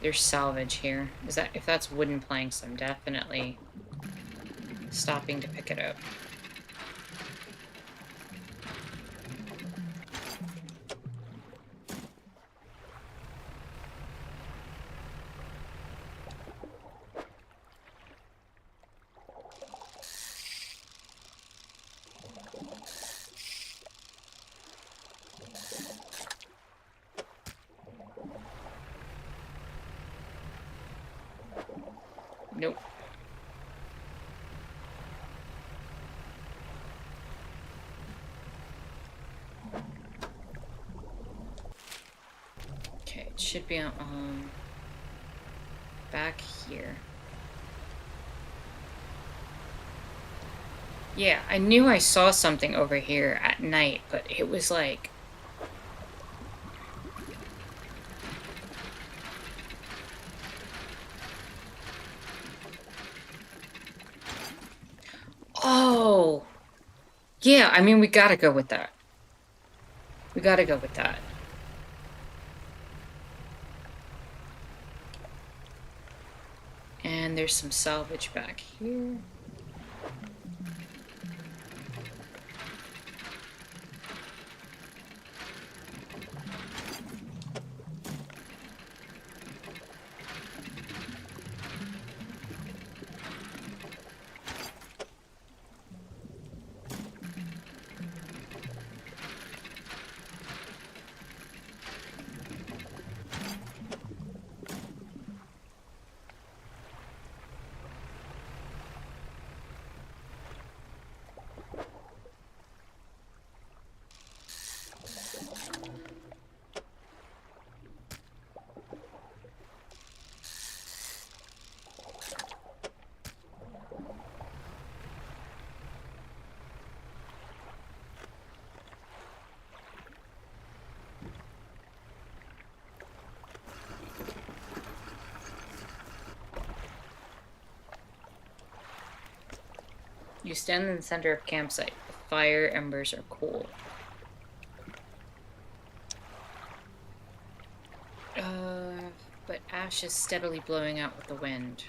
There's salvage here. If that's wooden planks, I'm definitely stopping to pick it up. Nope. Okay, it should be on back here. Yeah, I knew I saw something over here at night, but it was like... Oh! Yeah, I mean, we gotta go with that. We gotta go with that. And there's some salvage back here. You stand in the center of campsite. The fire embers are cool. But ash is steadily blowing out with the wind.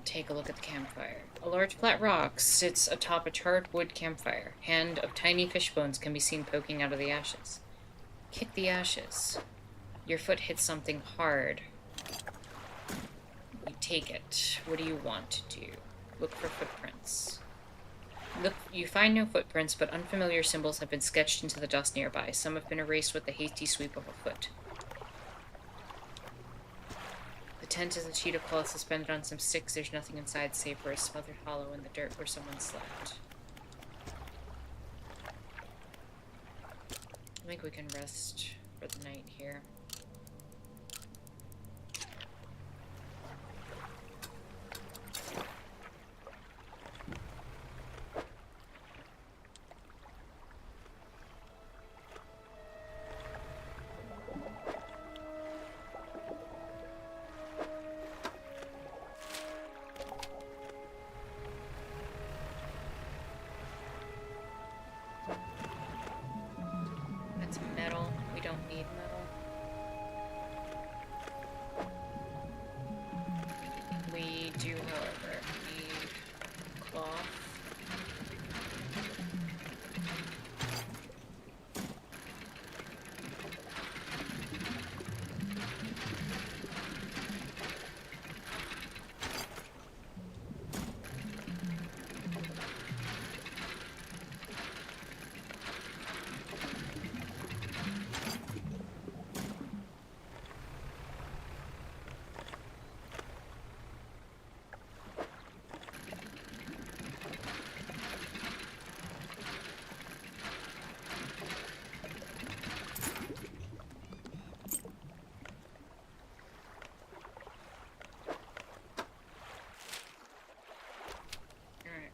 Take a look at the campfire. A large flat rock sits atop a charred wood campfire. Hand of tiny fish bones can be seen poking out of the ashes. Kick the ashes. Your foot hits something hard. You take it. What do you want to do? Look for footprints. Look, you find no footprints, but unfamiliar symbols have been sketched into the dust nearby. Some have been erased with the hasty sweep of a foot. The tent is a sheet of cloth suspended on some sticks. There's nothing inside save for a smothered hollow in the dirt where someone slept. I think we can rest for the night here.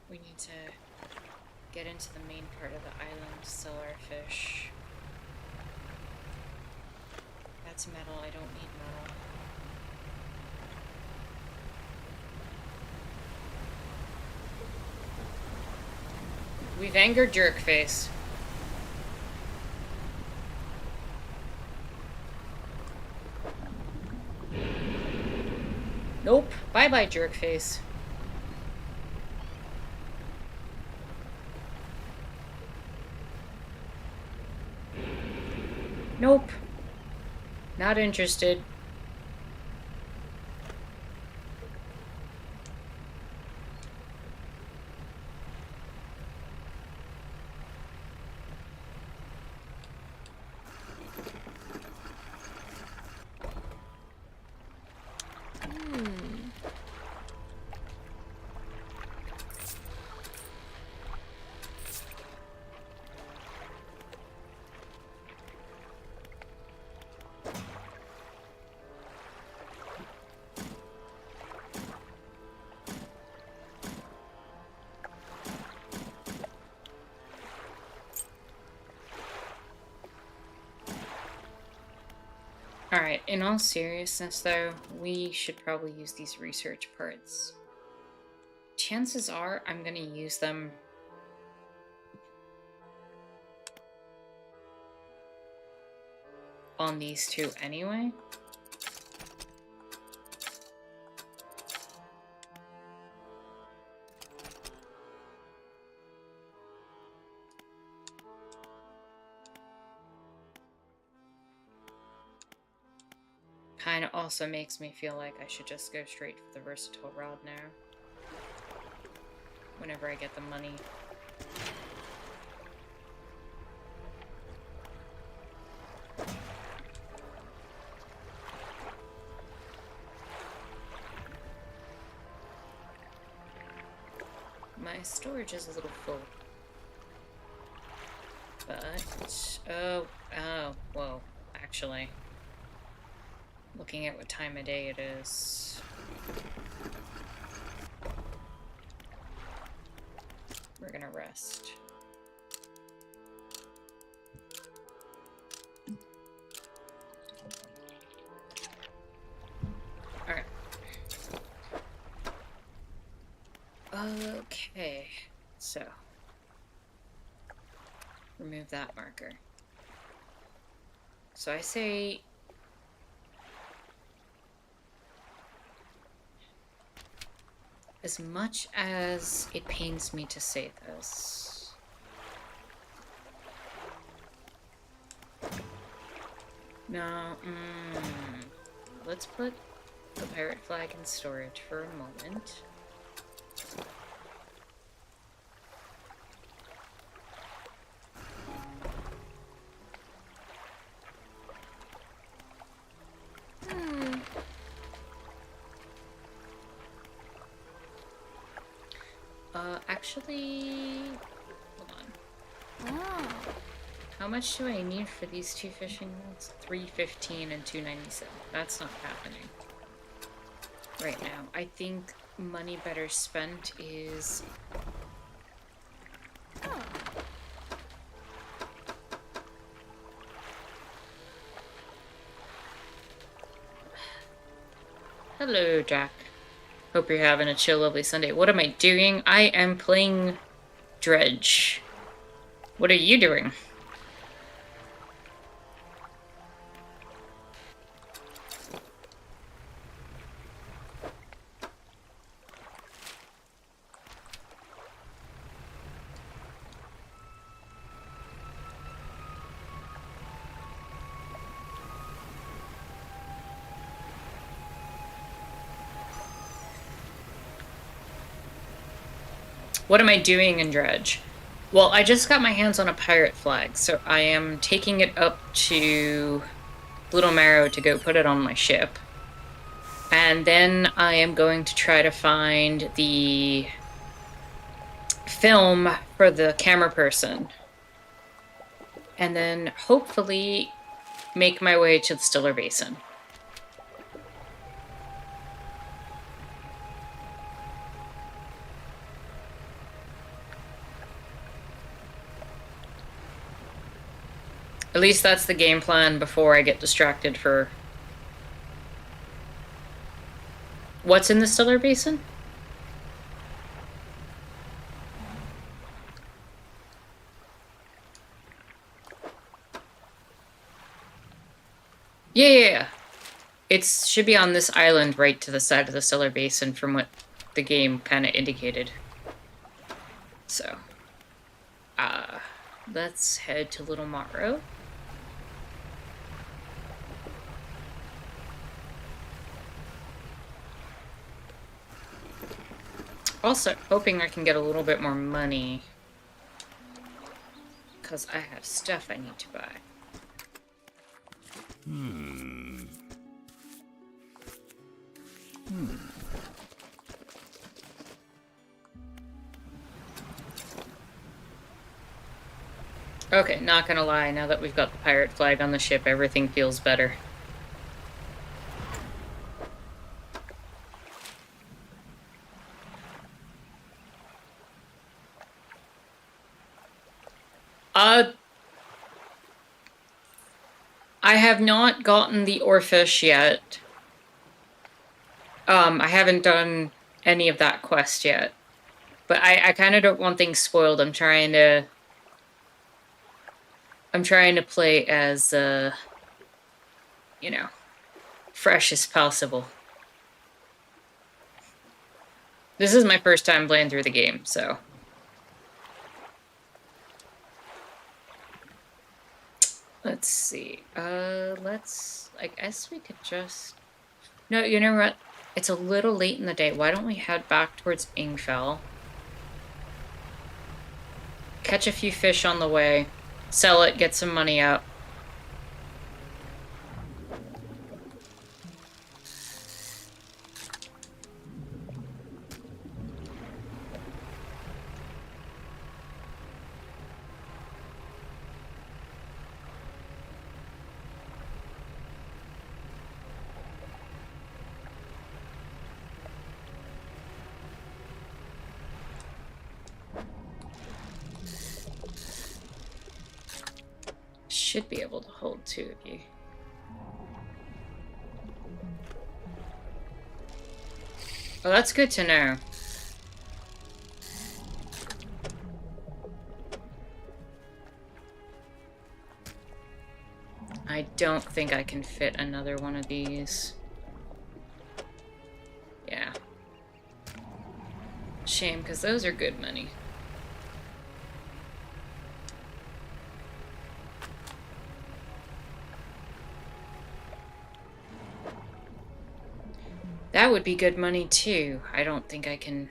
We need to get into the main part of the island, sell our fish. That's metal, I don't need metal. We've angered Jerkface. Nope. Bye-bye, Jerkface. Nope. Not interested. Alright, in all seriousness though, we should probably use these research parts. Chances are I'm gonna use them on these two anyway. Kind of also makes me feel like I should just go straight for the versatile rod now. Whenever I get the money. My storage is a little full. But, whoa, actually. Looking at what time of day it is. We're gonna rest. Alright. So, remove that marker. So I say... as much as it pains me to say this... No, let's put the pirate flag in storage for a moment. Actually, hold on. Oh. How much do I need for these two fishing rods? 315 and 297. That's not happening right now. I think money better spent is... Hello, Jack. Hope you're having a chill, lovely Sunday. What am I doing? I am playing Dredge. What are you doing? What am I doing in Dredge? Well, I just got my hands on a pirate flag, so I am taking it up to Little Marrow to go put it on my ship. And then I am going to try to find the film for the camera person. And then hopefully make my way to the Stiller Basin. At least that's the game plan before I get distracted for... What's in the Stiller Basin? Yeah. It should be on this island right to the side of the Stiller Basin from what the game kind of indicated. So, let's head to Little Marrow. Also, hoping I can get a little bit more money. Because I have stuff I need to buy. Okay, not gonna lie, now that we've got the pirate flag on the ship, everything feels better. I have not gotten the oarfish yet. I haven't done any of that quest yet. But I kind of don't want things spoiled. I'm trying to play as, you know, fresh as possible. This is my first time playing through the game, so... Let's see. I guess we could just... No, you know what? It's a little late in the day. Why don't we head back towards Ingfell? Catch a few fish on the way. Sell it, get some money up. Should be able to hold two of you. Well, that's good to know. don't think I can fit another one of these. Yeah. Shame, because those are good money. That would be good money too. I don't think I can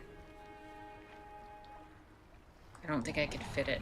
fit it.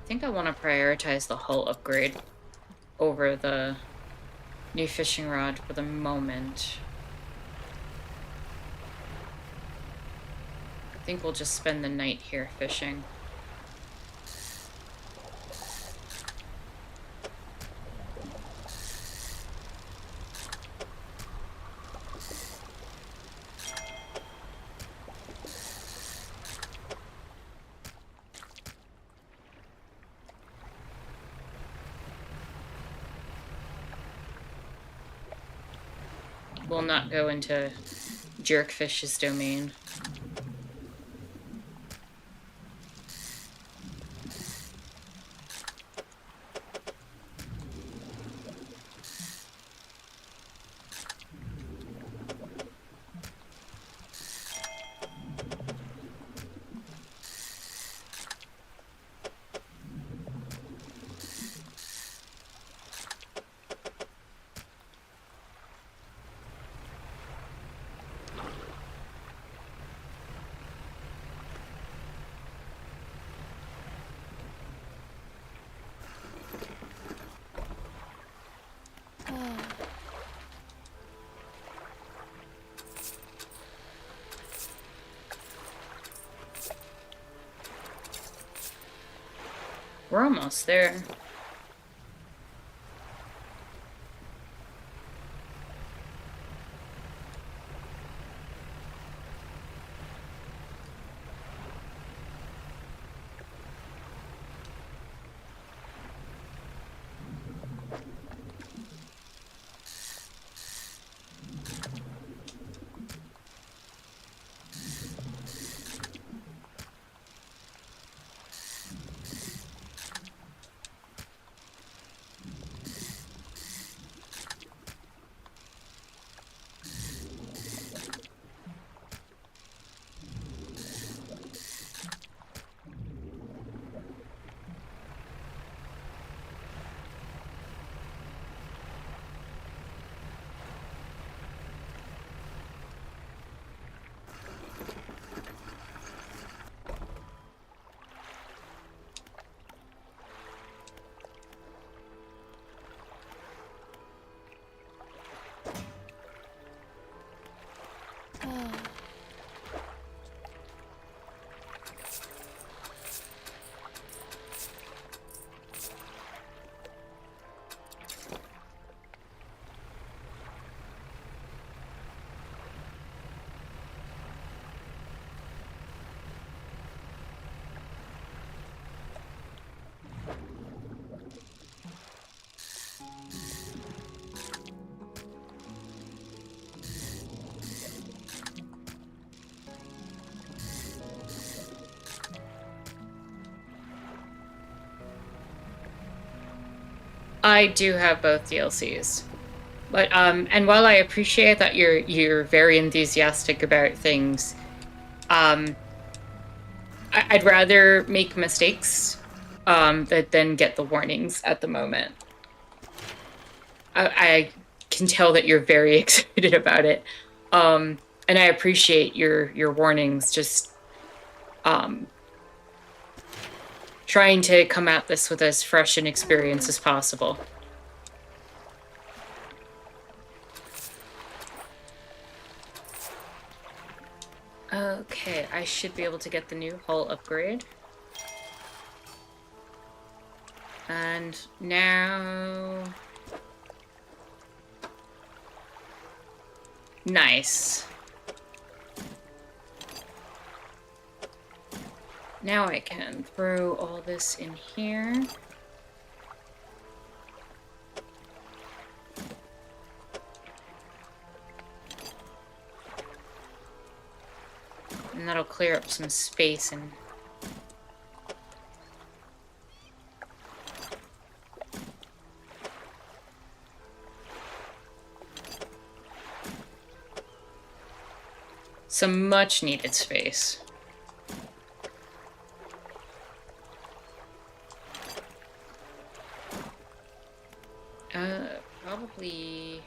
I think I want to prioritize the hull upgrade over the new fishing rod for the moment. I think we'll just spend the night here fishing. We'll not go into Jerkfish's domain. We're almost there. I do have both DLCs. But and while I appreciate that you're very enthusiastic about things, I'd rather make mistakes than get the warnings at the moment. I can tell that you're very excited about it, and I appreciate your warnings. Just trying to come at this with as fresh an experience as possible. Okay, I should be able to get the new hull upgrade. And now... Nice. Now I can throw all this in here. And that'll clear up some space and... some much needed space. Probably...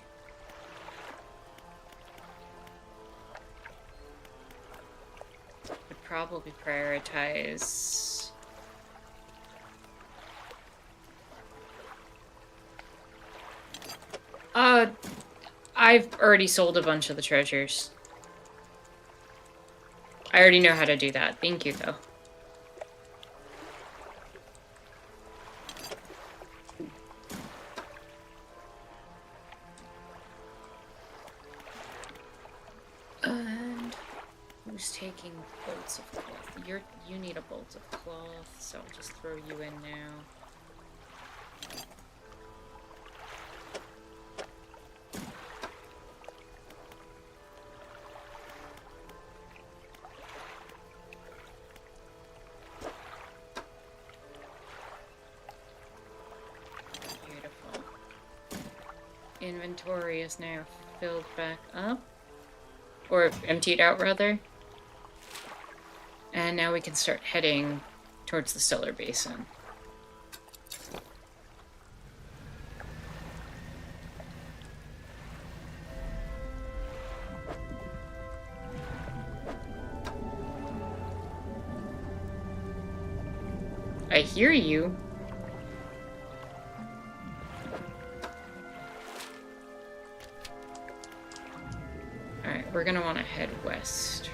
would probably prioritize... I've already sold a bunch of the treasures. I already know how to do that. Thank you, though. And who's taking bolts of cloth? You need a bolt of cloth, so I'll just throw you in now. Inventory is now filled back up. Or emptied out, rather. And now we can start heading towards the Stellar Basin. I hear you. We're gonna want to head west.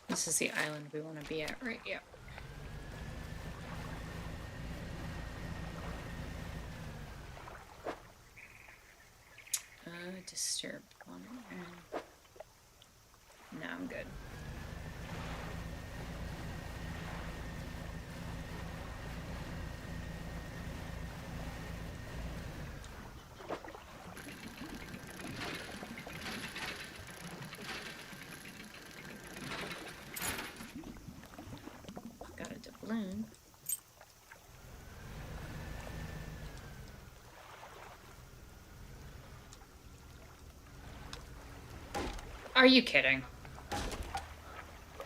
This is the island we want to be at, right? Yeah. Disturbed one. No, I'm good. Got a doubloon. Are you kidding?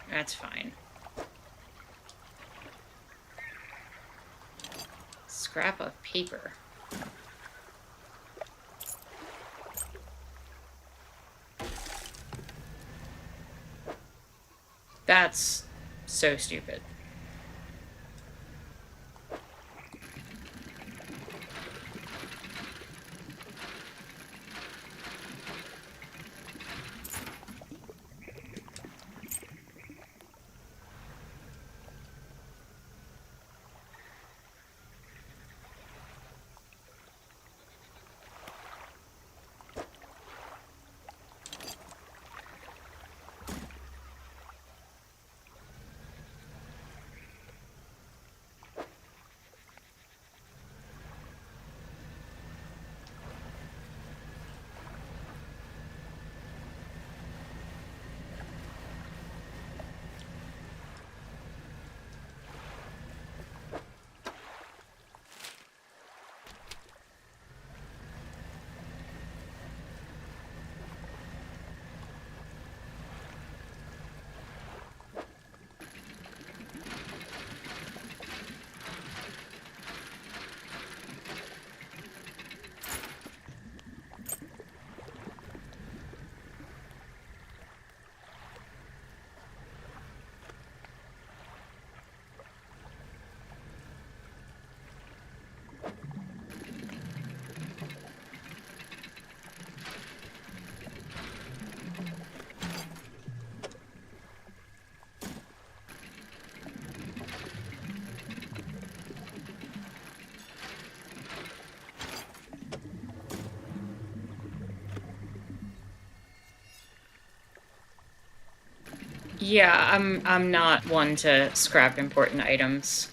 That's fine. Scrap of paper. That's so stupid. Yeah, I'm not one to scrap important items.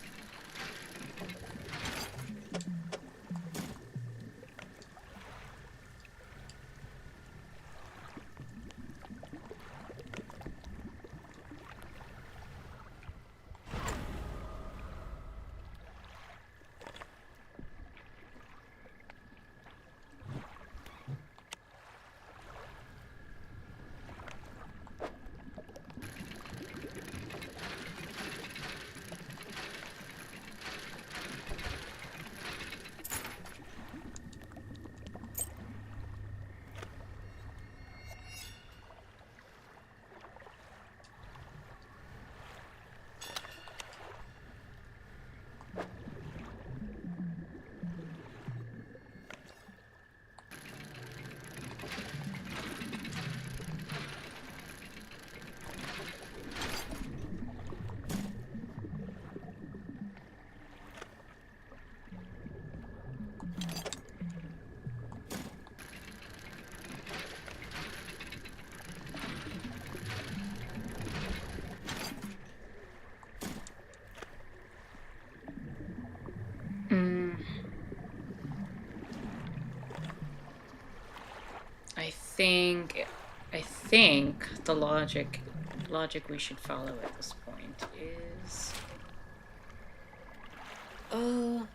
Mm. I think the logic we should follow at this point is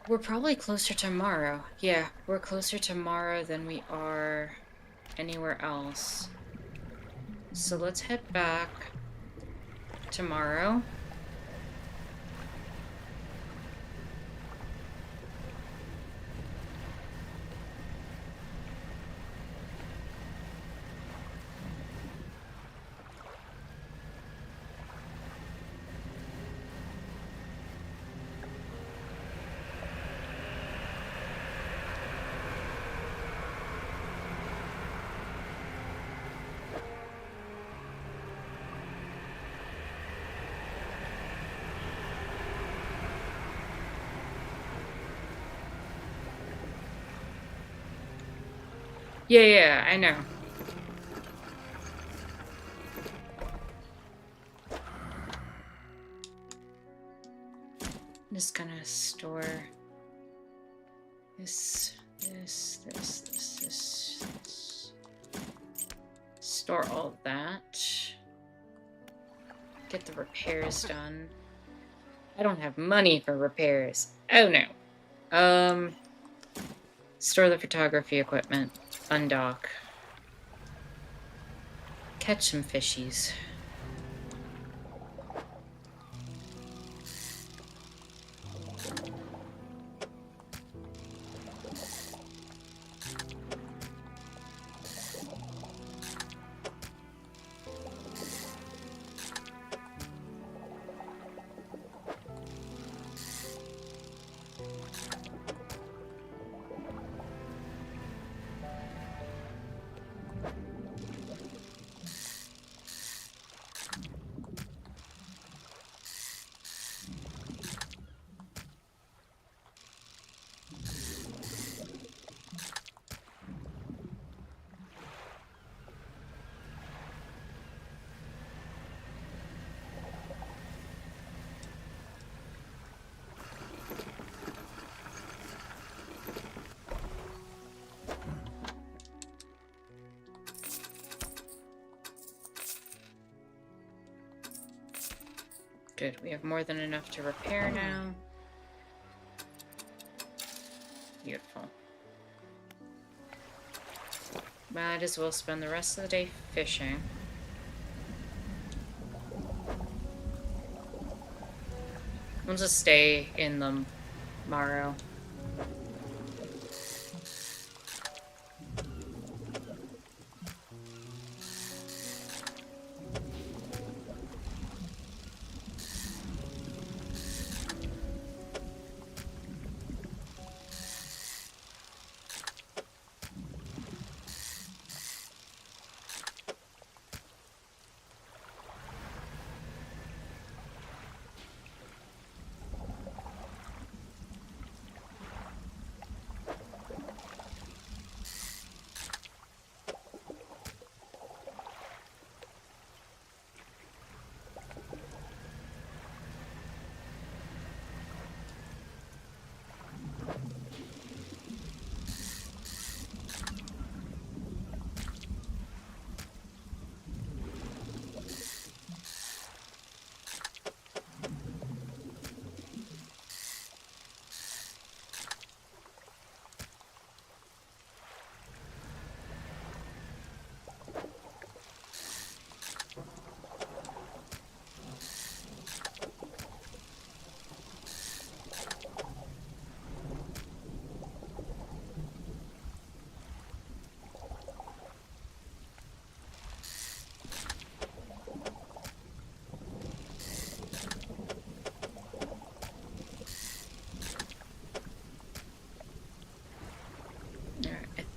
we're probably closer to Morrow. Yeah, we're closer to Morrow than we are anywhere else. So let's head back to Morrow. Yeah, I know. I'm just gonna store this. Store all of that. Get the repairs done. I don't have money for repairs. Oh no. Store the photography equipment. Undock. Catch some fishies. Good, we have more than enough to repair now. Beautiful. Might as well spend the rest of the day fishing. We'll just stay in the Morrow.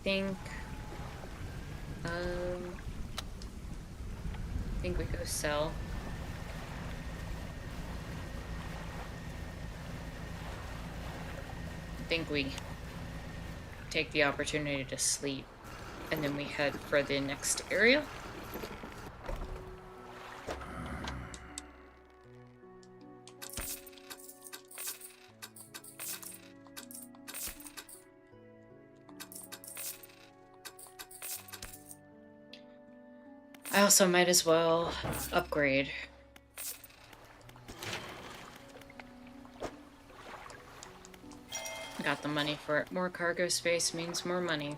think we go sell. I think we take the opportunity to sleep, and then we head for the next area. I also might as well upgrade. Got the money for it. More cargo space means more money.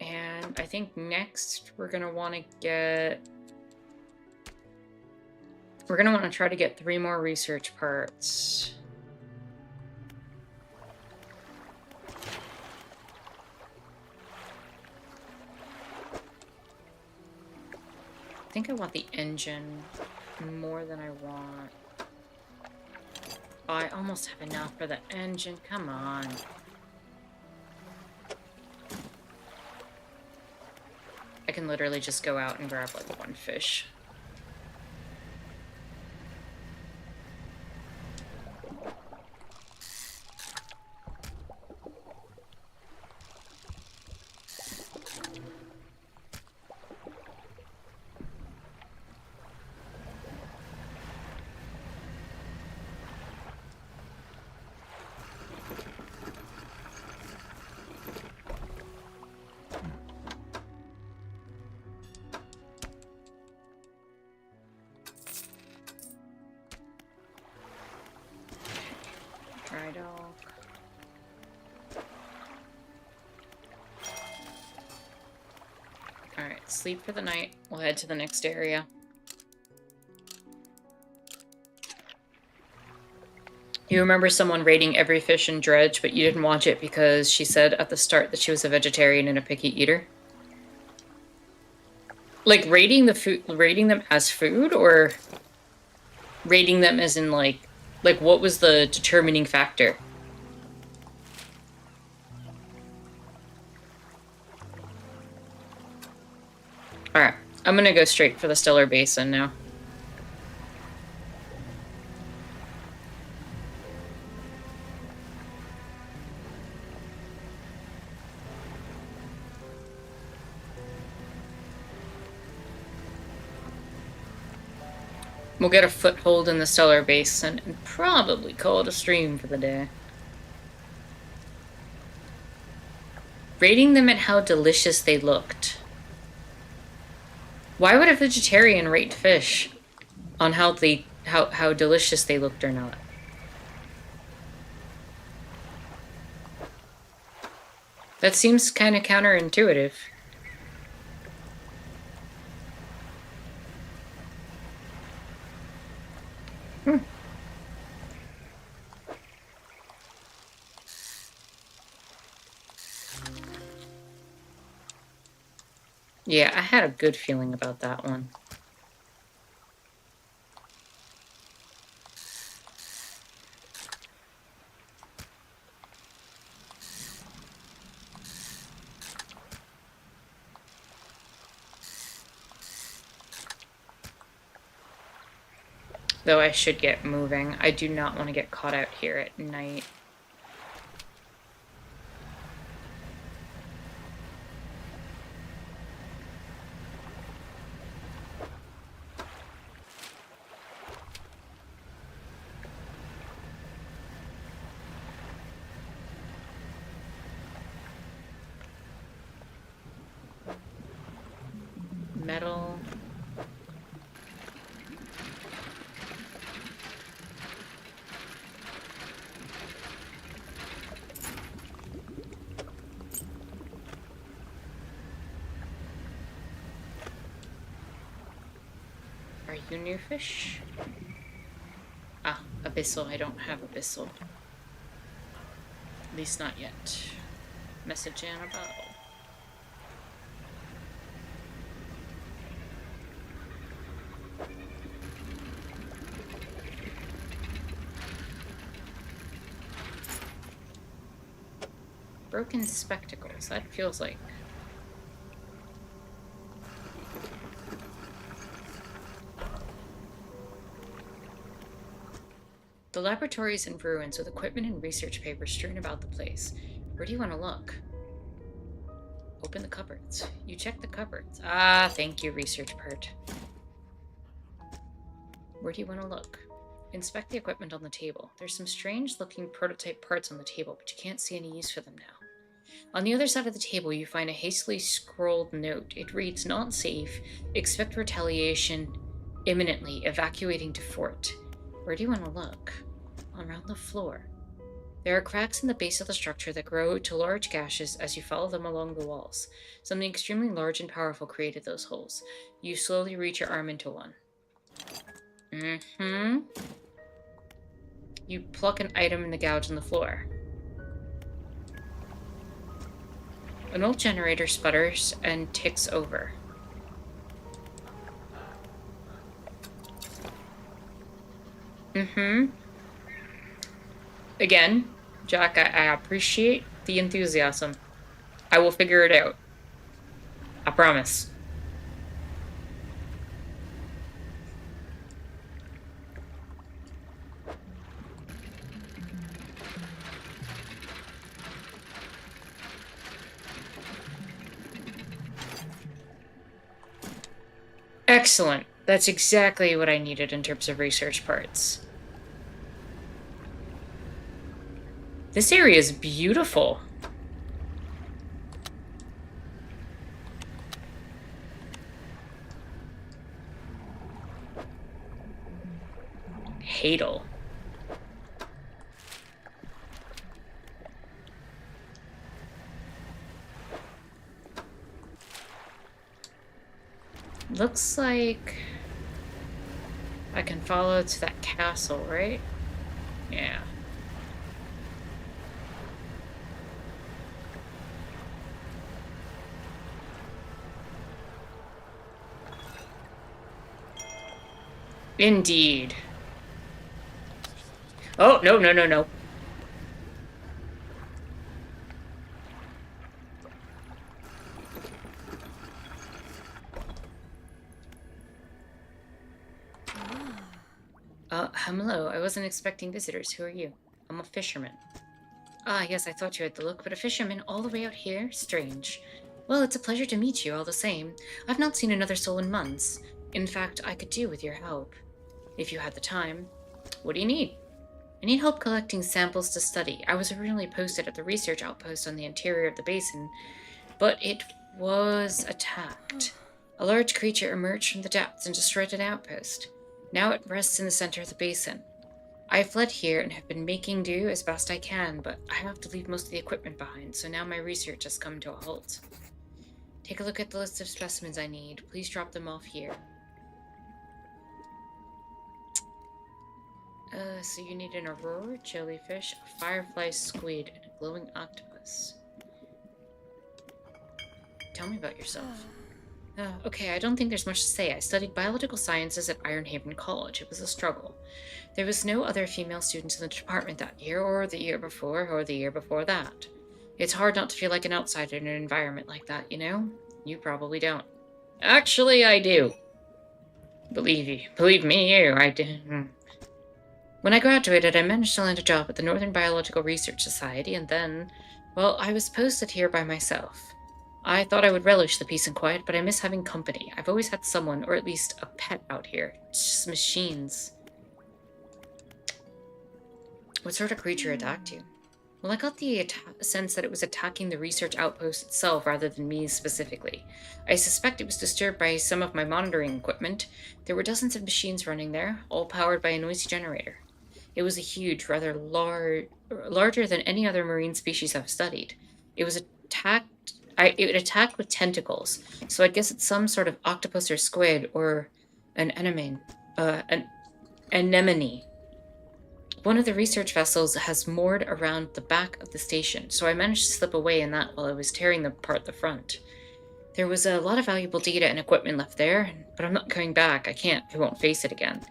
And I think next we're gonna want to get... We're gonna want to try to get 3 more research parts. I think I want the engine more than I want. Oh, I almost have enough for the engine. Come on. I can literally just go out and grab like 1 fish. Dry dock. Alright, sleep for the night. We'll head to the next area. You remember someone rating every fish in Dredge, but you didn't watch it because she said at the start that she was a vegetarian and a picky eater? Like, rating them as food, or rating them as in, like, what was the determining factor? Alright, I'm gonna go straight for the Stellar Basin now. We'll get a foothold in the Stellar Basin and probably call it a stream for the day. Rating them at how delicious they looked. Why would a vegetarian rate fish on how delicious they looked or not? That seems kind of counterintuitive. Yeah, I had a good feeling about that one. Though I should get moving. I do not want to get caught out here at night. Metal. Are you new fish? Ah, abyssal. I don't have abyssal. At least not yet. Message Annabelle. broken spectacles. That feels like... The laboratory is in ruins with equipment and research papers strewn about the place. Where do you want to look? Open the cupboards. You check the cupboards. Ah, thank you, research part. Where do you want to look? Inspect the equipment on the table. There's some strange-looking prototype parts on the table, but you can't see any use for them now. On the other side of the table, you find a hastily scrawled note. It reads, "Not safe. Expect retaliation imminently. Evacuating to fort." Where do you want to look? Around the floor. There are cracks in the base of the structure that grow to large gashes as you follow them along the walls. Something extremely large and powerful created those holes. You slowly reach your arm into one. You pluck an item in the gouge on the floor. An old generator sputters and ticks over. Again, Jack, I appreciate the enthusiasm. I will figure it out. I promise. Excellent. That's exactly what I needed in terms of research parts. This area is beautiful. Hadel. Looks like I can follow to that castle, right? Yeah. Indeed. Oh, no, no, no, no. Hello. I wasn't expecting visitors. Who are you? I'm a fisherman. Ah, yes, I thought you had the look, but a fisherman all the way out here? Strange. Well, it's a pleasure to meet you all the same. I've not seen another soul in months. In fact, I could do with your help. If you had the time. What do you need? I need help collecting samples to study. I was originally posted at the research outpost on the interior of the basin, but it was attacked. A large creature emerged from the depths and destroyed an outpost. Now it rests in the center of the basin. I fled here and have been making do as best I can, but I have to leave most of the equipment behind, so now my research has come to a halt. Take a look at the list of specimens I need. Please drop them off here. So you need an aurora jellyfish, a firefly squid, and a glowing octopus. Tell me about yourself. Okay, I don't think there's much to say. I studied biological sciences at Ironhaven College. It was a struggle. There was no other female students in the department that year, or the year before, or the year before that. It's hard not to feel like an outsider in an environment like that, you know? You probably don't. Actually, I do. Believe me, I do. When I graduated, I managed to land a job at the Northern Biological Research Society, and then, well, I was posted here by myself. I thought I would relish the peace and quiet, but I miss having company. I've always had someone, or at least a pet out here. It's just machines. What sort of creature attacked you? Well, I got the sense that it was attacking the research outpost itself rather than me specifically. I suspect it was disturbed by some of my monitoring equipment. There were dozens of machines running there, all powered by a noisy generator. It was a huge, rather larger than any other marine species I've studied. It was it attacked with tentacles, so I guess it's some sort of octopus or squid or an anemone. One of the research vessels has moored around the back of the station, so I managed to slip away in that while I was tearing apart the front. There was a lot of valuable data and equipment left there, but I'm not going back. I won't face it again.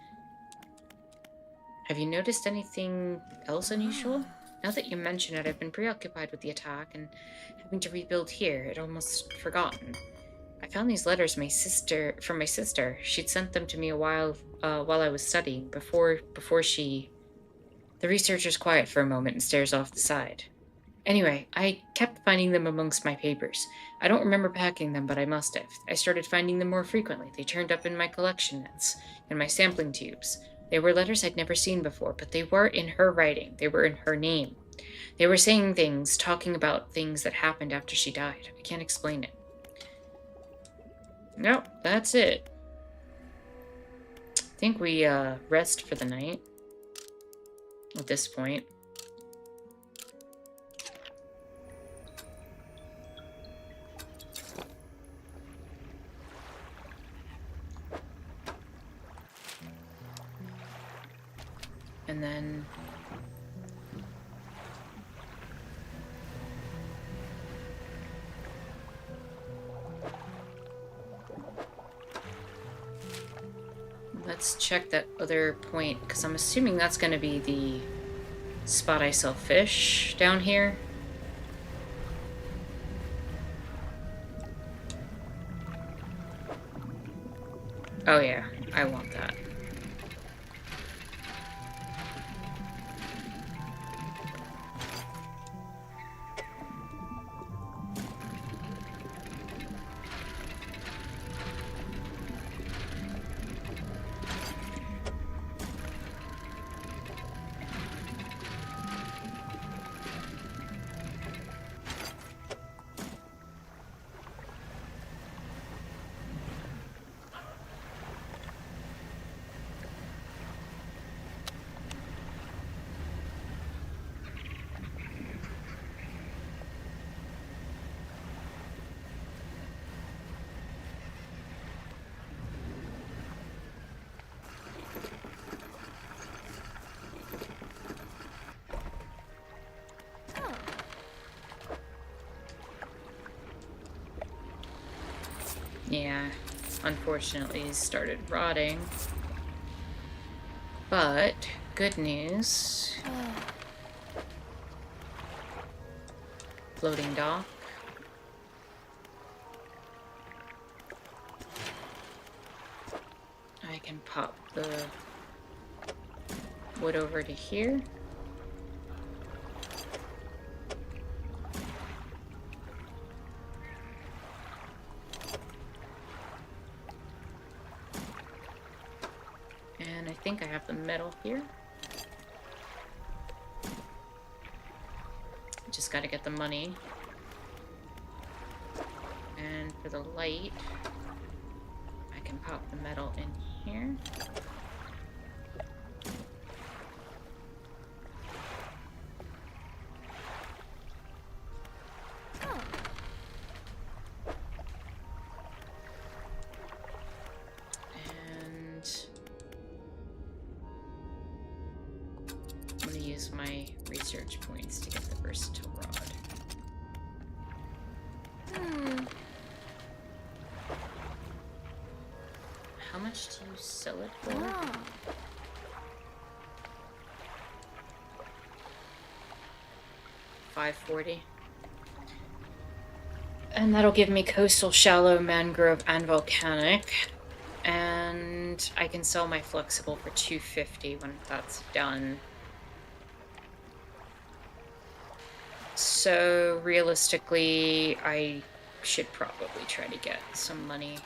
Have you noticed anything else unusual? Now that you mention it, I've been preoccupied with the attack and having to rebuild here. I'd almost forgotten. I found these letters from my sister. She'd sent them to me while I was studying, before she... The researcher's quiet for a moment and stares off the side. Anyway, I kept finding them amongst my papers. I don't remember packing them, but I must have. I started finding them more frequently. They turned up in my collection nets and my sampling tubes. They were letters I'd never seen before, but they were in her writing. They were in her name. They were saying things, talking about things that happened after she died. I can't explain it. Nope, that's it. I think we rest for the night at this point. And then let's check that other point, because I'm assuming that's going to be the spot I sell fish down here. Oh yeah, I want that. Yeah, unfortunately it started rotting. But, good news. Floating dock. I can pop the wood over to here. And I think I have the metal here. Just gotta get the money. And for the light, I can pop the metal in here. My research points to get the versatile rod. How much do you sell it for? $5.40. And that'll give me coastal, shallow, mangrove, and volcanic. And I can sell my flexible for $2.50 when that's done. So, realistically, I should probably try to get some money.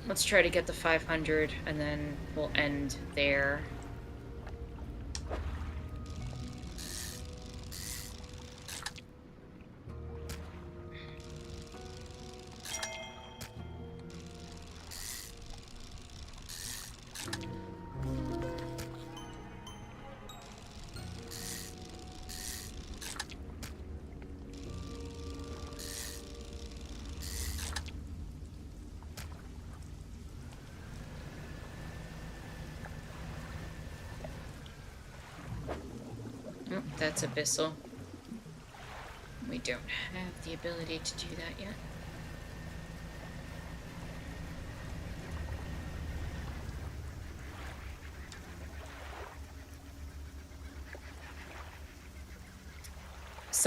Let's try to get the 500, and then we'll end there. Oh, that's abyssal. We don't have the ability to do that yet.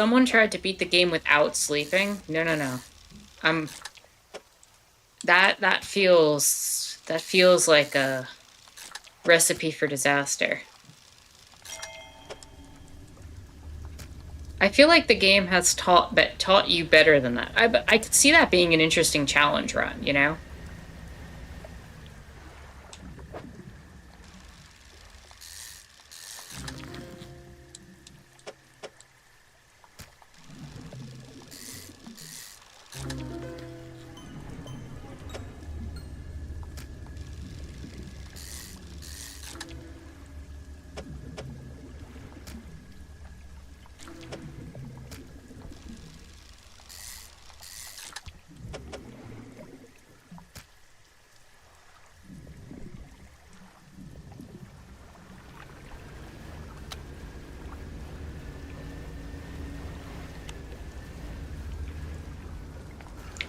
Someone tried to beat the game without sleeping. No, no, no. That feels like a recipe for disaster. I feel like the game has taught you better than that. I could see that being an interesting challenge run, you know?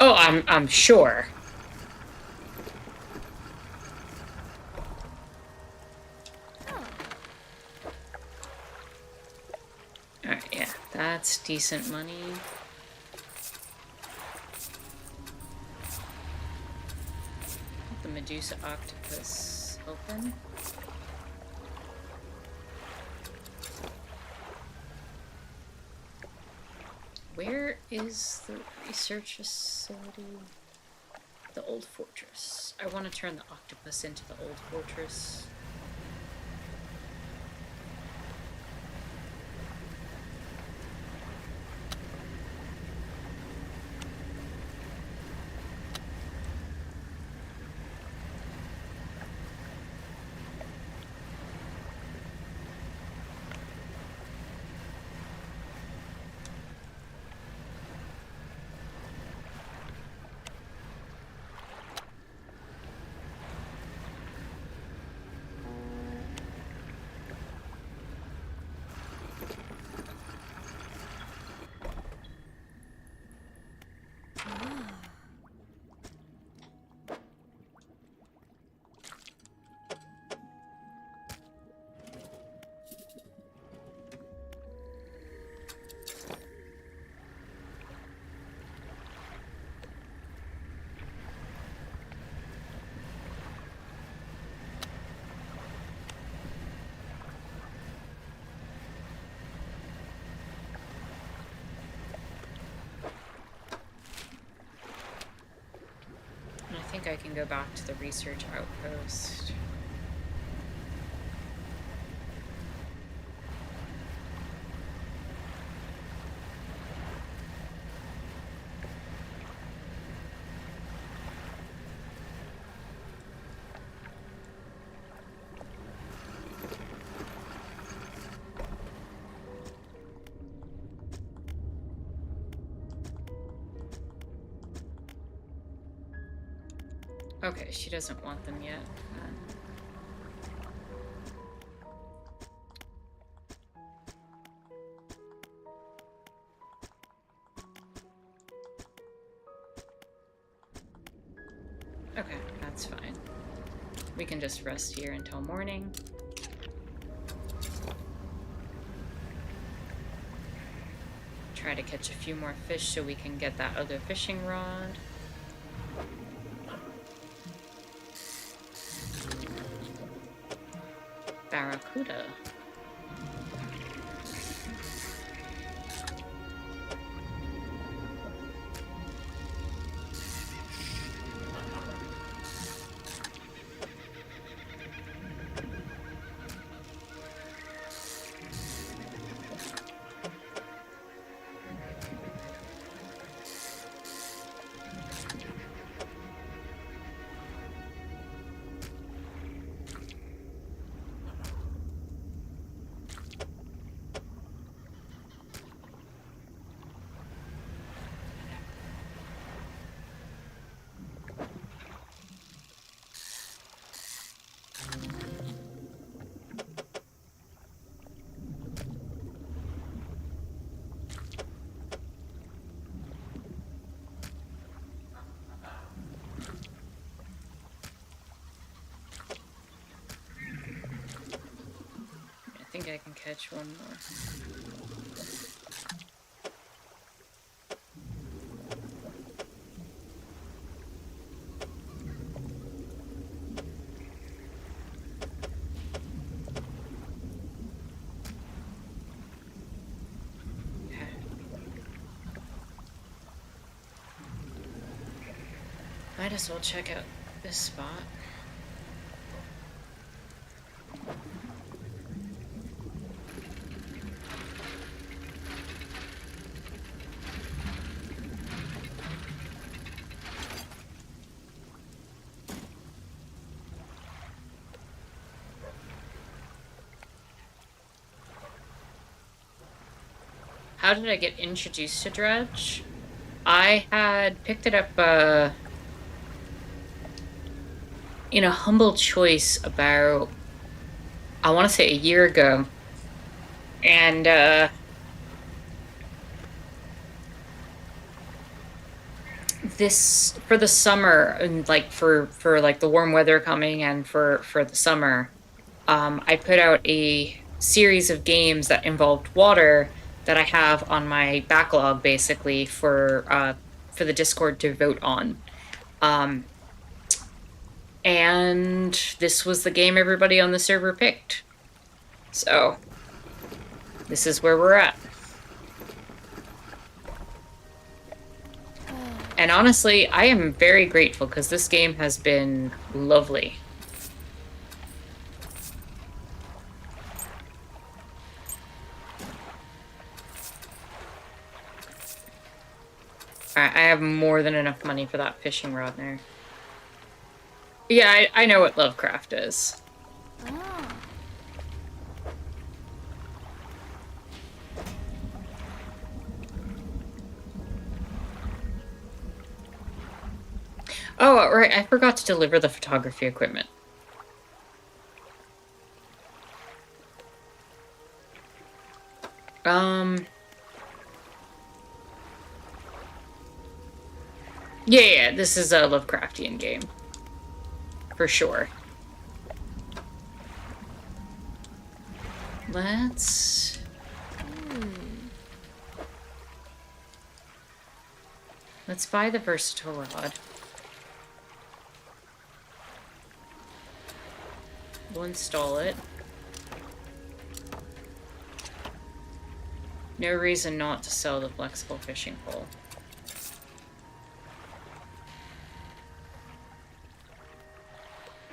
Oh, I'm sure. Alright, yeah, that's decent money. The Medusa octopus open. Where is the research facility? The old fortress. I want to turn the octopus into the old fortress. I think I can go back to the research outpost. Okay, she doesn't want them yet. Okay, that's fine. We can just rest here until morning. Try to catch a few more fish so we can get that other fishing rod. Barracuda. I think I can catch one more. Might as well check out this spot. How did I get introduced to Dredge? I had picked it up in a humble choice about, I want to say, a year ago. And this, for the summer, and like for like the warm weather coming, and for the summer, I put out a series of games that involved water that I have on my backlog, basically for the Discord to vote on. And this was the game everybody on the server picked. So this is where we're at. And honestly, I am very grateful because this game has been lovely. Alright, I have more than enough money for that fishing rod now. Yeah, I know what Lovecraft is. Oh, right, I forgot to deliver the photography equipment. Yeah, this is a Lovecraftian game. For sure. Let's... Let's buy the versatile rod. We'll install it. No reason not to sell the flexible fishing pole.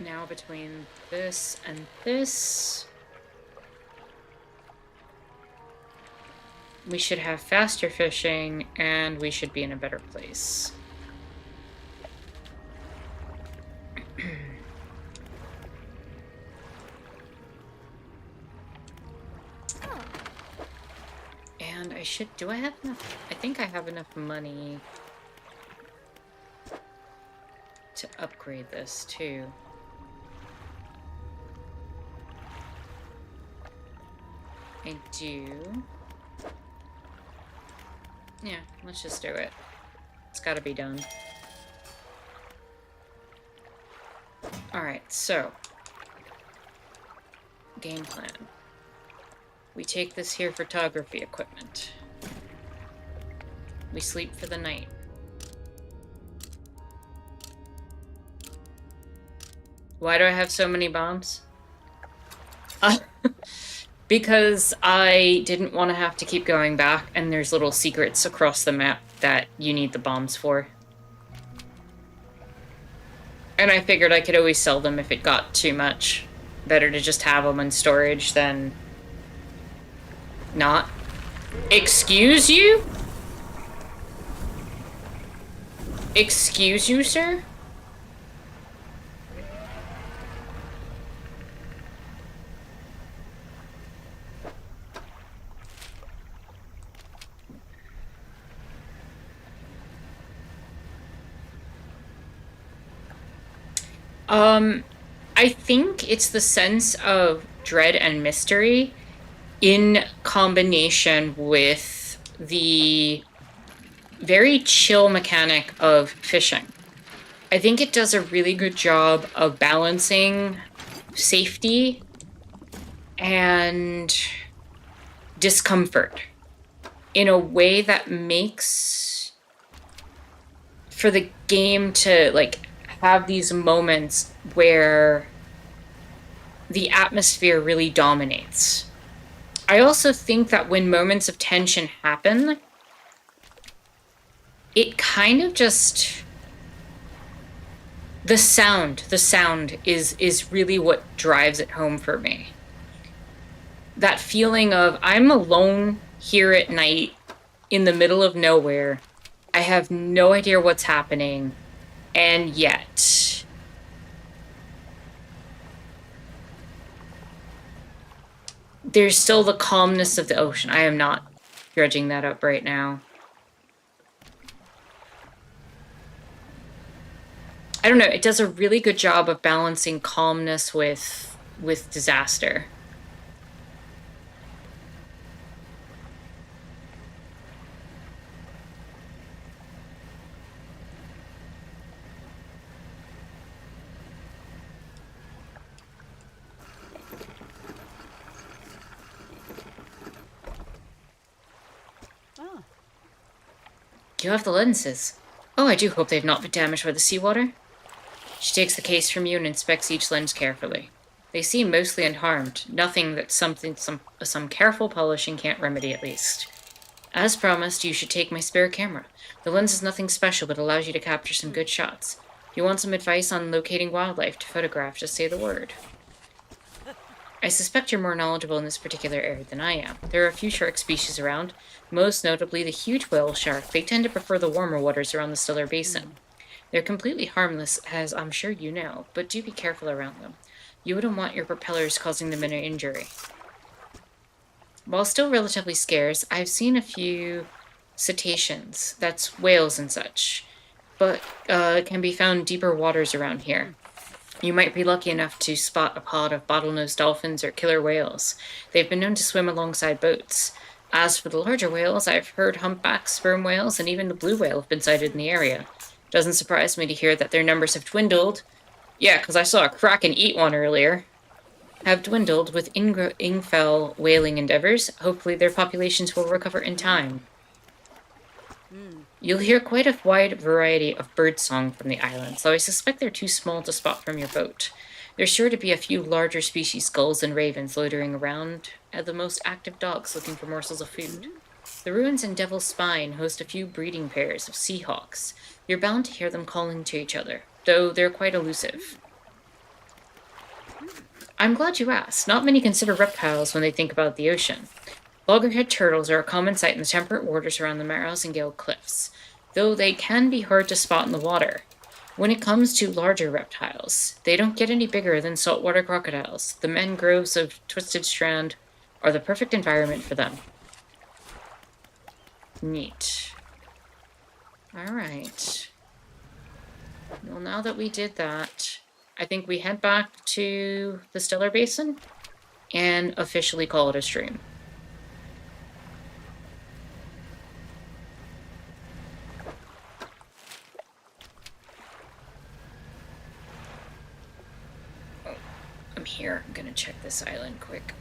Now between this and this, we should have faster fishing and we should be in a better place. And I should, do I have enough? I think I have enough money to upgrade this too. I do. Yeah, let's just do it. It's gotta be done. Alright, so. Game plan. We take this here photography equipment. We sleep for the night. Why do I have so many bombs? Because I didn't want to have to keep going back, and there's little secrets across the map that you need the bombs for. And I figured I could always sell them if it got too much. Better to just have them in storage than not. Excuse you? Excuse you, sir? I think it's the sense of dread and mystery in combination with the very chill mechanic of fishing. I think it does a really good job of balancing safety and discomfort in a way that makes for the game to, like, have these moments where the atmosphere really dominates. I also think that when moments of tension happen, it kind of just The sound is really what drives it home for me. That feeling of I'm alone here at night in the middle of nowhere. I have no idea what's happening, and yet there's still the calmness of the ocean. I am not dredging that up right now. I don't know, it does a really good job of balancing calmness with disaster. You have the lenses. Oh, I do hope they've not been damaged by the seawater. She takes the case from you and inspects each lens carefully. They seem mostly unharmed, nothing that some careful polishing can't remedy at least. As promised, you should take my spare camera. The lens is nothing special, but allows you to capture some good shots. If you want some advice on locating wildlife to photograph, just say the word. I suspect you're more knowledgeable in this particular area than I am. There are a few shark species around, most notably the huge whale shark. They tend to prefer the warmer waters around the Stellar Basin. They're completely harmless, as I'm sure you know, but do be careful around them. You wouldn't want your propellers causing them an injury. While still relatively scarce, I've seen a few cetaceans, that's whales and such, but can be found in deeper waters around here. You might be lucky enough to spot a pod of bottlenose dolphins or killer whales. They've been known to swim alongside boats. As for the larger whales, I've heard humpbacks, sperm whales, and even the blue whale have been sighted in the area. Doesn't surprise me to hear that their numbers have dwindled. Yeah, because I saw a kraken eat one earlier. Have dwindled with Ingfell whaling endeavors. Hopefully their populations will recover in time. You'll hear quite a wide variety of birdsong from the island, though I suspect they're too small to spot from your boat. There's sure to be a few larger species gulls and ravens loitering around, and the most active dogs looking for morsels of food. The ruins in Devil's Spine host a few breeding pairs of seahawks. You're bound to hear them calling to each other, though they're quite elusive. I'm glad you asked. Not many consider reptiles when they think about the ocean. Loggerhead turtles are a common sight in the temperate waters around the Maros and Gale cliffs, though they can be hard to spot in the water. When it comes to larger reptiles, they don't get any bigger than saltwater crocodiles. The mangroves of Twisted Strand are the perfect environment for them. Neat. Alright. Well, now that we did that, I think we head back to the Stellar Basin and officially call it a stream. Oh, I'm here. I'm gonna check this island quick.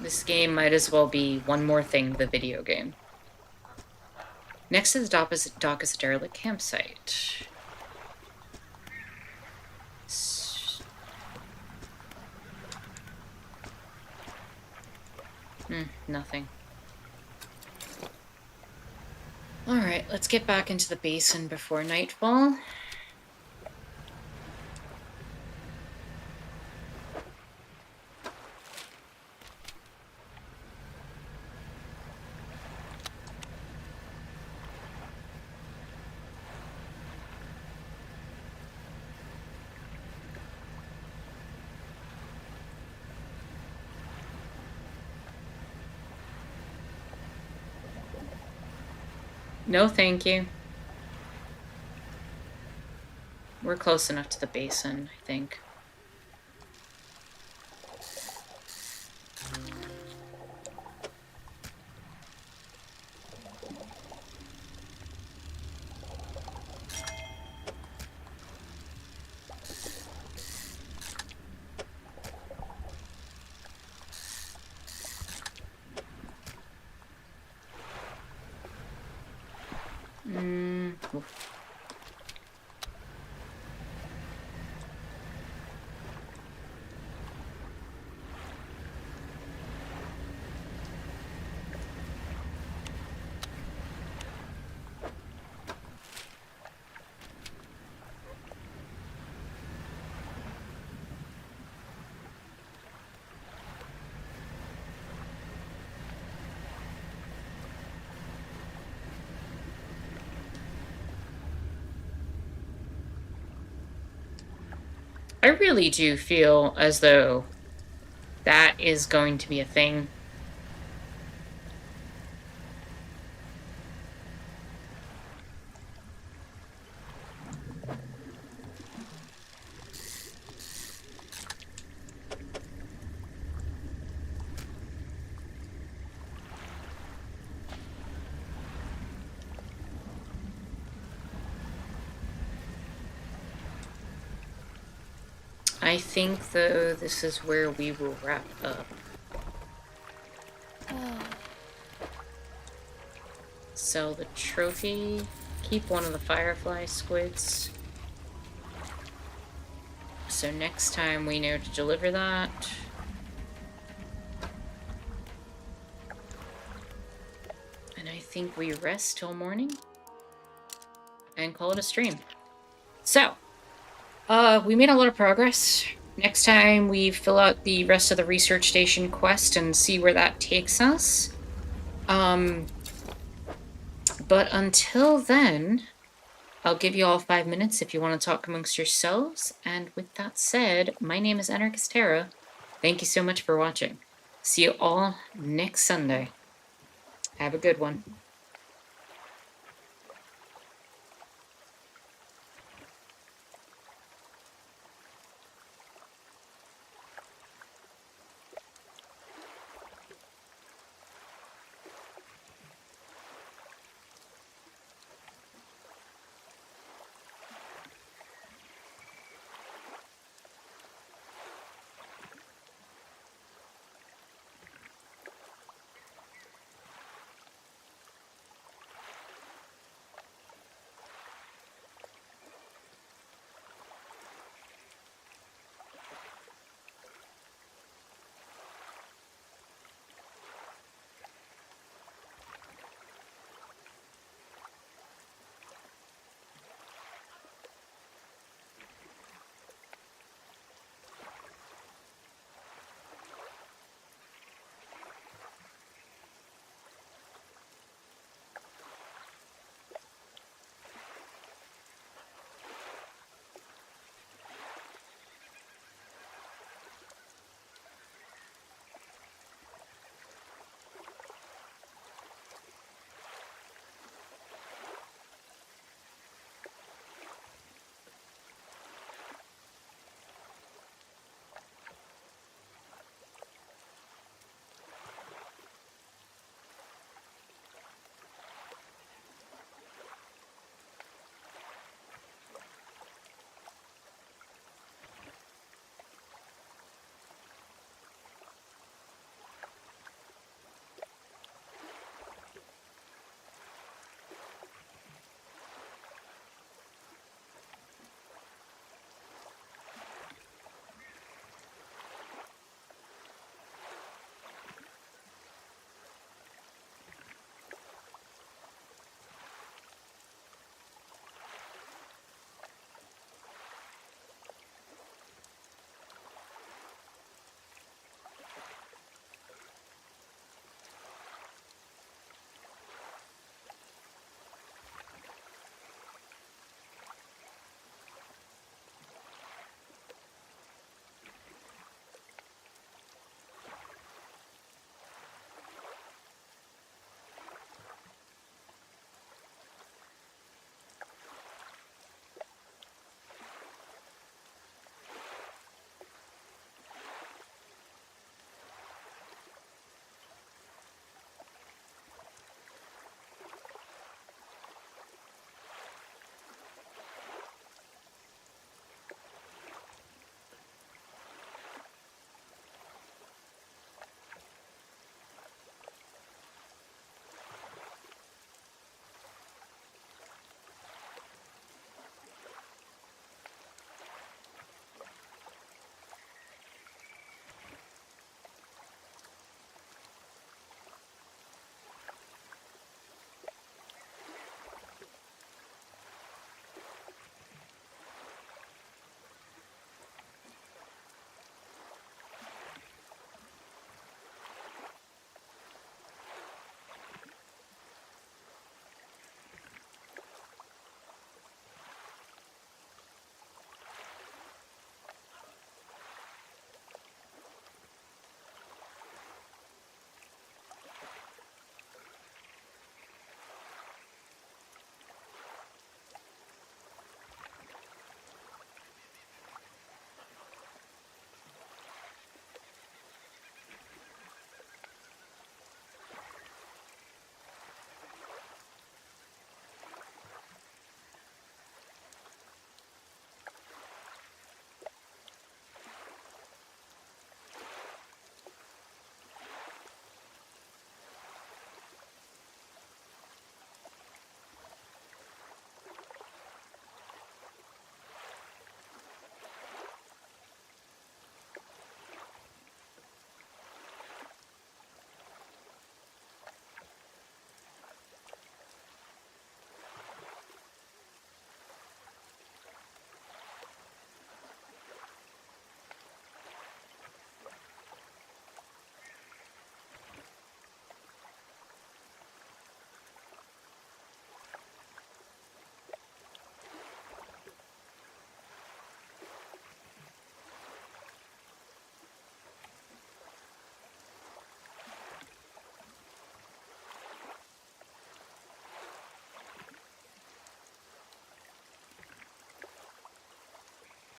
This game might as well be One More Thing, the video game. Next to the dock is a derelict campsite. Nothing. Alright, let's get back into the basin before nightfall. No, thank you. We're close enough to the basin, I think. I really do feel as though that is going to be a thing. I think, though, this is where we will wrap up. Sell the trophy. Keep one of the firefly squids. So next time we know to deliver that. And I think we rest till morning. And call it a stream. So, we made a lot of progress. Next time we fill out the rest of the research station quest and see where that takes us. But until then, I'll give you all 5 minutes if you want to talk amongst yourselves. And with that said, my name is Anarchist Terra. Thank you so much for watching. See you all next Sunday. Have a good one.